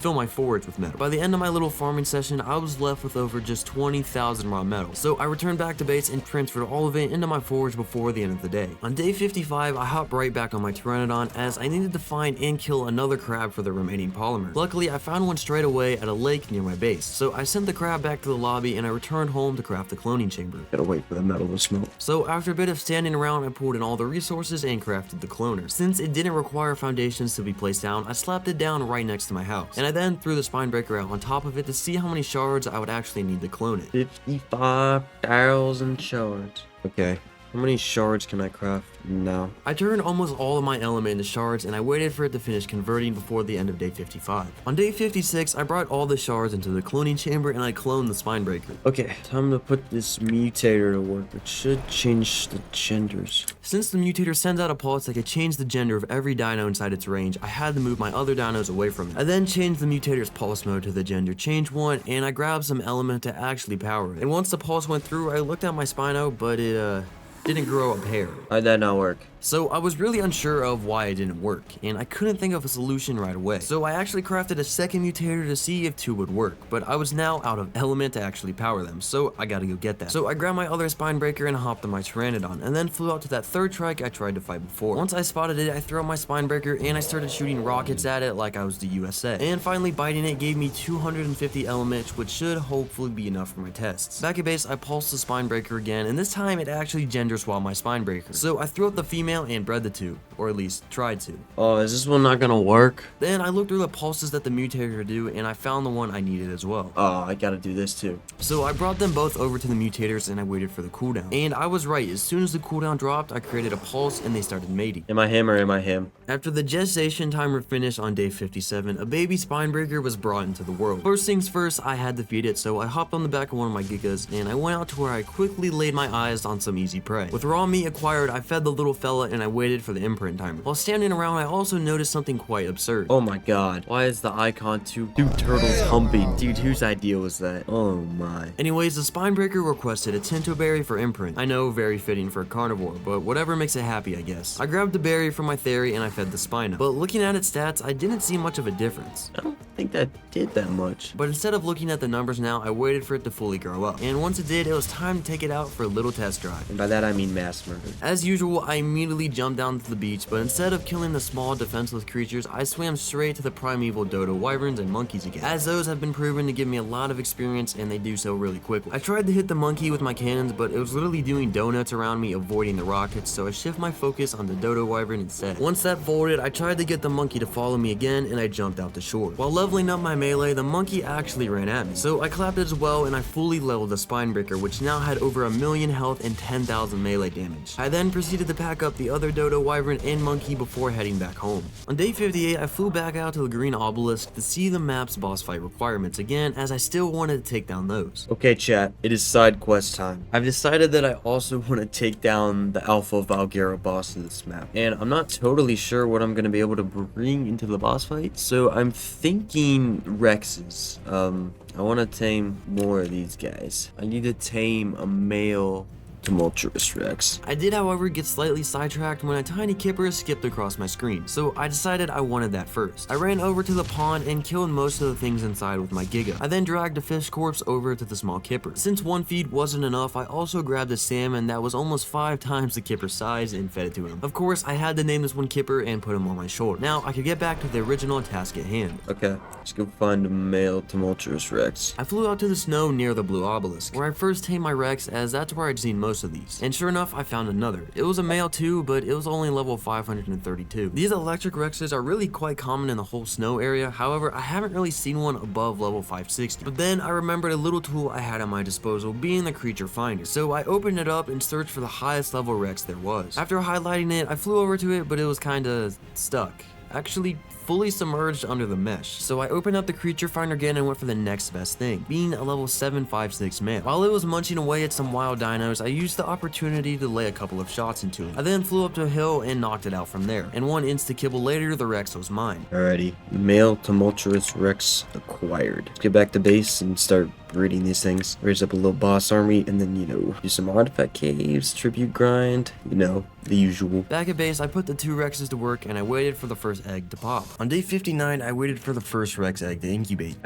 fill my forage with metal. By the end of my little farming session, I was left with over just 20,000 raw metal. So I returned back to base and transferred all of it into my forage before the end of the day. On day 55, I hopped right back on my Pteranodon as I needed to find and kill another crab for the remaining polymer. Luckily, I found one straight away at a lake near my base. So I sent the crab back to the lobby and I returned home to craft the cloning chamber. Gotta wait for the metal to smelt. So after a bit of standing around, I pulled in all the resources and crafted the cloner. Since it didn't require foundations to be placed down, I slapped it down right next to my house. And I then threw the spine breaker out on top of it to see how many shards I would actually need to clone it. 55,000 shards. Okay. How many shards can I craft now? I turned almost all of my element into shards and I waited for it to finish converting before the end of day 55. On day 56, I brought all the shards into the cloning chamber and I cloned the spine breaker. Okay, time to put this mutator to work. It should change the genders. Since the mutator sends out a pulse that could change the gender of every dino inside its range, I had to move my other dinos away from it. I then changed the mutator's pulse mode to the gender change one and I grabbed some element to actually power it. And once the pulse went through, I looked at my Spino, but it didn't grow a pair. How'd that not work? So I was really unsure of why it didn't work, and I couldn't think of a solution right away. So I actually crafted a second mutator to see if two would work, but I was now out of element to actually power them, so I gotta go get that. So I grabbed my other spine breaker and hopped on my Pteranodon, and then flew out to that third trike I tried to fight before. Once I spotted it, I threw out my spine breaker and I started shooting rockets at it like I was the USA. And finally biting it gave me 250 element, which should hopefully be enough for my tests. Back at base, I pulsed the spine breaker again, and this time it actually gender swapped my spine breaker. So I threw out the female and bred the two, or at least tried to. Oh, is this one not gonna work? Then I looked through the pulses that the mutator could do, and I found the one I needed as well. Oh, I gotta do this too. So I brought them both over to the mutators and I waited for the cooldown. And I was right, as soon as the cooldown dropped, I created a pulse and they started mating. Am I him or am I him? After the gestation timer finished on day 57, a baby spinebreaker was brought into the world. First things first, I had to feed it, so I hopped on the back of one of my gigas and I went out to where I quickly laid my eyes on some easy prey. With raw meat acquired, I fed the little fella and I waited for the imprint timer. While standing around, I also noticed something quite absurd. Oh my god. Why is the icon two turtles humping? Dude, whose idea was that? Oh my. Anyways, the spinebreaker requested a tinto berry for imprint. I know, very fitting for a carnivore, but whatever makes it happy, I guess. I grabbed the berry from my theory and I fed the Spino. But looking at its stats, I didn't see much of a difference. I don't think that did that much. But instead of looking at the numbers now, I waited for it to fully grow up. And once it did, it was time to take it out for a little test drive. And by that I mean mass murder. As usual, I immediately jumped down to the beach, but instead of killing the small defenseless creatures, I swam straight to the primeval dodo wyverns and monkeys again, as those have been proven to give me a lot of experience and they do so really quickly. I tried to hit the monkey with my cannons, but it was literally doing donuts around me, avoiding the rockets, so I shift my focus on the dodo wyvern instead. Once that folded, I tried to get the monkey to follow me again and I jumped out to shore. While leveling up my melee, the monkey actually ran at me, so I clapped it as well and I fully leveled the spinebreaker, which now had over 1 million health and 10,000 melee damage. I then proceeded to pack up the other dodo wyvern and monkey before heading back home. On day 58, I flew back out to the green obelisk to see the map's boss fight requirements again, as I still wanted to take down those. Okay chat, it is side quest time. I've decided that I also want to take down the Alpha Valguera boss of this map, and I'm not totally sure what I'm going to be able to bring into the boss fight, so I'm thinking Rexes. I want to tame more of these guys. I need to tame a male tumultuous Rex. I did, however, get slightly sidetracked when a tiny kipper skipped across my screen, so I decided I wanted that first. I ran over to the pond and killed most of the things inside with my Giga. I then dragged a fish corpse over to the small kipper. Since one feed wasn't enough, I also grabbed a salmon that was almost 5 times the kipper's size and fed it to him. Of course, I had to name this one Kipper and put him on my shoulder. Now, I could get back to the original task at hand. Okay, let's go find a male tumultuous Rex. I flew out to the snow near the blue obelisk, where I first tamed my Rex, as that's where I'd seen most of these. And sure enough, I found another. It was a male too, but it was only level 532. These electric Rexes are really quite common in the whole snow area, however, I haven't really seen one above level 560. But then I remembered a little tool I had at my disposal, being the creature finder. So I opened it up and searched for the highest level Rex there was. After highlighting it, I flew over to it, but it was kinda stuck. Actually fully submerged under the mesh. So I opened up the creature finder again and went for the next best thing, being a level 756 male. While it was munching away at some wild dinos, I used the opportunity to lay a couple of shots into it. I then flew up to a hill and knocked it out from there, and one insta-kibble later, the Rex was mine. Alrighty, male tumultuous Rex acquired. Let's get back to base and start breeding these things. Raise up a little boss army, and then, do some artifact caves, tribute grind, the usual. Back at base, I put the 2 Rexes to work and I waited for the first egg to pop. On day 59, I waited for the first Rex egg to incubate.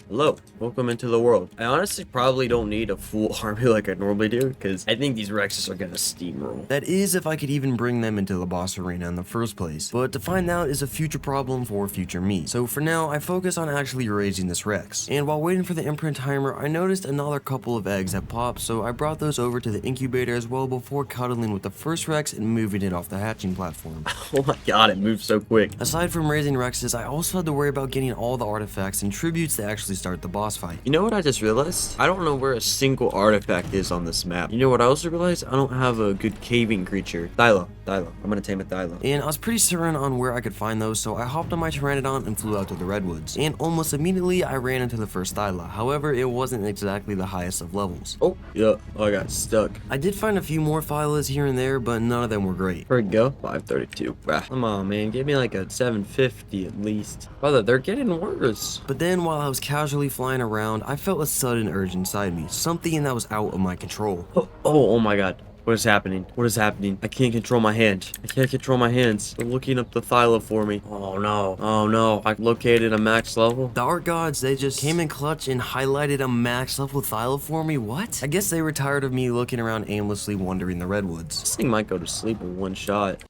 Hello, welcome into the world. I honestly probably don't need a full army like I normally do, because I think these Rexes are gonna steamroll. That is if I could even bring them into the boss arena in the first place, but to find out is a future problem for future me. So for now, I focus on actually raising this Rex. And while waiting for the imprint timer, I noticed another couple of eggs had popped, so I brought those over to the incubator as well before cuddling with the first Rex and moving it off the hatching platform. Oh my god, it moves so quick. Aside from raising Rexes, I also had to worry about getting all the artifacts and tributes to actually start the boss fight. You know what I just realized? I don't know where a single artifact is on this map. You know what I also realized? I don't have a good caving creature. Thylo. I'm gonna tame a Thylo. And I was pretty certain on where I could find those, so I hopped on my Pteranodon and flew out to the redwoods. And almost immediately, I ran into the first Thyla. However, it wasn't exactly the highest of levels. Oh, yeah, I got stuck. I did find a few more Thylas here and there, but none of them were great. Where'd it go? 532. Ah, come on, man. Give me like a 750 at least. Brother, they're getting worse. But then, while I was casually flying around, I felt a sudden urge inside me, something that was out of my control. Oh my god. What is happening? What is happening? I can't control my hand. I can't control my hands. They're looking up the Thyla for me. Oh no. I located a max level. The art gods, they just came in clutch and highlighted a max level Thyla for me. What? I guess they were tired of me looking around aimlessly wandering the redwoods. This thing might go to sleep in one shot.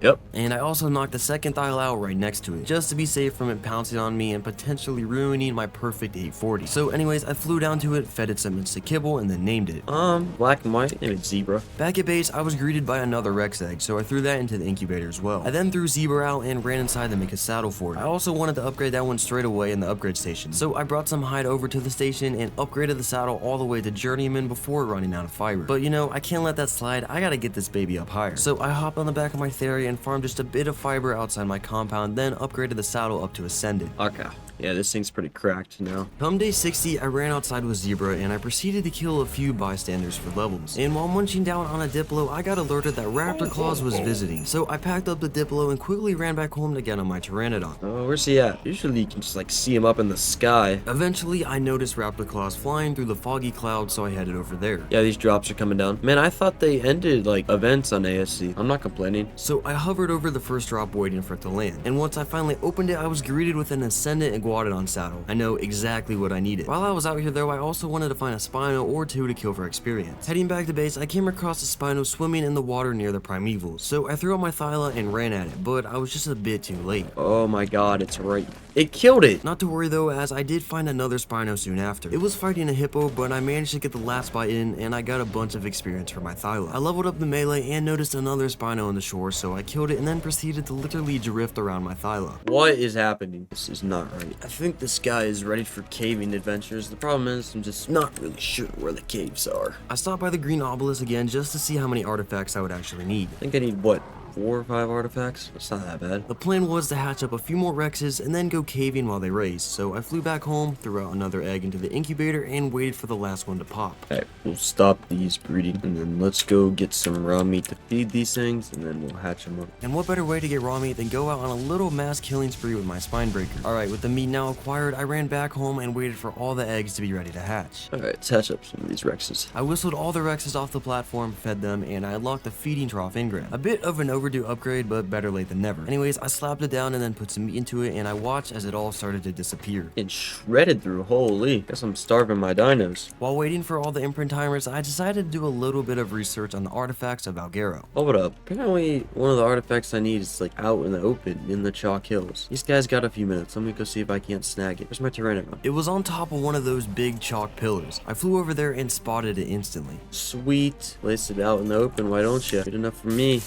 Yep. And I also knocked the second Thyla out right next to it, just to be safe from it pouncing on me and potentially ruining my perfect 840. So anyways, I flew down to it, fed it some insta-kibble, and then named it. Black and white, name it Zebra. Back at base, I was greeted by another Rex egg, so I threw that into the incubator as well. I then threw Zebra out and ran inside to make a saddle for it. I also wanted to upgrade that one straight away in the upgrade station, so I brought some hide over to the station and upgraded the saddle all the way to Journeyman before running out of fiber. But I can't let that slide. I gotta get this baby up higher. So I hopped on the back of my Theria and farmed just a bit of fiber outside my compound, then upgraded the saddle up to Ascended. Okay. Yeah, this thing's pretty cracked now. Come day 60, I ran outside with Zebra and I proceeded to kill a few bystanders for levels. And while munching down on a Diplo, I got alerted that Raptor Claws was visiting. So I packed up the Diplo and quickly ran back home to get on my Pteranodon. Oh, where's he at? Usually you can just see him up in the sky. Eventually, I noticed Raptor Claws flying through the foggy cloud, so I headed over there. Yeah, these drops are coming down. Man, I thought they ended events on ASC. I'm not complaining. So I hovered over the first drop waiting for it to land. And once I finally opened it, I was greeted with an Ascendant Iguanodon saddle. I know exactly what I needed. While I was out here though, I also wanted to find a Spino or two to kill for experience. Heading back to base, I came across a Spino swimming in the water near the Primevals. So I threw out my Thyla and ran at it, but I was just a bit too late. Oh my god, it's right. It killed it! Not to worry though, as I did find another Spino soon after. It was fighting a hippo, but I managed to get the last bite in, and I got a bunch of experience for my Thyla. I leveled up the melee and noticed another Spino on the shore, so I killed it and then proceeded to literally drift around my Thyla. What is happening? This is not right. I think this guy is ready for caving adventures. The problem is, I'm just not really sure where the caves are. I stopped by the green obelisk again just to see how many artifacts I would actually need. I think I need, what, 4 or 5 artifacts. That's not that bad. The plan was to hatch up a few more Rexes and then go caving while they raised, so I flew back home, threw out another egg into the incubator, and waited for the last one to pop. Alright, we'll stop these breeding, and then let's go get some raw meat to feed these things, and then we'll hatch them up. And what better way to get raw meat than go out on a little mass killing spree with my spine breaker. Alright, with the meat now acquired, I ran back home and waited for all the eggs to be ready to hatch. Alright, let's hatch up some of these Rexes. I whistled all the Rexes off the platform, fed them, and I unlocked the feeding trough engram. A bit of an overdue upgrade, but better late than never. Anyways, I slapped it down and then put some meat into it, and I watched as it all started to disappear. Getting shredded through, holy. Guess I'm starving my dinos. While waiting for all the imprint timers, I decided to do a little bit of research on the artifacts of Valguero. Hold up. Apparently, one of the artifacts I need is like out in the open in the chalk hills. These guys got a few minutes. Let me go see if I can't snag it. Where's my Pteranodon? It was on top of one of those big chalk pillars. I flew over there and spotted it instantly. Sweet. Place it out in the open, why don't you? Good enough for me.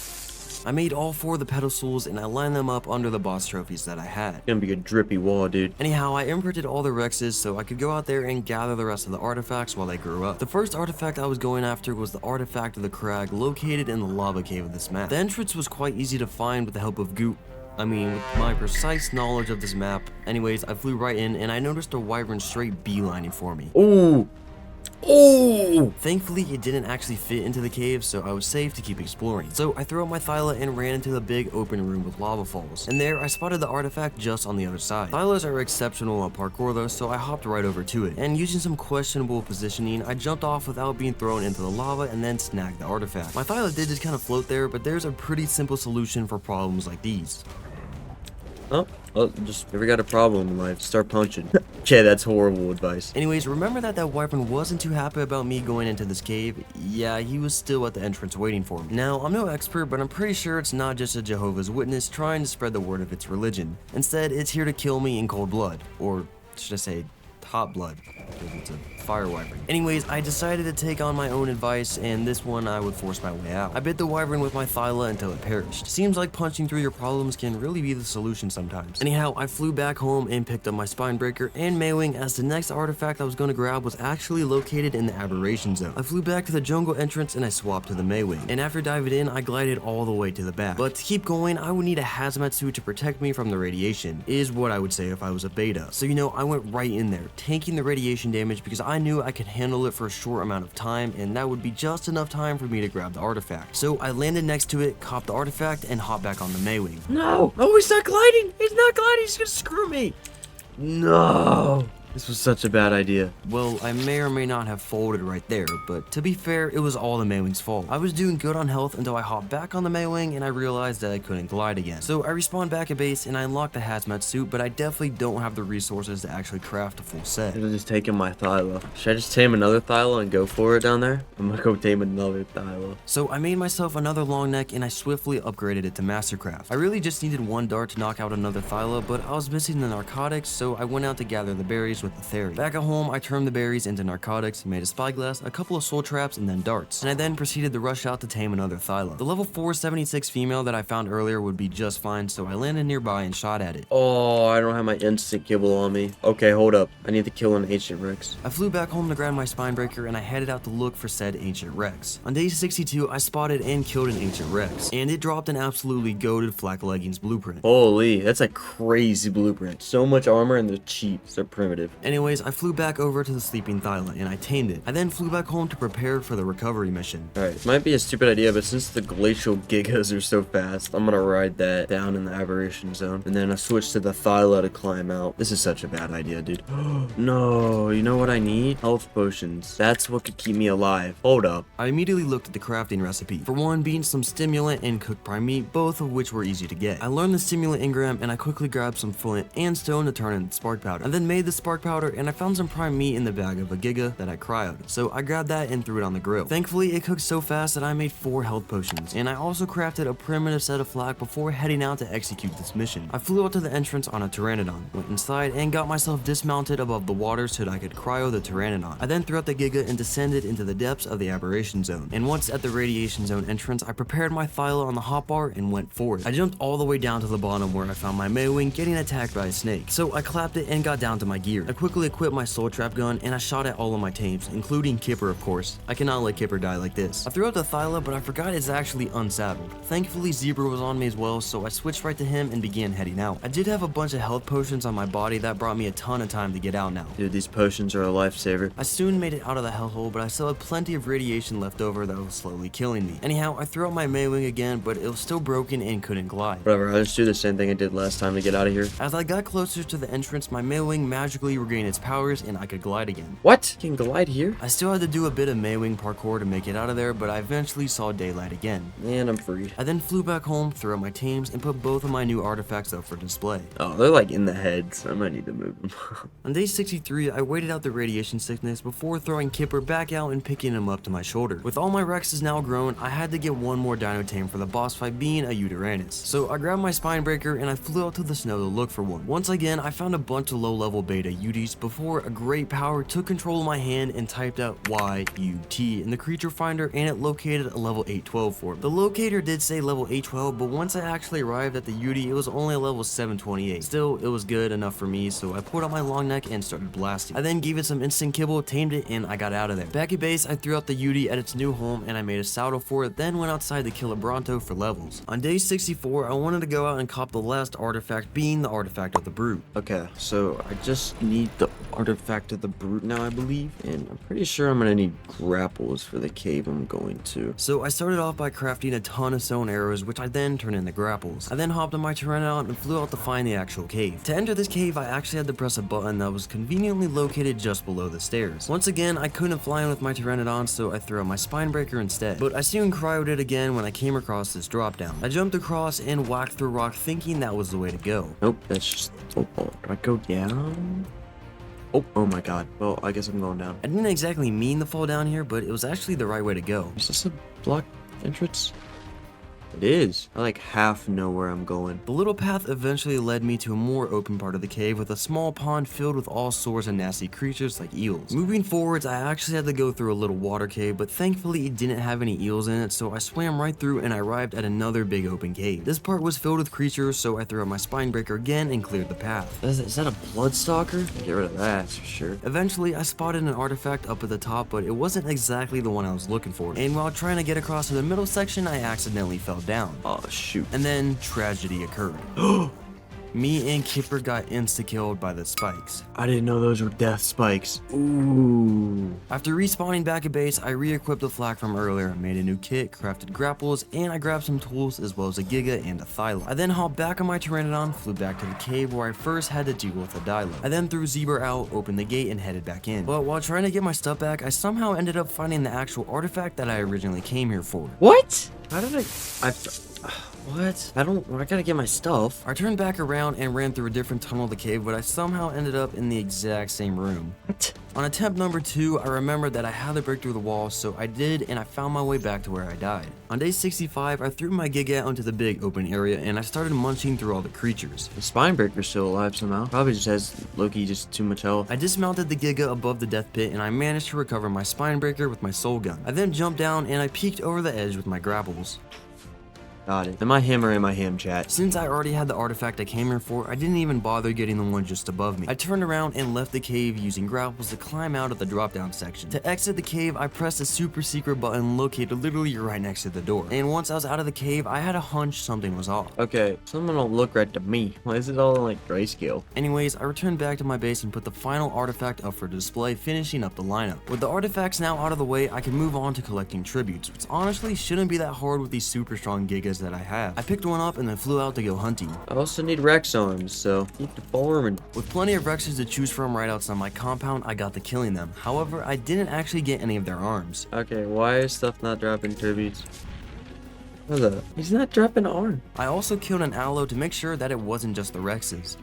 I made all 4 of the pedestals and I lined them up under the boss trophies that I had. It's gonna be a drippy wall, dude. Anyhow, I imprinted all the Rexes so I could go out there and gather the rest of the artifacts while they grew up. The first artifact I was going after was the artifact of the crag located in the lava cave of this map. The entrance was quite easy to find with the help of goop. With my precise knowledge of this map. Anyways, I flew right in and I noticed a wyvern straight beelining for me. Ooh. Ooh! Thankfully, it didn't actually fit into the cave, so I was safe to keep exploring. So I threw out my Thyla and ran into the big open room with lava falls. And there, I spotted the artifact just on the other side. Thylas are exceptional at parkour though, so I hopped right over to it. And using some questionable positioning, I jumped off without being thrown into the lava and then snagged the artifact. My Thyla did just kind of float there, but there's a pretty simple solution for problems like these. Oh, well, just never got a problem in life. Start punching. Okay, that's horrible advice. Anyways, remember that wyvern wasn't too happy about me going into this cave? Yeah, he was still at the entrance waiting for me. Now, I'm no expert, but I'm pretty sure it's not just a Jehovah's Witness trying to spread the word of its religion. Instead, it's here to kill me in cold blood. Or should I say, hot blood, because it's a fire wyvern. Anyways, I decided to take on my own advice, and this one I would force my way out. I bit the wyvern with my Thyla until it perished. Seems like punching through your problems can really be the solution sometimes. Anyhow, I flew back home and picked up my spine breaker and Maywing, as the next artifact I was going to grab was actually located in the aberration zone. I flew back to the jungle entrance and I swapped to the Maywing. And after diving in, I glided all the way to the back. But to keep going, I would need a hazmat suit to protect me from the radiation, is what I would say if I was a beta. So I went right in there, tanking the radiation damage because I knew I could handle it for a short amount of time, and that would be just enough time for me to grab the artifact. So I landed next to it, copped the artifact, and hopped back on the Maywing. No! Oh, he's not gliding! He's not gliding! He's gonna screw me! No! This was such a bad idea. Well, I may or may not have folded right there, but to be fair, it was all the Maywing's fault. I was doing good on health until I hopped back on the Maywing and I realized that I couldn't glide again. So I respawned back at base and I unlocked the hazmat suit, but I definitely don't have the resources to actually craft a full set. I should have just taken my Thyla. Should I just tame another Thyla and go for it down there? I'm gonna go tame another Thyla. So I made myself another long neck and I swiftly upgraded it to Mastercraft. I really just needed one dart to knock out another Thyla, but I was missing the narcotics, so I went out to gather the berries with the Theory. Back at home, I turned the berries into narcotics, made a spyglass, a couple of soul traps, and then darts. And I then proceeded to rush out to tame another Thyla. The level 476 female that I found earlier would be just fine, so I landed nearby and shot at it. Oh, I don't have my instant kibble on me. Okay, hold up. I need to kill an ancient Rex. I flew back home to grab my spine breaker and I headed out to look for said ancient Rex. On day 62, I spotted and killed an ancient Rex, and it dropped an absolutely goated flak leggings blueprint. Holy, that's a crazy blueprint. So much armor and they're cheap. They're primitive. Anyways, I flew back over to the sleeping Thyla and I tamed it. I then flew back home to prepare for the recovery mission. Alright, it might be a stupid idea, but since the glacial gigas are so fast, I'm gonna ride that down in the aberration zone. And then I switch to the Thyla to climb out. This is such a bad idea, dude. No, you know what I need? Health potions. That's what could keep me alive. Hold up. I immediately looked at the crafting recipe. For one, being some stimulant and cooked prime meat, both of which were easy to get. I learned the stimulant engram and I quickly grabbed some flint and stone to turn into spark powder. I then made the spark powder and I found some prime meat in the bag of a giga that I cryoed. So I grabbed that and threw it on the grill. Thankfully, it cooked so fast that I made 4 health potions, and I also crafted a primitive set of flak before heading out to execute this mission. I flew out to the entrance on a Pteranodon, went inside, and got myself dismounted above the water so that I could cryo the Pteranodon. I then threw out the giga and descended into the depths of the aberration zone. And once at the radiation zone entrance, I prepared my Thyla on the hotbar and went for it. I jumped all the way down to the bottom where I found my Maywing getting attacked by a snake. So I clapped it and got down to my gear. I quickly equipped my soul trap gun and I shot at all of my tames, including Kipper of course. I cannot let Kipper die like this. I threw out the Thyla, but I forgot it's actually unsaddled. Thankfully Zebra was on me as well, so I switched right to him and began heading out. I did have a bunch of health potions on my body that brought me a ton of time to get out now. Dude, these potions are a lifesaver. I soon made it out of the hellhole, but I still had plenty of radiation left over that was slowly killing me. Anyhow, I threw out my Maywing again, but it was still broken and couldn't glide. Whatever, I'll just do the same thing I did last time to get out of here. As I got closer to the entrance, my Maywing magically regained its powers and I could glide again. What? You can glide here? I still had to do a bit of Maywing parkour to make it out of there, but I eventually saw daylight again. And I'm freed. I then flew back home, threw out my tames, and put both of my new artifacts up for display. Oh, they're like in the head, so I might need to move them. On day 63, I waited out the radiation sickness before throwing Kipper back out and picking him up to my shoulder. With all my Rexes now grown, I had to get one more dino tame for the boss fight, being a Uteranus. So I grabbed my spine breaker and I flew out to the snow to look for one. Once again, I found a bunch of low-level beta Uties before a great power took control of my hand and typed out Y-U-T in the creature finder, and it located a level 812 for me. The locator did say level 812, but once I actually arrived at the Utie, it was only a level 728. Still, it was good enough for me, so I pulled out my long neck and started blasting. I then gave it some instant kibble, tamed it, and I got out of there. Back at base, I threw out the Utie at its new home and I made a saddle for it, then went outside to kill a Bronto for levels. On day 64, I wanted to go out and cop the last artifact, being the artifact of the Brute. Okay, so I just need the artifact of the Brute now, I believe. And I'm pretty sure I'm gonna need grapples for the cave I'm going to. So I started off by crafting a ton of stone arrows, which I then turned into grapples. I then hopped on my Pteranodon and flew out to find the actual cave. To enter this cave, I actually had to press a button that was conveniently located just below the stairs. Once again, I couldn't fly in with my Pteranodon, so I threw out my spine breaker instead. But I soon cryoed it again when I came across this drop down. I jumped across and whacked through a rock, thinking that was the way to go. Nope, that's just... Oh, do I go down? Oh my god. Well, I guess I'm going down. I didn't exactly mean to fall down here, but it was actually the right way to go. Is this a blocked entrance? It is. I like half know where I'm going. The little path eventually led me to a more open part of the cave with a small pond filled with all sorts of nasty creatures like eels. Moving forwards, I actually had to go through a little water cave, but thankfully it didn't have any eels in it, so I swam right through and I arrived at another big open cave. This part was filled with creatures, so I threw out my spine breaker again and cleared the path. Is that a Bloodstalker? Get rid of that, for sure. Eventually, I spotted an artifact up at the top, but it wasn't exactly the one I was looking for. And while trying to get across to the middle section, I accidentally fell down. Oh, shoot. And then tragedy occurred. Me and Kipper got insta-killed by the spikes. I didn't know those were death spikes. Ooh. After respawning back at base, I re-equipped the flak from earlier, made a new kit, crafted grapples, and I grabbed some tools as well as a Giga and a Thyla. I then hopped back on my Pteranodon, flew back to the cave where I first had to deal with a Dilo. I then threw Zebra out, opened the gate, and headed back in. But while trying to get my stuff back, I somehow ended up finding the actual artifact that I originally came here for. What? How did what? I gotta get my stuff. I turned back around and ran through a different tunnel of the cave, but I somehow ended up in the exact same room. What? On attempt number 2, I remembered that I had to break through the wall, so I did, and I found my way back to where I died. On day 65, I threw my Giga onto the big open area, and I started munching through all the creatures. The spine breaker's still alive somehow. Probably just has Loki just too much health. I dismounted the Giga above the death pit, and I managed to recover my spine breaker with my soul gun. I then jumped down, and I peeked over the edge with my grapples. Got it. Am I him or am I him, chat? Since I already had the artifact I came here for, I didn't even bother getting the one just above me. I turned around and left the cave using grapples to climb out of the drop down section. To exit the cave, I pressed a super secret button located literally right next to the door. And once I was out of the cave, I had a hunch something was off. Okay, something don't look right to me. Why is it all in like grayscale? Anyways, I returned back to my base and put the final artifact up for display, finishing up the lineup. With the artifacts now out of the way, I can move on to collecting tributes, which honestly shouldn't be that hard with these super strong Gigas that I have. I picked one up and then flew out to go hunting. I also need Rex arms, so keep the farming. With plenty of Rexes to choose from right outside my compound, I got to killing them. However, I didn't actually get any of their arms. Okay, why is stuff not dropping tributes? What's up? He's not dropping arm. I also killed an Aloe to make sure that it wasn't just the Rexes.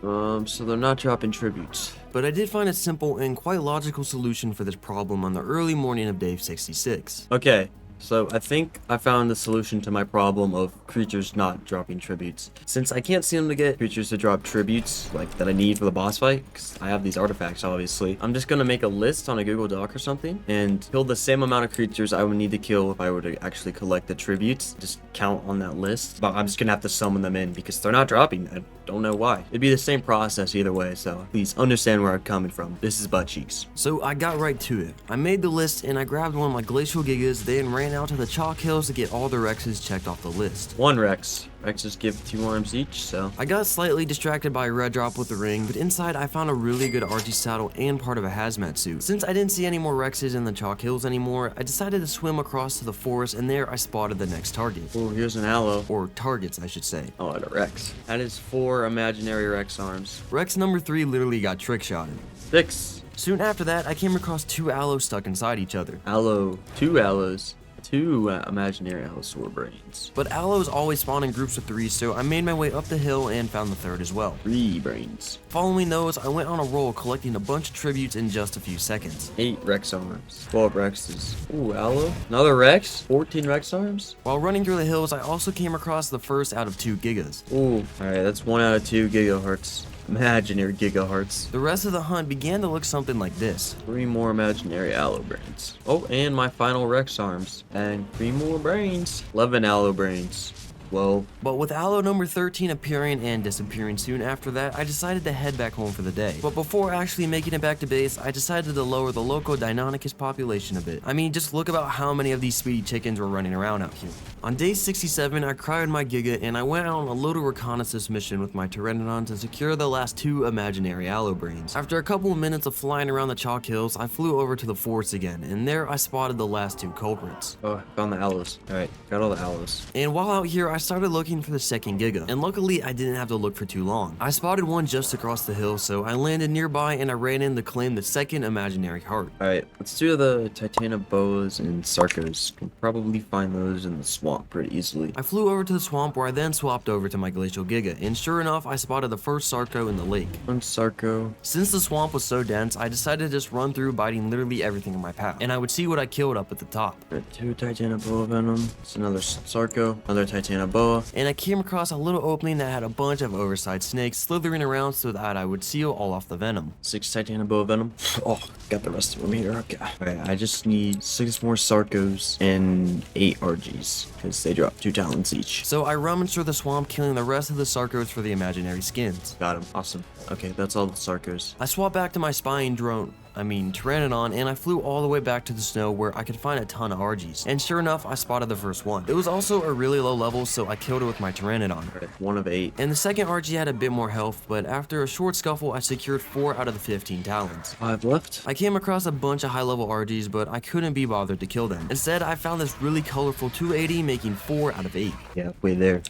So they're not dropping tributes. But I did find a simple and quite logical solution for this problem on the early morning of day 66. Okay. So I think I found the solution to my problem of creatures not dropping tributes. Since I can't seem to get creatures to drop tributes like that I need for the boss fight, because I have these artifacts obviously, I'm just gonna make a list on a Google Doc or something and kill the same amount of creatures I would need to kill if I were to actually collect the tributes. Just count on that list. But I'm just gonna have to summon them in because they're not dropping. don't know why. It'd be the same process either way, so please understand where I'm coming from. This is butt cheeks. So I got right to it. I made the list and I grabbed one of my glacial gigas, then ran out to the chalk hills to get all the Rexes checked off the list. 1 Rex. Rexes give 2 arms each, so. I got slightly distracted by a red drop with the ring, but inside I found a really good RG saddle and part of a hazmat suit. Since I didn't see any more Rexes in the chalk hills anymore, I decided to swim across to the forest, and there I spotted the next target. Oh, here's an aloe. Or targets, I should say. Oh, and a Rex. That is 4 imaginary Rex arms. Rex number 3 literally got trick shotted. 6. Soon after that, I came across 2 aloes stuck inside each other. Aloe. 2 aloes. 2 imaginary allosaur brains. But aloes always spawn in groups of 3, so I made my way up the hill and found the 3rd as well. 3 brains. Following those, I went on a roll collecting a bunch of tributes in just a few seconds. 8 Rex arms. 12 Rexes. Ooh, aloe. Another Rex. 14 Rex arms. While running through the hills, I also came across the first out of 2 gigas. Ooh, alright, that's 1 out of 2 gigahertz. Imaginary gigahertz. The rest of the hunt began to look something like this. 3 more imaginary aloe brains. Oh, and my final Rex arms. And 3 more brains. 11 aloe brains. Whoa. But with aloe number 13 appearing and disappearing soon after that, I decided to head back home for the day. But before actually making it back to base, I decided to lower the local Deinonychus population a bit. I mean, just look about how many of these speedy chickens were running around out here. On day 67, I cryoed my Giga and I went out on a little reconnaissance mission with my Pteranodon to secure the last 2 imaginary aloe brains. After a couple of minutes of flying around the chalk hills, I flew over to the forest again, and there I spotted the last 2 culprits. Oh, I found the aloes. Alright, got all the aloes. And while out here, I started looking for the second Giga, and luckily I didn't have to look for too long. I spotted one just across the hill, so I landed nearby and I ran in to claim the second imaginary heart. Alright, let's do the Titanoboas and Sarcos. Can probably find those in the swamp pretty easily. I flew over to the swamp where I then swapped over to my glacial Giga, and sure enough, I spotted the first Sarco in the lake. One Sarco. Since the swamp was so dense, I decided to just run through biting literally everything in my path, and I would see what I killed up at the top. Got 2 Titanoboa venom. It's another Sarco, another Titanoboa. And I came across a little opening that had a bunch of oversized snakes slithering around so that I would seal all off the venom. 6 Titanoboa venom. Oh, got the rest of them here. Okay. Alright, I just need 6 more Sarcos and 8 RGs, because they drop 2 talents each. So I rummaged through the swamp, killing the rest of the Sarcos for the imaginary skins. Got him. Awesome. Okay, that's all the Sarcos. I swapped back to my Pteranodon, and I flew all the way back to the snow where I could find a ton of RGs. And sure enough, I spotted the first one. It was also a really low level, so I killed it with my Pteranodon. Right, 1 of 8. And the second RG had a bit more health, but after a short scuffle, I secured 4 out of the 15 talons. 5 left. I came across a bunch of high-level RGs, but I couldn't be bothered to kill them. Instead, I found this really colorful 280, making 4 out of 8. Yeah, way there.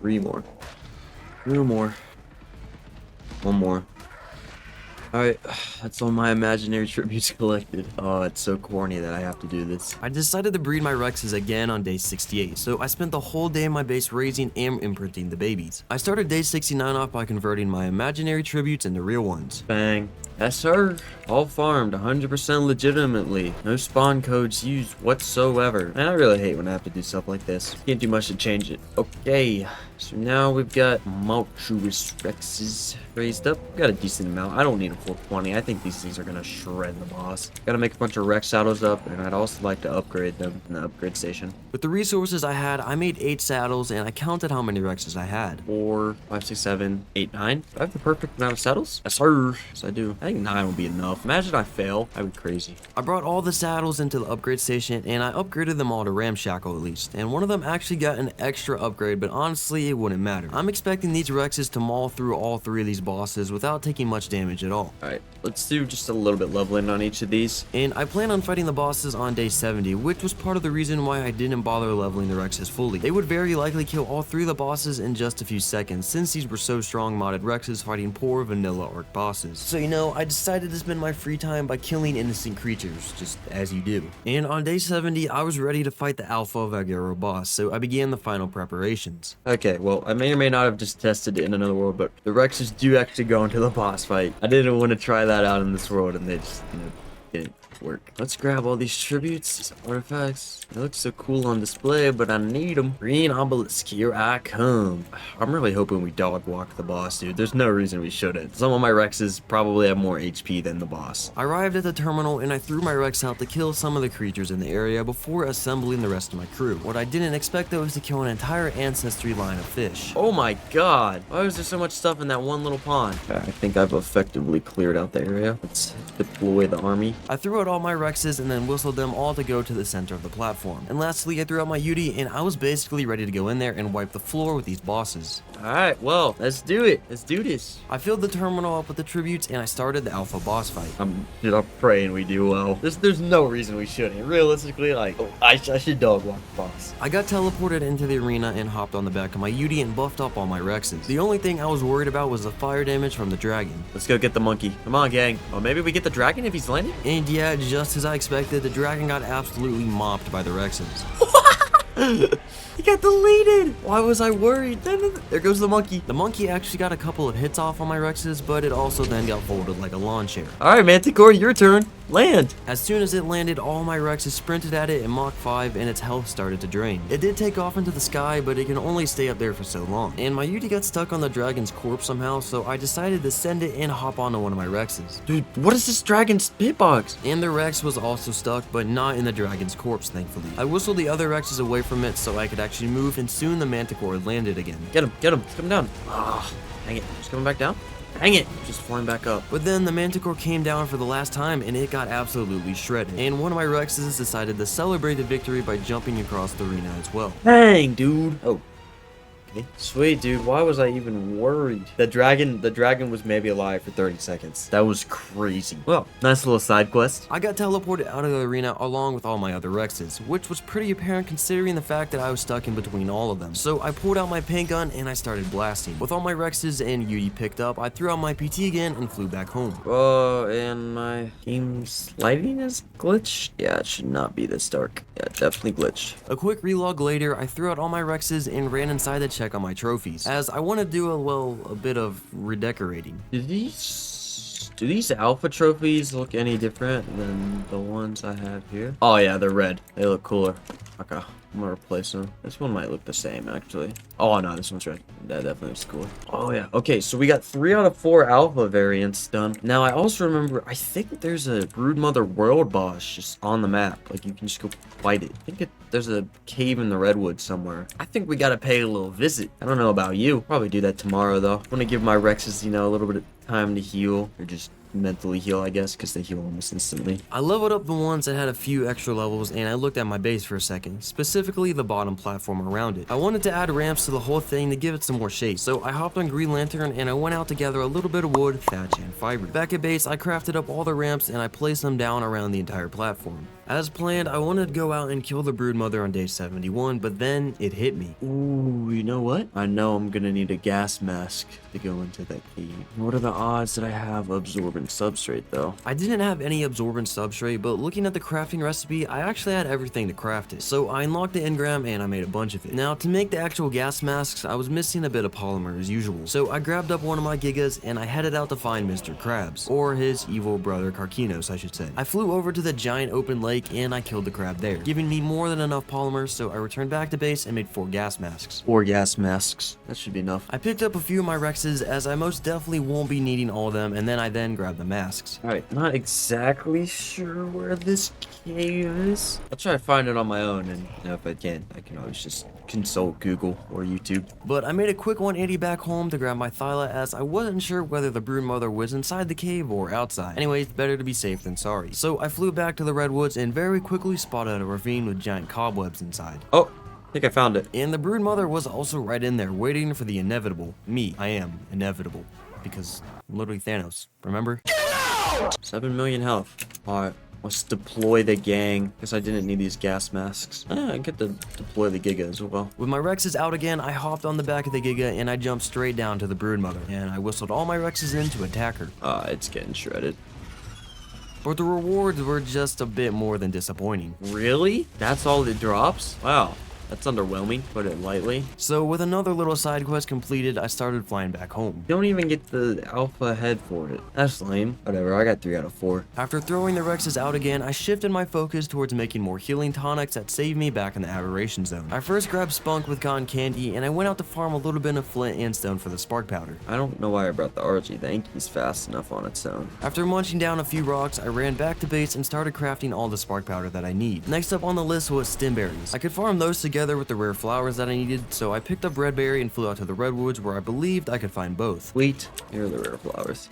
3 more. 2 more. 1 more. Alright, that's all my imaginary tributes collected. Oh, it's so corny that I have to do this. I decided to breed my Rexes again on day 68, so I spent the whole day in my base raising and imprinting the babies. I started day 69 off by converting my imaginary tributes into real ones. Bang. Yes, sir. All farmed 100% legitimately. No spawn codes used whatsoever. And I really hate when I have to do stuff like this. Can't do much to change it. Okay. So now we've got Multiplier Rexes raised up. Got a decent amount. I don't need a full 20. I think these things are gonna shred the boss. Gotta make a bunch of Rex saddles up, and I'd also like to upgrade them in the upgrade station. With the resources I had, I made 8 saddles, and I counted how many Rexes I had. 4, 5, 6, 7, 8, 9. Do I have the perfect amount of saddles? Yes, sir. Yes, I do. I think 9 will be enough. Imagine I fail. That'd be crazy. I brought all the saddles into the upgrade station, and I upgraded them all to Ramshackle at least. And one of them actually got an extra upgrade, but honestly, it wouldn't matter. I'm expecting these Rexes to maul through all 3 of these bosses without taking much damage at all. Alright, let's do just a little bit leveling on each of these. And I plan on fighting the bosses on day 70, which was part of the reason why I didn't bother leveling the Rexes fully. They would very likely kill all 3 of the bosses in just a few seconds, since these were so strong modded Rexes fighting poor vanilla Arc bosses. So you know, I decided to spend my free time by killing innocent creatures, just as you do. And on day 70, I was ready to fight the Alpha Vagero boss, so I began the final preparations. Okay, well, I may or may not have just tested it in another world, but the Rexes do actually go into the boss fight. I didn't want to try that out in this world, and they just, you know, didn't. work. Let's grab all these tributes, these artifacts. They look so cool on display, but I need them. Green obelisk, here I come. I'm really hoping we dog walk the boss, dude. There's no reason we shouldn't. Some of my Rexes probably have more HP than the boss. I arrived at the terminal and I threw my Rex out to kill some of the creatures in the area before assembling the rest of my crew. What I didn't expect though is to kill an entire ancestry line of fish. Oh my god. Why was there so much stuff in that one little pond? I think I've effectively cleared out the area. Let's deploy the army. I threw out all my Rexes and then whistled them all to go to the center of the platform. And lastly, I threw out my Yudi and I was basically ready to go in there and wipe the floor with these bosses. Alright, well, let's do it. Let's do this. I filled the terminal up with the tributes and I started the alpha boss fight. I'm praying we do well. There's no reason we shouldn't. Realistically, like, I should dog walk the boss. I got teleported into the arena and hopped on the back of my Yudi and buffed up all my Rexes. The only thing I was worried about was the fire damage from the dragon. Let's go get the monkey. Come on, gang. Oh, maybe we get the dragon if he's landing? And yeah, just as I expected, the dragon got absolutely mopped by the Rexes. He got deleted. Why was I worried? There goes the monkey. The monkey actually got a couple of hits off on my Rexes, but it also then got folded like a lawn chair. All right, Manticore, your turn. Land. As soon as it landed, all my Rexes sprinted at it in Mach 5 and its health started to drain. It did take off into the sky, but it can only stay up there for so long. And my Yudi got stuck on the dragon's corpse somehow, so I decided to send it and hop onto one of my Rexes. Dude, what is this dragon's hitbox? And the Rex was also stuck, but not in the dragon's corpse, thankfully. I whistled the other Rexes away from it so I could actually move, and soon the Manticore landed again. Get him, get him. It's coming down. Ah, dang it. Just coming back down? Dang it. Just flying back up. But then the Manticore came down for the last time and it got absolutely shredded. And one of my Rexes decided to celebrate the victory by jumping across the arena as well. Dang, dude. Oh. Okay. Sweet, dude. Why was I even worried? The dragon was maybe alive for 30 seconds. That was crazy. Well, nice little side quest. I got teleported out of the arena along with all my other Rexes, which was pretty apparent considering the fact that I was stuck in between all of them. So I pulled out my paint gun and I started blasting. With all my Rexes and Yudi picked up, I threw out my PT again and flew back home. And my game's lighting is glitched? Yeah, it should not be this dark. Yeah, definitely glitched. A quick relog later, I threw out all my Rexes and ran inside to check on my trophies, as I want to do a bit of redecorating. Do these alpha trophies look any different than the ones I have here? Oh yeah, they're red. They look cooler. Okay, I'm gonna replace them. This one might look the same, actually. Oh no, this one's red. That definitely looks cooler. Oh yeah. Okay, so we got 3 out of 4 alpha variants done. Now I also remember, I think there's a Broodmother world boss just on the map. Like you can just go fight it. I think there's a cave in the redwoods somewhere. I think we gotta pay a little visit. I don't know about you. Probably do that tomorrow though. I want to give my Rexes, you know, a little bit of time to heal, or just mentally heal, I guess, because they heal almost instantly. I leveled up the ones that had a few extra levels, and I looked at my base for a second, specifically the bottom platform around it. I wanted to add ramps to the whole thing to give it some more shape, so I hopped on Green Lantern and I went out to gather a little bit of wood, thatch, and fiber. Back at base, I crafted up all the ramps and I placed them down around the entire platform. As planned, I wanted to go out and kill the Broodmother on day 71, but then it hit me. Ooh, you know what? I know I'm gonna need a gas mask to go into that cave. What are the odds that I have absorbent substrate, though? I didn't have any absorbent substrate, but looking at the crafting recipe, I actually had everything to craft it. So I unlocked the engram and I made a bunch of it. Now, to make the actual gas masks, I was missing a bit of polymer as usual. So I grabbed up one of my Gigas and I headed out to find Mr. Krabs, or his evil brother Karkinos, I should say. I flew over to the giant open lake and I killed the crab there, giving me more than enough polymer, so I returned back to base and made 4 gas masks. 4 gas masks. That should be enough. I picked up a few of my Rexes, as I most definitely won't be needing all of them, and then I grabbed the masks. Alright, not exactly sure where this cave is. I'll try to find it on my own, and you know, if I can always just consult Google or YouTube. But I made a quick 180 back home to grab my Thyla, as I wasn't sure whether the Broodmother was inside the cave or outside. Anyways, better to be safe than sorry. So I flew back to the redwoods and very quickly spotted a ravine with giant cobwebs inside. Oh, I think I found it. And the Broodmother was also right in there, waiting for the inevitable. Me, I am inevitable. Because I'm literally Thanos, remember? 7 million health. Alright, let's deploy the gang. Guess I didn't need these gas masks. I get to deploy the Giga as well. With my Rexes out again, I hopped on the back of the Giga and I jumped straight down to the Broodmother. And I whistled all my Rexes in to attack her. It's getting shredded. But the rewards were just a bit more than disappointing. Really? That's all it drops? Wow. That's underwhelming, put it lightly. So with another little side quest completed, I started flying back home. Don't even get the alpha head for it. That's lame. Whatever, I got 3 out of 4. After throwing the Rexes out again, I shifted my focus towards making more healing tonics that saved me back in the aberration zone. I first grabbed Spunk with cotton candy, and I went out to farm a little bit of flint and stone for the spark powder. I don't know why I brought the RG. The Anki's fast enough on its own. After munching down a few rocks, I ran back to base and started crafting all the spark powder that I need. Next up on the list was stem berries. I could farm those together with the rare flowers that I needed, so I picked up red berry and flew out to the redwoods where I believed I could find both. Sweet. Here are the rare flowers.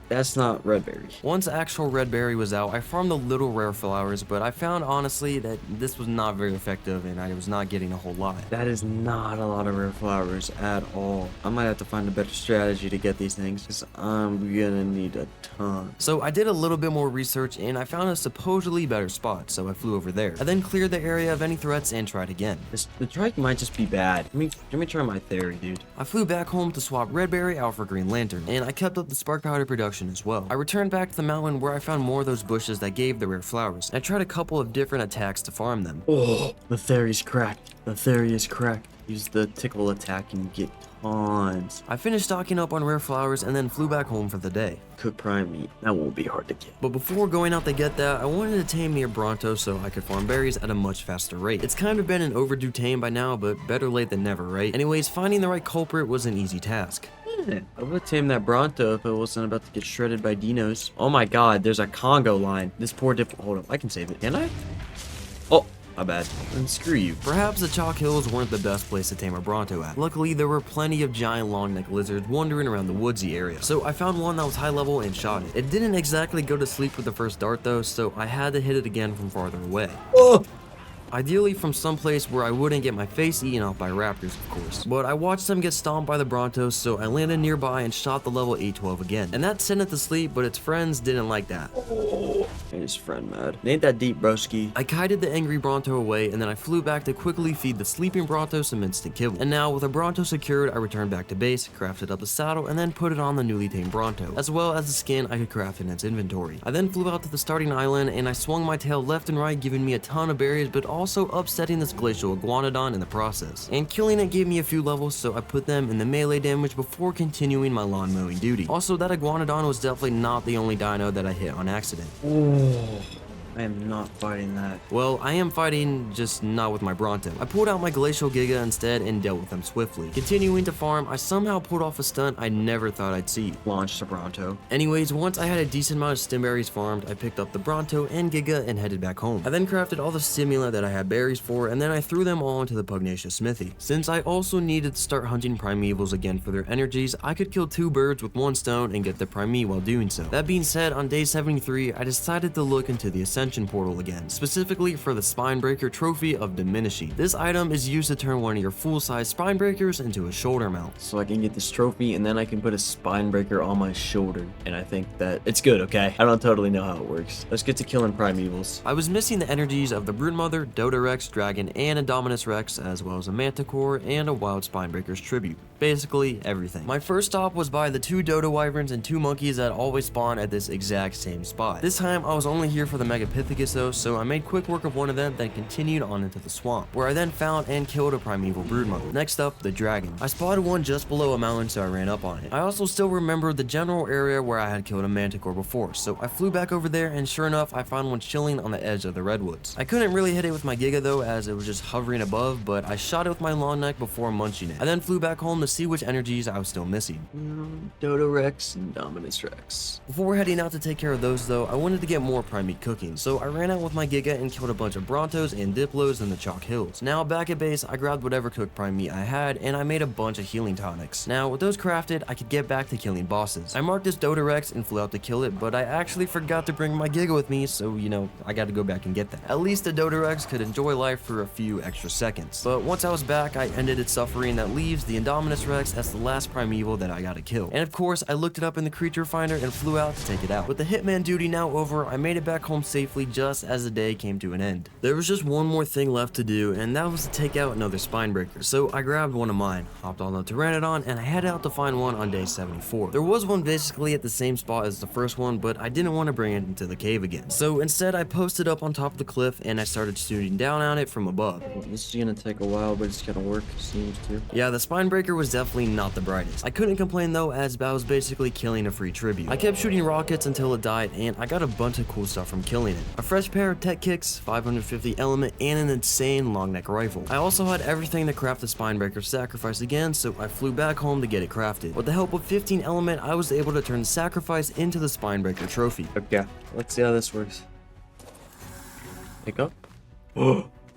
That's not red berry. Once actual red berry was out, I farmed the little rare flowers, but I found honestly that this was not very effective and I was not getting a whole lot. That is not a lot of rare flowers at all. I might have to find a better strategy to get these things, because I'm gonna need a ton. So I did a little bit more research and I found a supposedly better spot, so I flew over there. I then cleared the area of any threats and tried again. The trike might just be bad. Let me try my theory, dude. I flew back home to swap red berry out for green lantern, and I kept up the spark powder production as well. I returned back to the mountain where I found more of those bushes that gave the rare flowers, and I tried a couple of different attacks to farm them. Oh, the theory's cracked. The theory is cracked. Use the tickle attack and get tons. I finished stocking up on rare flowers and then flew back home for the day. Cook prime meat. That won't be hard to get. But before going out to get that, I wanted to tame near Bronto so I could farm berries at a much faster rate. It's kind of been an overdue tame by now, but better late than never, right? Anyways, finding the right culprit was an easy task. I would tame that Bronto if it wasn't about to get shredded by dinos. Oh my god, there's a Congo line. This poor hold up, I can save it. Can I? Oh, my bad. Then screw you. Perhaps the Chalk Hills weren't the best place to tame a Bronto at. Luckily, there were plenty of giant long-necked lizards wandering around the woodsy area. So I found one that was high level and shot it. It didn't exactly go to sleep with the first dart though, so I had to hit it again from farther away. Oh! Ideally from someplace where I wouldn't get my face eaten off by raptors, of course. But I watched them get stomped by the Brontos, so I landed nearby and shot the level 812 again. And that sent it to sleep, but its friends didn't like that. Oh, made his friend mad. It ain't that deep, broski. I kited the angry Bronto away, and then I flew back to quickly feed the sleeping Bronto some instant kibble. And now, with a Bronto secured, I returned back to base, crafted up the saddle, and then put it on the newly tamed Bronto, as well as the skin I could craft in its inventory. I then flew out to the starting island, and I swung my tail left and right, giving me a ton of berries, but also upsetting this glacial iguanodon in the process. And killing it gave me a few levels, so I put them in the melee damage before continuing my lawn mowing duty. Also, that iguanodon was definitely not the only dino that I hit on accident. Oh, I am not fighting that. Well, I am fighting, just not with my Bronto. I pulled out my Glacial Giga instead and dealt with them swiftly. Continuing to farm, I somehow pulled off a stunt I never thought I'd see. Launched the Bronto. Anyways, once I had a decent amount of stem berries farmed, I picked up the Bronto and Giga and headed back home. I then crafted all the stimulant that I had berries for, and then I threw them all into the Pugnacia smithy. Since I also needed to start hunting primevals again for their energies, I could kill 2 birds with 1 stone and get the primee while doing so. That being said, on day 73, I decided to look into the Ascension portal again, specifically for the Spinebreaker trophy of Diminishing. This item is used to turn one of your full-size Spinebreakers into a shoulder mount. So I can get this trophy and then I can put a Spinebreaker on my shoulder. And I think that it's good, okay? I don't totally know how it works. Let's get to killing primevals. I was missing the energies of the Broodmother, Dodorex, Dragon, and Indominus Rex, as well as a Manticore and a Wild Spinebreaker's tribute. Basically, everything. My first stop was by the 2 Dodo Wyverns and 2 monkeys that always spawn at this exact same spot. This time, I was only here for the Megapithecus though, so I made quick work of one of them, then continued on into the swamp, where I then found and killed a primeval broodmother. Next up, the dragon. I spotted one just below a mountain, so I ran up on it. I also still remembered the general area where I had killed a manticore before, so I flew back over there, and sure enough, I found one chilling on the edge of the redwoods. I couldn't really hit it with my Giga though, as it was just hovering above, but I shot it with my long neck before munching it. I then flew back home to see which energies I was still missing. Dodorex and Indominus Rex. Before heading out to take care of those though, I wanted to get more prime meat cooking, so I ran out with my Giga and killed a bunch of Brontos and Diplos in the Chalk Hills. Now back at base, I grabbed whatever cooked prime meat I had, and I made a bunch of healing tonics. Now with those crafted, I could get back to killing bosses. I marked this Dodorex and flew out to kill it, but I actually forgot to bring my Giga with me, so you know, I gotta go back and get that. At least the Dodorex could enjoy life for a few extra seconds. But once I was back, I ended its suffering. That leaves the Indominus Rex as the last primeval that I gotta kill. And of course, I looked it up in the creature finder and flew out to take it out. With the hitman duty now over, I made it back home safely safely just as the day came to an end. There was just one more thing left to do, and that was to take out another spine breaker. So I grabbed one of mine, hopped on the Pteranodon, and I headed out to find one on day 74. There was one basically at the same spot as the first one, but I didn't want to bring it into the cave again. So instead I posted up on top of the cliff and I started shooting down on it from above. This is gonna take a while, but it's gonna work, seems to. Yeah, the spine breaker was definitely not the brightest. I couldn't complain though, as I was basically killing a free tribute. I kept shooting rockets until it died, and I got a bunch of cool stuff from killing it. A fresh pair of tech kicks, 550 element, and an insane long neck rifle. I also had everything to craft the spine breaker sacrifice again, so I flew back home to get it crafted. With the help of 15 element, I was able to turn the sacrifice into the spine breaker trophy. Okay, let's see how this works. Pick up.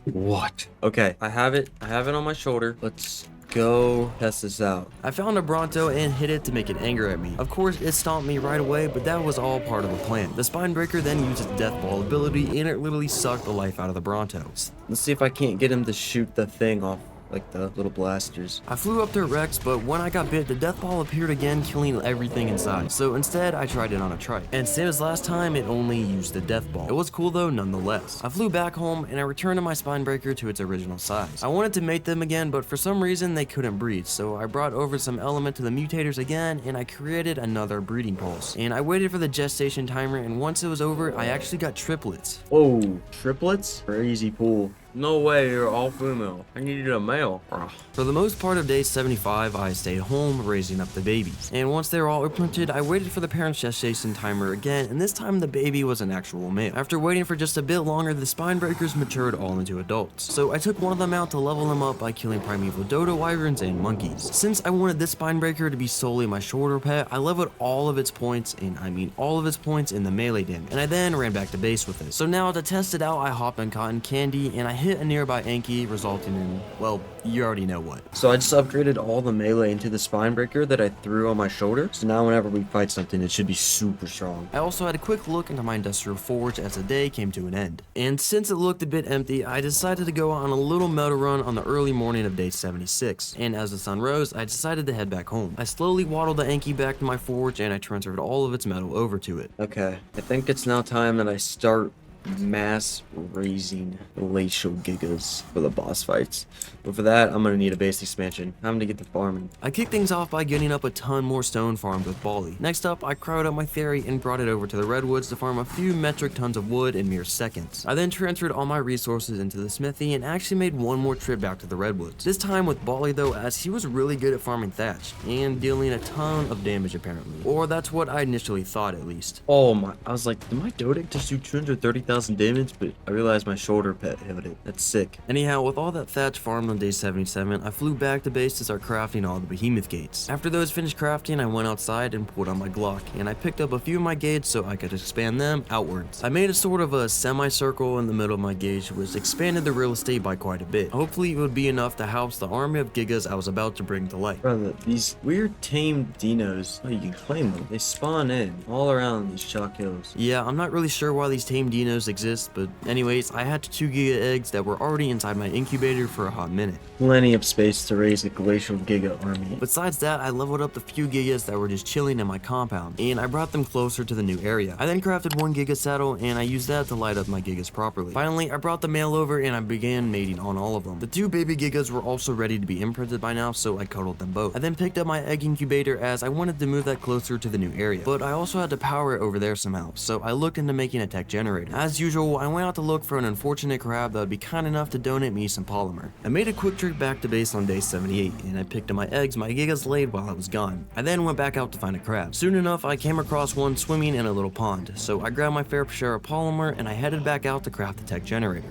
What? Okay, I have it on my shoulder. Let's go test this out. I found a Bronto and hit it to make it angry at me. Of course, it stomped me right away, but that was all part of the plan. The spine breaker then used its death ball ability, and it literally sucked the life out of the Bronto. Let's see if I can't get him to shoot the thing off, like the little blasters. I flew up to Rex, but when I got bit, the death ball appeared again, killing everything inside. So instead, I tried it on a trike. And same as last time, it only used the death ball. It was cool though, nonetheless. I flew back home, and I returned my spine breaker to its original size. I wanted to mate them again, but for some reason, they couldn't breed. So I brought over some element to the mutators again, and I created another breeding pulse. And I waited for the gestation timer, and once it was over, I actually got triplets. Whoa, triplets? Crazy cool. No way, you're all female. I needed a male. For the most part of day 75, I stayed home raising up the babies. And once they were all imprinted, I waited for the parent gestation timer again, and this time the baby was an actual male. After waiting for just a bit longer, the spine breakers matured all into adults. So I took one of them out to level them up by killing primeval dodo wyverns and monkeys. Since I wanted this spine breaker to be solely my shoulder pet, I leveled all of its points, and I mean all of its points in the melee damage, and I then ran back to base with it. So now to test it out, I hopped on cotton candy, and I hit a nearby Anki, resulting in, well, you already know what. So I just upgraded all the melee into the spine breaker that I threw on my shoulder. So now whenever we fight something, it should be super strong. I also had a quick look into my industrial forge as the day came to an end. And since it looked a bit empty, I decided to go on a little metal run on the early morning of day 76. And as the sun rose, I decided to head back home. I slowly waddled the Anki back to my forge, and I transferred all of its metal over to it. Okay, I think it's now time that I start mass raising glacial gigas for the boss fights. But for that, I'm gonna need a base expansion. I'm gonna get to farming. I kicked things off by getting up a ton more stone farmed with Bali. Next up, I crowded up my theory and brought it over to the redwoods to farm a few metric tons of wood in mere seconds. I then transferred all my resources into the smithy and actually made one more trip back to the redwoods. This time with Bali though, as he was really good at farming thatch and dealing a ton of damage apparently. Or that's what I initially thought at least. Oh my, I was like, did my Dodic just do 230,000 damage? But I realized my shoulder pet hit it. That's sick. Anyhow, with all that thatch farmed on day 77, I flew back to base to start crafting all the behemoth gates. After those finished crafting, I went outside and pulled out my Glock, and I picked up a few of my gates so I could expand them outwards. I made a sort of a semicircle in the middle of my gauge, which expanded the real estate by quite a bit. Hopefully it would be enough to house the army of gigas I was about to bring to life. Brother, these weird tamed dinos, oh, you can claim them. They spawn in all around these chalk hills. Yeah, I'm not really sure why these tame dinos exist, but anyways, I hatched 2 giga eggs that were already inside my incubator for a hot minute. Plenty of space to raise a glacial giga army. Besides that, I leveled up the few gigas that were just chilling in my compound, and I brought them closer to the new area. I then crafted 1 giga saddle, and I used that to light up my gigas properly. Finally, I brought the male over, and I began mating on all of them. The 2 baby gigas were also ready to be imprinted by now, so I cuddled them both. I then picked up my egg incubator as I wanted to move that closer to the new area, but I also had to power it over there somehow, so I looked into making a tech generator. As usual, I went out to look for an unfortunate crab that would be kind enough to donate me some polymer. I made a quick trip back to base on day 78, and I picked up my eggs my gigas laid while I was gone. I then went back out to find a crab. Soon enough, I came across one swimming in a little pond, so I grabbed my fair share of polymer and I headed back out to craft the tech generator.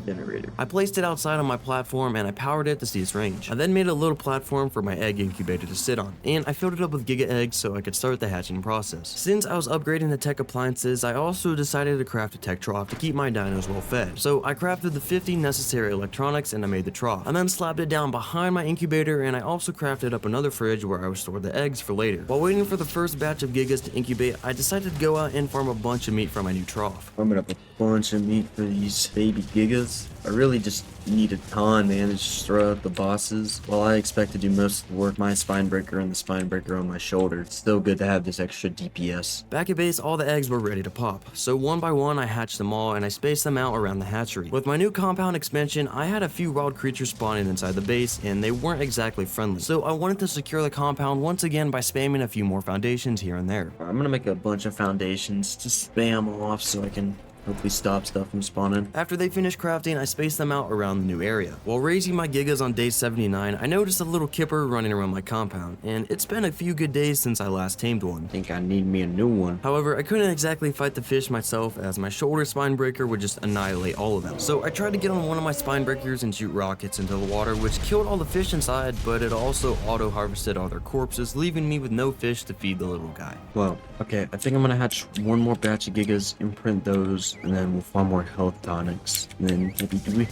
I placed it outside on my platform and I powered it to see its range. I then made a little platform for my egg incubator to sit on, and I filled it up with giga eggs so I could start the hatching process. Since I was upgrading the tech appliances, I also decided to craft a tech trough to keep my dinos well fed. So I crafted the 50 necessary electronics and I made the trough. I then slapped it down behind my incubator, and I also crafted up another fridge where I would store the eggs for later. While waiting for the first batch of gigas to incubate, I decided to go out and farm a bunch of meat for my new trough. Farming up a bunch of meat for these baby gigas. I really just need a ton, man, to just throw out the bosses. While I expect to do most of the work, my spine breaker and the spine breaker on my shoulder, it's still good to have this extra DPS. Back at base, all the eggs were ready to pop, so one by one I hatched them all and I spaced them out around the hatchery. With my new compound expansion, I had a few wild creatures spawning inside the base and they weren't exactly friendly, so I wanted to secure the compound once again by spamming a few more foundations here and there. I'm gonna make a bunch of foundations to spam off so I can hopefully stop stuff from spawning. After they finished crafting, I spaced them out around the new area. While raising my gigas on day 79, I noticed a little kipper running around my compound, and it's been a few good days since I last tamed one. I think I need me a new one. However, I couldn't exactly fight the fish myself as my shoulder spine breaker would just annihilate all of them. So I tried to get on one of my spine breakers and shoot rockets into the water, which killed all the fish inside, but it also auto-harvested all their corpses, leaving me with no fish to feed the little guy. Well, okay, I think I'm gonna hatch one more batch of gigas, imprint those, and then we'll farm more health tonics. And then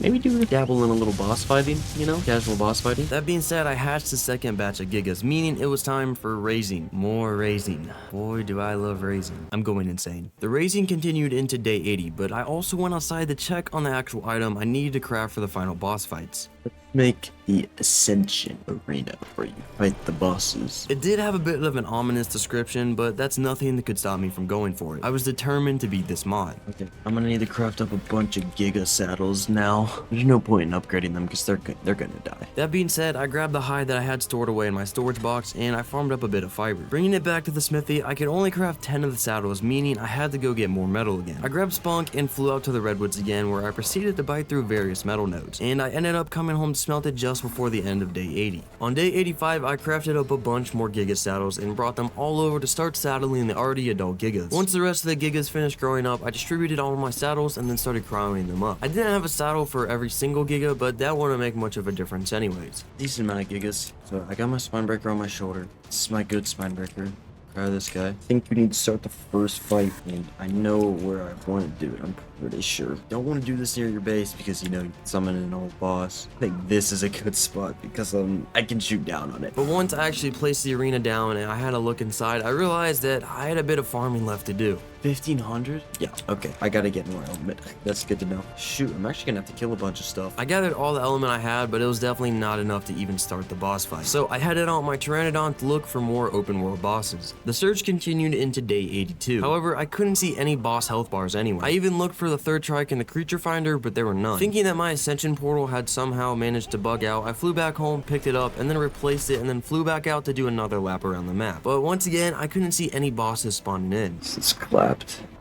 maybe do dabble in a little boss fighting, you know? Casual boss fighting. That being said, I hatched the second batch of gigas, meaning it was time for raising. More raising. Boy, do I love raising. I'm going insane. The raising continued into day 80, but I also went outside to check on the actual item I needed to craft for the final boss fights. Let's make the Ascension Arena where you fight the bosses. It did have a bit of an ominous description, but that's nothing that could stop me from going for it. I was determined to beat this mod. Okay, I'm gonna need to craft up a bunch of Giga saddles now. There's no point in upgrading them because they're gonna die. That being said, I grabbed the hide that I had stored away in my storage box and I farmed up a bit of fiber. Bringing it back to the smithy, I could only craft 10 of the saddles, meaning I had to go get more metal again. I grabbed Spunk and flew out to the redwoods again, where I proceeded to bite through various metal nodes, and I ended up coming home to smelt it just before the end of day 80. On day 85, I crafted up a bunch more Giga saddles and brought them all over to start saddling the already adult Gigas. Once the rest of the Gigas finished growing up, I distributed all of my saddles and then started crowning them up. I didn't have a saddle for every single Giga, but that wouldn't make much of a difference anyways. Decent amount of Gigas. So I got my spine breaker on my shoulder. This is my good spine breaker. Try this guy. I think you need to start the first fight, and I know where I want to do it. I'm pretty sure. Don't want to do this near your base because, you know, you summon an old boss. I think this is a good spot because I can shoot down on it. But once I actually placed the arena down and I had a look inside, I realized that I had a bit of farming left to do. 1,500? Yeah, okay. I gotta get more element. That's good to know. Shoot, I'm actually gonna have to kill a bunch of stuff. I gathered all the element I had, but it was definitely not enough to even start the boss fight. So I headed out my Pteranodon to look for more open world bosses. The search continued into day 82. However, I couldn't see any boss health bars anywhere. I even looked for the third trike in the creature finder, but there were none. Thinking that my ascension portal had somehow managed to bug out, I flew back home, picked it up, and then replaced it, and then flew back out to do another lap around the map. But once again, I couldn't see any bosses spawning in. It's clapped.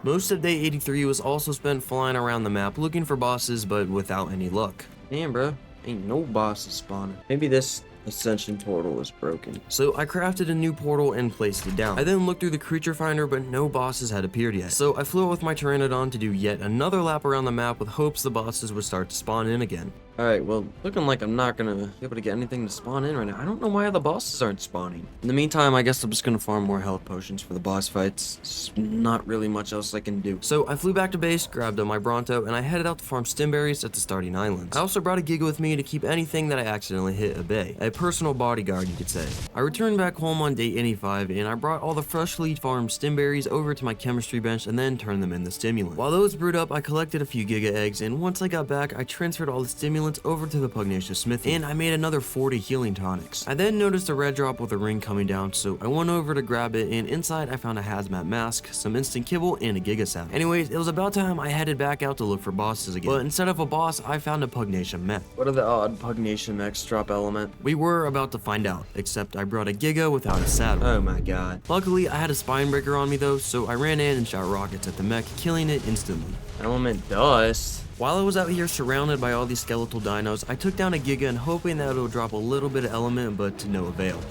Most of day 83 was also spent flying around the map looking for bosses, but without any luck. Damn, bro. Ain't no bosses spawning. Maybe this ascension portal is broken. So I crafted a new portal and placed it down. I then looked through the creature finder, but no bosses had appeared yet. So I flew out with my Pteranodon to do yet another lap around the map with hopes the bosses would start to spawn in again. Alright, well, looking like I'm not gonna be able to get anything to spawn in right now. I don't know why the bosses aren't spawning. In the meantime, I guess I'm just gonna farm more health potions for the boss fights. There's not really much else I can do. So I flew back to base, grabbed up my Bronto, and I headed out to farm stimberries at the starting islands. I also brought a Giga with me to keep anything that I accidentally hit at bay. A personal bodyguard, you could say. I returned back home on day 85, and I brought all the freshly farmed stimberries over to my chemistry bench and then turned them into stimulant. While those brewed up, I collected a few Giga eggs, and once I got back, I transferred all the stimulants over to the Pugnacia smithy, and I made another 40 healing tonics. I then noticed a red drop with a ring coming down, so I went over to grab it, and inside I found a hazmat mask, some instant kibble, and a Giga saddle. Anyways, it was about time I headed back out to look for bosses again, but instead of a boss, I found a Pugnacia mech. What are the odd Pugnacia mechs drop element? We were about to find out, except I brought a Giga without a saddle. Oh my god. Luckily, I had a spine breaker on me though, so I ran in and shot rockets at the mech, killing it instantly. Element dust? While I was out here surrounded by all these skeletal dinos, I took down a Giga and hoping that it would drop a little bit of element, but to no avail.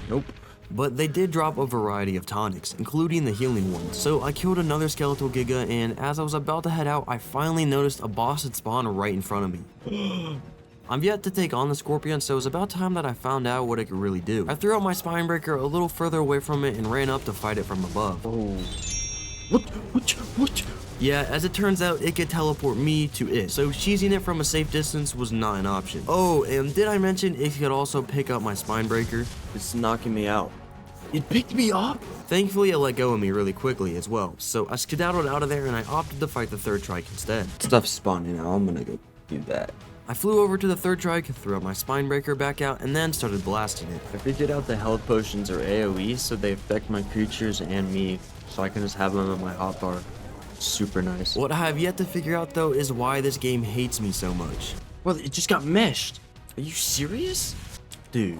Nope. But they did drop a variety of tonics, including the healing ones. So I killed another skeletal Giga, and as I was about to head out, I finally noticed a boss had spawned right in front of me. I'm yet to take on the Scorpion, so it was about time that I found out what it could really do. I threw out my spine breaker a little further away from it and ran up to fight it from above. Oh. What? Yeah, as it turns out, it could teleport me to it, so cheesing it from a safe distance was not an option. Oh, and did I mention it could also pick up my spine breaker? It's knocking me out. It picked me up? Thankfully, it let go of me really quickly as well, so I skedaddled out of there and I opted to fight the third trike instead. Stuff's spawning now. I'm gonna go do that. I flew over to the third trike, threw out my spine breaker back out, and then started blasting it. I figured out the health potions are AoE, so they affect my creatures and me, so I can just have them in my hotbar. Super nice. What I have yet to figure out though is why this game hates me so much. Well, it just got meshed. Are you serious? Dude.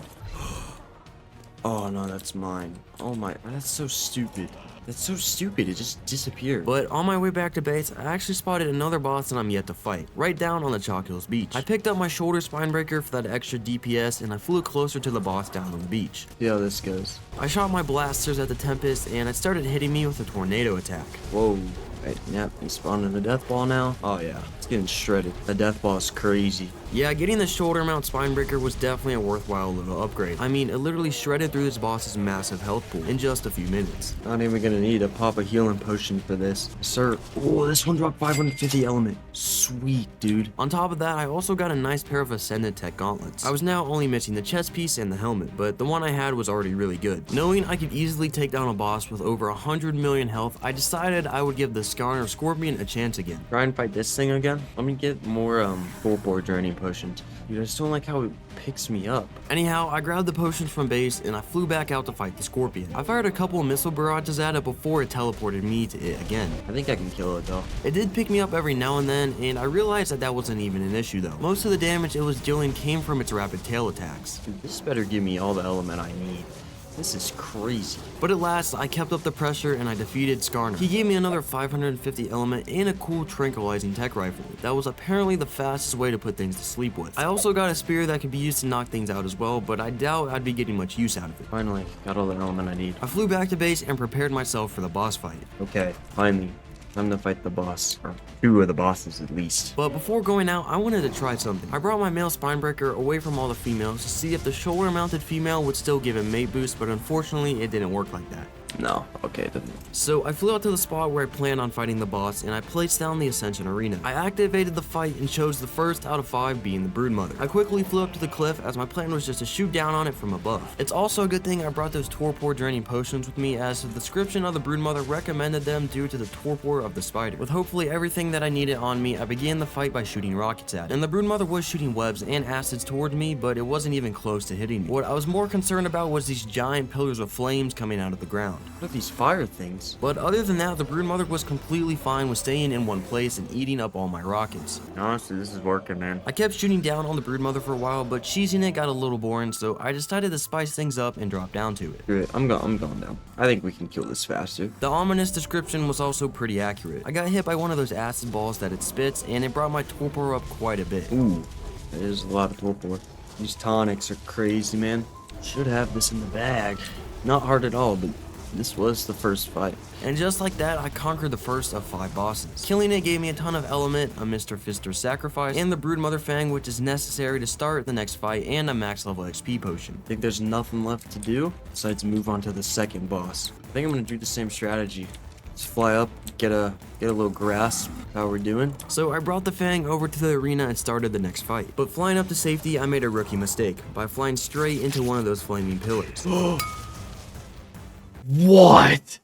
Oh no, that's mine. Oh my, that's so stupid. That's so stupid, it just disappeared. But on my way back to base, I actually spotted another boss that I'm yet to fight, right down on the Chalk Hills beach. I picked up my shoulder spine breaker for that extra DPS, and I flew closer to the boss down on the beach. See how this goes. I shot my blasters at the Tempest, and it started hitting me with a tornado attack. Whoa. Right, yep, he's spawning a death ball now. Oh yeah, it's getting shredded. The death ball is crazy. Yeah, getting the shoulder mount spine breaker was definitely a worthwhile little upgrade. I mean, it literally shredded through this boss's massive health pool in just a few minutes. Not even gonna need to pop a healing potion for this. Sir, oh, this one dropped 550 element. Sweet, dude. On top of that, I also got a nice pair of Ascended Tech gauntlets. I was now only missing the chest piece and the helmet, but the one I had was already really good. Knowing I could easily take down a boss with over 100 million health, I decided I would give the Skarner Scorpion a chance again. Try and fight this thing again. Let me get more full bore journey potions. Dude, I just don't like how it picks me up. Anyhow, I grabbed the potions from base and I flew back out to fight the Scorpion. I fired a couple of missile barrages at it before it teleported me to it again. I think I can kill it though. It did pick me up every now and then, and I realized that wasn't even an issue though. Most of the damage it was dealing came from its rapid tail attacks. Dude, this better give me all the element I need. This is crazy. But at last, I kept up the pressure and I defeated Skarner. He gave me another 550 element and a cool tranquilizing tech rifle. That was apparently the fastest way to put things to sleep with. I also got a spear that could be used to knock things out as well, but I doubt I'd be getting much use out of it. Finally, got all the element I need. I flew back to base and prepared myself for the boss fight. Okay, finally. Time to fight the boss, or two of the bosses at least. But before going out, I wanted to try something. I brought my male spine breaker away from all the females to see if the shoulder mounted female would still give him mate boost, but unfortunately it didn't work like that. No, okay then. So I flew out to the spot where I planned on fighting the boss and I placed down the Ascension Arena. I activated the fight and chose the first out of 5 being the Broodmother. I quickly flew up to the cliff as my plan was just to shoot down on it from above. It's also a good thing I brought those torpor draining potions with me, as the description of the Broodmother recommended them due to the torpor of the spider. With hopefully everything that I needed on me, I began the fight by shooting rockets at it. And the Broodmother was shooting webs and acids towards me, but it wasn't even close to hitting me. What I was more concerned about was these giant pillars of flames coming out of the ground. What are these fire things? But other than that, the Broodmother was completely fine with staying in one place and eating up all my rockets. Honestly, this is working, man. I kept shooting down on the Broodmother for a while, but cheesing it got a little boring, so I decided to spice things up and drop down to it. Good. I'm going down. I think we can kill this faster. The ominous description was also pretty accurate. I got hit by one of those acid balls that it spits, and it brought my torpor up quite a bit. Ooh, there's a lot of torpor. These tonics are crazy, man. Should have this in the bag. Not hard at all, but this was the first fight. And just like that, I conquered the first of 5 bosses. Killing it gave me a ton of element, a Mr. Fister sacrifice, and the Broodmother Fang, which is necessary to start the next fight, and a max level XP potion. I think there's nothing left to do besides move on to the second boss. I think I'm gonna do the same strategy. Let's fly up, get a little grasp of how we're doing. So I brought the Fang over to the arena and started the next fight. But flying up to safety, I made a rookie mistake by flying straight into one of those flaming pillars. What?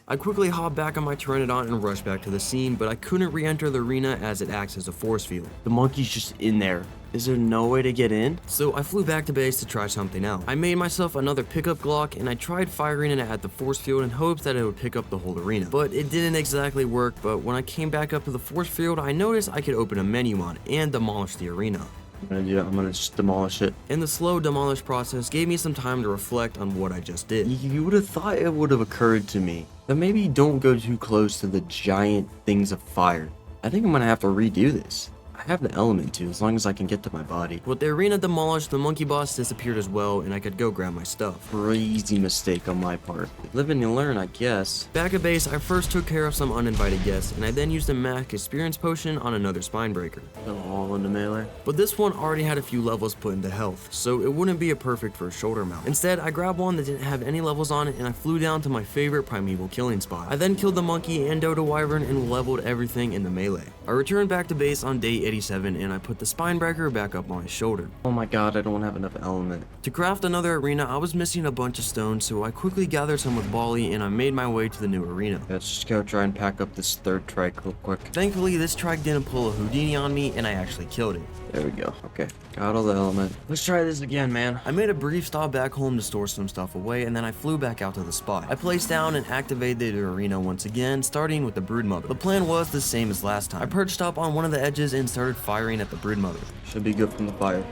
I quickly hopped back on my Pteranodon and rushed back to the scene, but I couldn't re-enter the arena as it acts as a force field. The monkey's just in there. Is there no way to get in? So I flew back to base to try something out. I made myself another pickup Glock and I tried firing it at the force field in hopes that it would pick up the whole arena. But it didn't exactly work, but when I came back up to the force field, I noticed I could open a menu on it and demolish the arena. I'm gonna do that. I'm gonna just demolish it. And the slow demolish process gave me some time to reflect on what I just did. You would have thought it would have occurred to me that maybe don't go too close to the giant things of fire. I think I'm gonna have to redo this. I have the element to, as long as I can get to my body. With the arena demolished, the monkey boss disappeared as well, and I could go grab my stuff. Crazy mistake on my part. Live and you learn, I guess. Back at base, I first took care of some uninvited guests, and I then used a max experience potion on another spine breaker. All into melee. But this one already had a few levels put into health, so it wouldn't be a perfect first shoulder mount. Instead, I grabbed one that didn't have any levels on it, and I flew down to my favorite primeval killing spot. I then killed the monkey and Dodo Wyvern and leveled everything in the melee. I returned back to base on day 87 and I put the spine breaker back up on his shoulder. Oh my god, I don't have enough element. To craft another arena, I was missing a bunch of stones, so I quickly gathered some with Bali and I made my way to the new arena. Let's just go try and pack up this third trike real quick. Thankfully, this trike didn't pull a Houdini on me and I actually killed it. There we go. Okay. Got all the element. Let's try this again, man. I made a brief stop back home to store some stuff away and then I flew back out to the spot. I placed down and activated the arena once again, starting with the broodmother. The plan was the same as last time. I perched up on one of the edges and started firing at the broodmother. Should be good from the fire.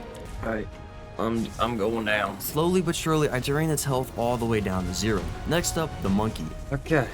Alright. I'm going down. Slowly but surely, I drained its health all the way down to 0. Next up, the monkey. Okay.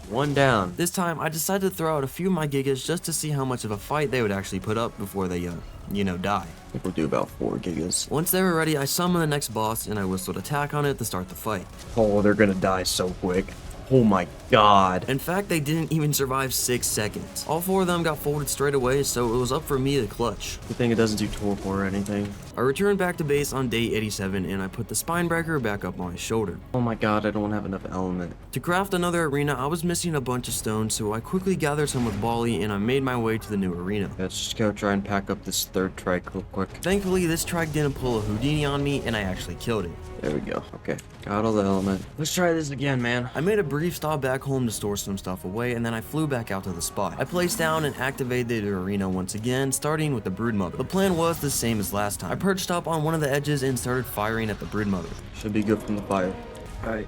One down. This time, I decided to throw out a few of my gigas just to see how much of a fight they would actually put up before they, die. I think we'll do about 4 gigas. Once they were ready, I summoned the next boss and I whistled attack on it to start the fight. Oh, they're gonna die so quick. Oh my god. In fact, they didn't even survive 6 seconds. All 4 of them got folded straight away, so it was up for me to clutch. Good thing it doesn't do torpor or anything. I returned back to base on day 87 and I put the spine breaker back up on his shoulder. Oh my god, I don't have enough element. To craft another arena, I was missing a bunch of stones, so I quickly gathered some with Bali and I made my way to the new arena. Let's just go try and pack up this third trike real quick. Thankfully, this trike didn't pull a Houdini on me and I actually killed it. There we go. Okay. Got all the element. Let's try this again, man. I made a brief stop back home to store some stuff away and then I flew back out to the spot. I placed down and activated the arena once again, starting with the broodmother. The plan was the same as last time. I perched up on one of the edges and started firing at the broodmother. Should be good from the fire. Alright.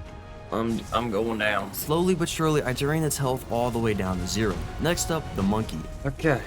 I'm going down. Slowly but surely, I drained its health all the way down to 0. Next up, the monkey. Okay.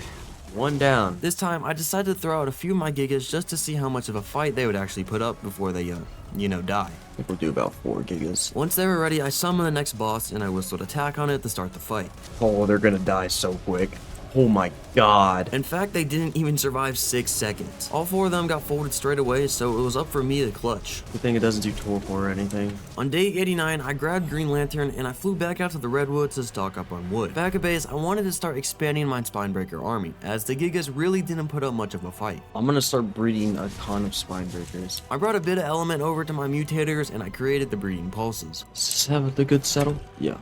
One down. This time, I decided to throw out a few of my gigas just to see how much of a fight they would actually put up before they, die. I think we'll do about 4 gigas. Once they were ready, I summoned the next boss and I whistled attack on it to start the fight. Oh, they're gonna die so quick. Oh my god. In fact, they didn't even survive 6 seconds. All 4 of them got folded straight away, so it was up for me to clutch. Good thing it doesn't do torpor or anything. On day 89, I grabbed Green Lantern and I flew back out to the Redwoods to stock up on wood. Back at base, I wanted to start expanding my Spinebreaker army, as the Gigas really didn't put up much of a fight. I'm gonna start breeding a ton of Spinebreakers. I brought a bit of element over to my mutators and I created the breeding pulses. Does this have the good settle? Yeah.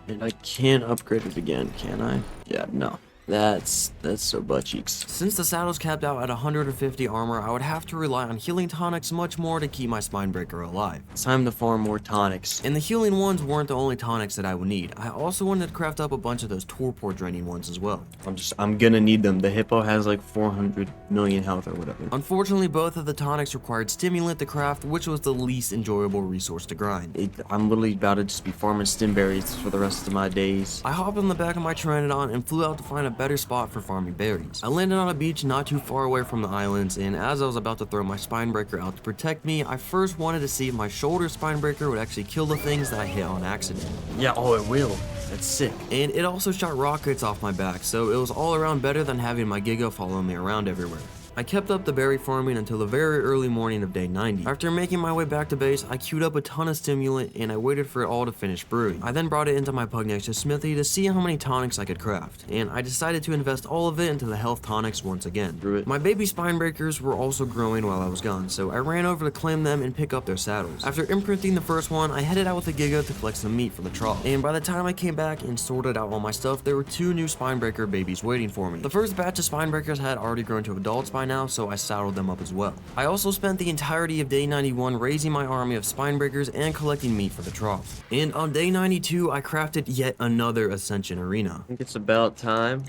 And I can't upgrade it again, can I? Yeah, no. That's so butt cheeks. Since the saddle's capped out at 150 armor, I would have to rely on healing tonics much more to keep my Spinebreaker alive. It's time to farm more tonics. And the healing ones weren't the only tonics that I would need. I also wanted to craft up a bunch of those torpor draining ones as well. I'm gonna need them. The hippo has like 400 million health or whatever. Unfortunately, both of the tonics required stimulant to craft, which was the least enjoyable resource to grind. I'm literally about to just be farming stimberries for the rest of my days. I hopped on the back of my Pteranodon and flew out to find a better spot for farming berries. I landed on a beach not too far away from the islands, and as I was about to throw my Spinebreaker out to protect me, I first wanted to see if my shoulder Spinebreaker would actually kill the things that I hit on accident. Yeah, oh it will. That's sick. And it also shot rockets off my back, so it was all around better than having my Giga follow me around everywhere. I kept up the berry farming until the very early morning of day 90. After making my way back to base, I queued up a ton of stimulant and I waited for it all to finish brewing. I then brought it into my Pugnacia smithy to see how many tonics I could craft, and I decided to invest all of it into the health tonics once again. Brew it. My baby Spinebreakers were also growing while I was gone, so I ran over to claim them and pick up their saddles. After imprinting the first one, I headed out with the Giga to collect some meat for the trough, and by the time I came back and sorted out all my stuff, there were 2 new Spinebreaker babies waiting for me. The first batch of Spinebreakers had already grown to adults by now, so I saddled them up as well. I also spent the entirety of day 91 raising my army of Spinebreakers and collecting meat for the trough. And on day 92, I crafted yet another Ascension Arena. I think it's about time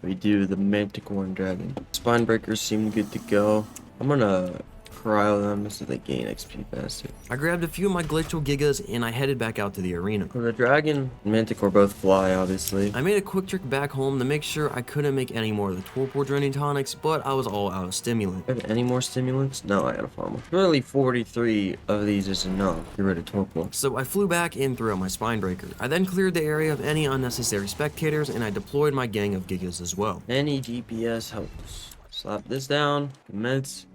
we do the Manticore Dragon. Spinebreakers seem good to go. I'm gonna cryo them so they gain XP faster. I grabbed a few of my Glacial Gigas and I headed back out to the arena. For the Dragon and Manticore both fly, obviously. I made a quick trip back home to make sure I couldn't make any more of the torpor draining tonics, but I was all out of stimulant. Have any more stimulants? No, I gotta farm them. Really, 43 of these is enough. Get rid of torpor. So I flew back and threw out my Spinebreaker. I then cleared the area of any unnecessary spectators and I deployed my gang of Gigas as well. Any DPS helps. Slap this down. Commence.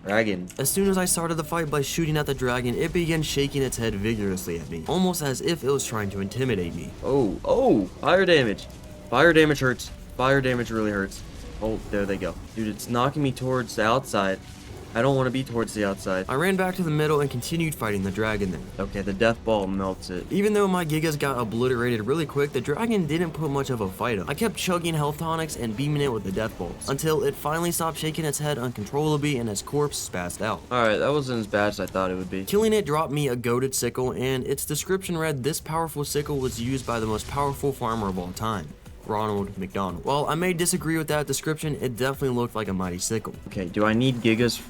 Dragon. As soon as I started the fight by shooting at the dragon, it began shaking its head vigorously at me, almost as if it was trying to intimidate me. Oh, fire damage. Fire damage hurts. Fire damage really hurts. Oh, there they go. Dude, it's knocking me towards the outside. I don't want to be towards the outside. I ran back to the middle and continued fighting the dragon there. Okay, the death ball melts it. Even though my Gigas got obliterated really quick, the dragon didn't put much of a fight up. I kept chugging health tonics and beaming it with the death balls, until it finally stopped shaking its head uncontrollably and its corpse spazzed out. Alright, that wasn't as bad as I thought it would be. Killing it dropped me a goated sickle, and its description read, "This powerful sickle was used by the most powerful farmer of all time, Ronald McDonald." While I may disagree with that description, it definitely looked like a mighty sickle. Okay, do I need Gigas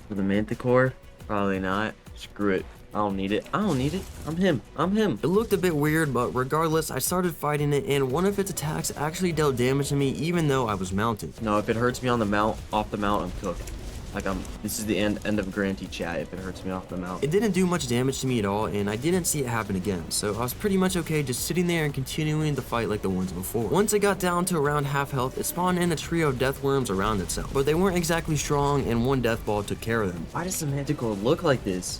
for the Manticore? Probably not. Screw it. I don't need it. I don't need it. I'm him. I'm him. It looked a bit weird, but regardless, I started fighting it, and one of its attacks actually dealt damage to me even though I was mounted. No, if it hurts me on the mount, off the mount, I'm cooked. Like this is the end of Grantee chat if it hurts me off the mount. It didn't do much damage to me at all, and I didn't see it happen again, so I was pretty much okay just sitting there and continuing the fight like the ones before. Once it got down to around half health, it spawned in a trio of death worms around itself, but they weren't exactly strong, and one death ball took care of them. Why does the Manticore look like this?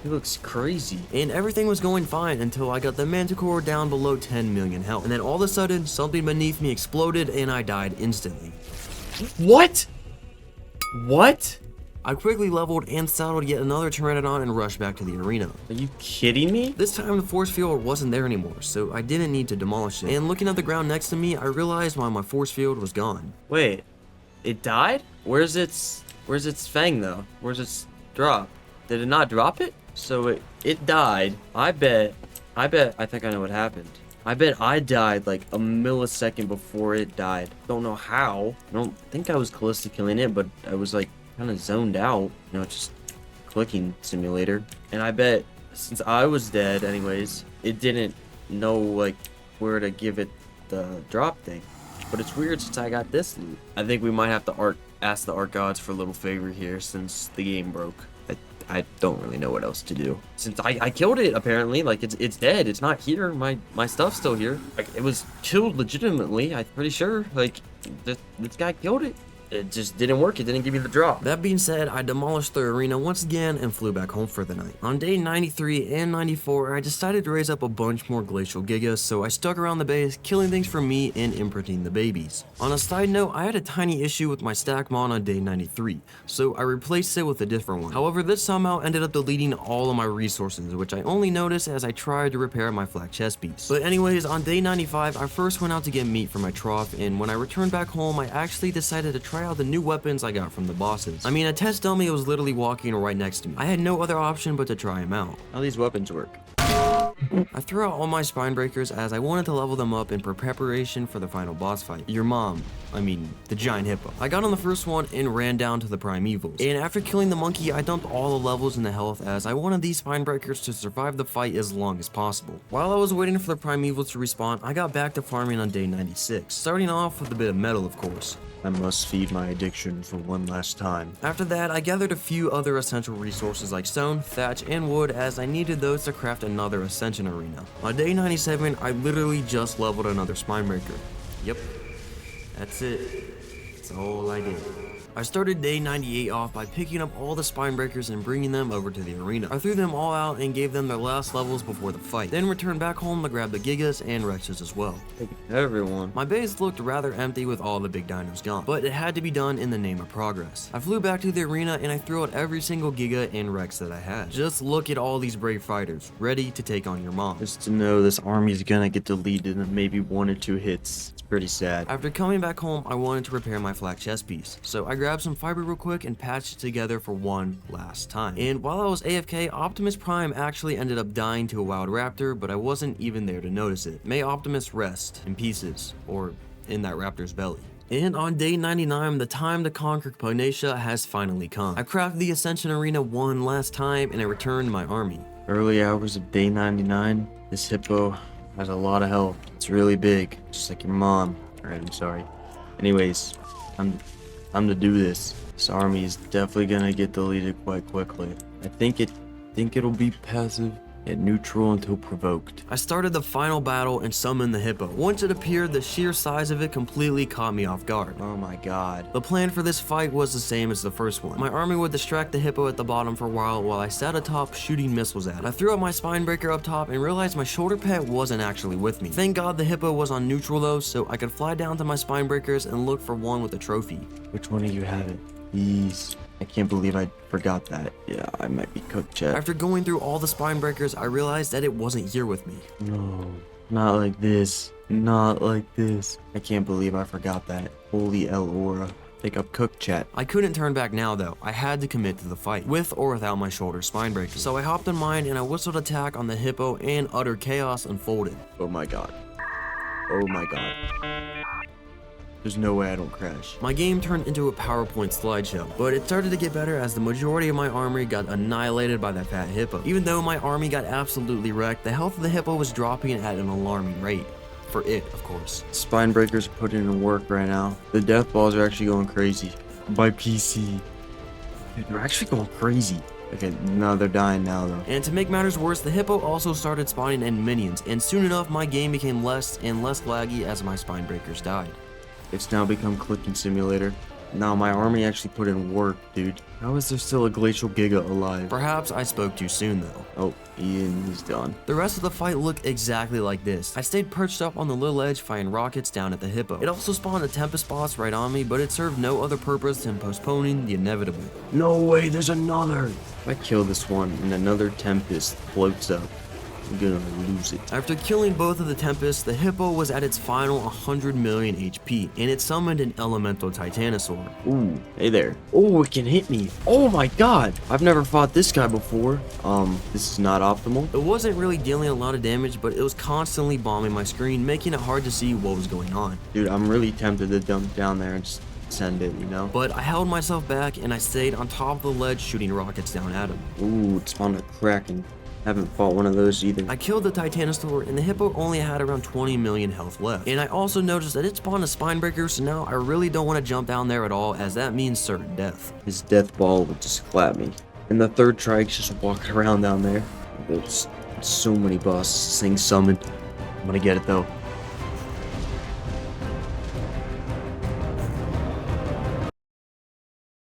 He looks crazy. And everything was going fine until I got the Manticore down below 10 million health, and then all of a sudden, something beneath me exploded and I died instantly. What? What? I quickly leveled and saddled yet another Pteranodon and rushed back to the arena. Are you kidding me? This time the force field wasn't there anymore, so I didn't need to demolish it. And looking at the ground next to me, I realized why my force field was gone. Wait, it died? Where's its fang though? Where's its drop? Did it not drop it? So it died. I think I know what happened. I bet I died like a millisecond before it died. Don't know how. I don't think I was close to killing it, but I was like kind of zoned out. You know, just clicking simulator. And I bet since I was dead anyways, it didn't know like where to give it the drop thing. But it's weird since I got this loot. I think we might have to ask the art gods for a little favor here since the game broke. I don't really know what else to do. Since I killed it, apparently. Like, it's dead. It's not here. My stuff's still here. Like, it was killed legitimately, I'm pretty sure. Like, this guy killed it. It just didn't work. It didn't give me the drop. That being said, I demolished the arena once again and flew back home for the night. On day 93 and 94, I decided to raise up a bunch more glacial gigas, so I stuck around the base, killing things for me and imprinting the babies. On a side note, I had a tiny issue with my stack mod on day 93, so I replaced it with a different one. However, this somehow ended up deleting all of my resources, which I only noticed as I tried to repair my flak chest piece. But anyways, on day 95, I first went out to get meat for my trough, and when I returned back home, I actually decided to try out the new weapons I got from the bosses. I mean, a test dummy was literally walking right next to me. I had no other option but to try him out. How these weapons work? I threw out all my spine breakers as I wanted to level them up in preparation for the final boss fight. Your mom. I mean, the giant hippo. I got on the first one and ran down to the primevals. And after killing the monkey, I dumped all the levels in the health as I wanted these spine breakers to survive the fight as long as possible. While I was waiting for the primevals to respawn, I got back to farming on day 96, starting off with a bit of metal, of course. I must feed my addiction for one last time. After that, I gathered a few other essential resources like stone, thatch, and wood as I needed those to craft another ascension arena. On day 97, I literally just leveled another spine breaker. Yep, that's it. That's all I did. I started day 98 off by picking up all the spine breakers and bringing them over to the arena. I threw them all out and gave them their last levels before the fight, then returned back home to grab the Gigas and Rexes as well. Everyone. My base looked rather empty with all the big dinos gone, but it had to be done in the name of progress. I flew back to the arena and I threw out every single Giga and Rex that I had. Just look at all these brave fighters, ready to take on your mom. Just to know this army's gonna get deleted in maybe 1 or 2 hits. It's pretty sad. After coming back home, I wanted to repair my flak chest piece, so I grabbed some fiber real quick and patched it together for one last time. And while I was AFK, Optimus Prime actually ended up dying to a wild raptor, but I wasn't even there to notice it. May Optimus rest in pieces, or in that raptor's belly. And on day 99, the time to conquer Pugnacia has finally come. I crafted the Ascension Arena one last time and I returned my army. Early hours of day 99, this hippo has a lot of health. It's really big, just like your mom. Alright, I'm sorry. Anyways, I'm to do this. This army is definitely gonna get deleted quite quickly. I think it'll be passive yet neutral until provoked. I started the final battle and summoned the hippo. Once it appeared, the sheer size of it completely caught me off guard. Oh my god. The plan for this fight was the same as the first one. My army would distract the hippo at the bottom for a while I sat atop shooting missiles at it. I threw out my spine breaker up top and realized my shoulder pet wasn't actually with me. Thank God the hippo was on neutral though, so I could fly down to my spine breakers and look for one with a trophy. Which one of you have it? Jeez. I can't believe I forgot that. Yeah, I might be cooked, chat. After going through all the spine breakers, I realized that it wasn't here with me. No, not like this. Not like this. I can't believe I forgot that. Holy El Aura. Think I'm cooked, chat. I couldn't turn back now though. I had to commit to the fight, with or without my shoulder spine breaker. So I hopped on mine and I whistled attack on the hippo and utter chaos unfolded. Oh my god. Oh my god. There's no way I don't crash. My game turned into a PowerPoint slideshow, but it started to get better as the majority of my army got annihilated by that fat hippo. Even though my army got absolutely wrecked, the health of the hippo was dropping at an alarming rate. For it, of course. Spine breakers are putting in work right now. The death balls are actually going crazy. My PC. Dude, they're actually going crazy. Okay, no, they're dying now though. And to make matters worse, the hippo also started spawning in minions, and soon enough my game became less and less laggy as my spine breakers died. It's now become clicking simulator. Now my army actually put in work, dude. How is there still a glacial giga alive? Perhaps I spoke too soon though. Oh, he's done. The rest of the fight looked exactly like this. I stayed perched up on the little edge firing rockets down at the hippo. It also spawned a Tempest boss right on me, but it served no other purpose than postponing the inevitable. No way, there's another! If I kill this one and another Tempest floats up, I'm gonna lose it. After killing both of the Tempests, the hippo was at its final 100 million HP, and it summoned an elemental Titanosaur. Ooh, hey there. Oh, it can hit me. Oh my god! I've never fought this guy before. This is not optimal. It wasn't really dealing a lot of damage, but it was constantly bombing my screen, making it hard to see what was going on. Dude, I'm really tempted to dump down there and just send it, you know? But I held myself back, and I stayed on top of the ledge shooting rockets down at him. Ooh, it spawned a Kraken. Haven't fought one of those either. I killed the Titanosaur, and the hippo only had around 20 million health left. And I also noticed that it spawned a spine breaker, so now I really don't want to jump down there at all, as that means certain death. His death ball would just clap me. And the third trike's just walking around down there. There's so many bosses, things summoned. I'm gonna get it though.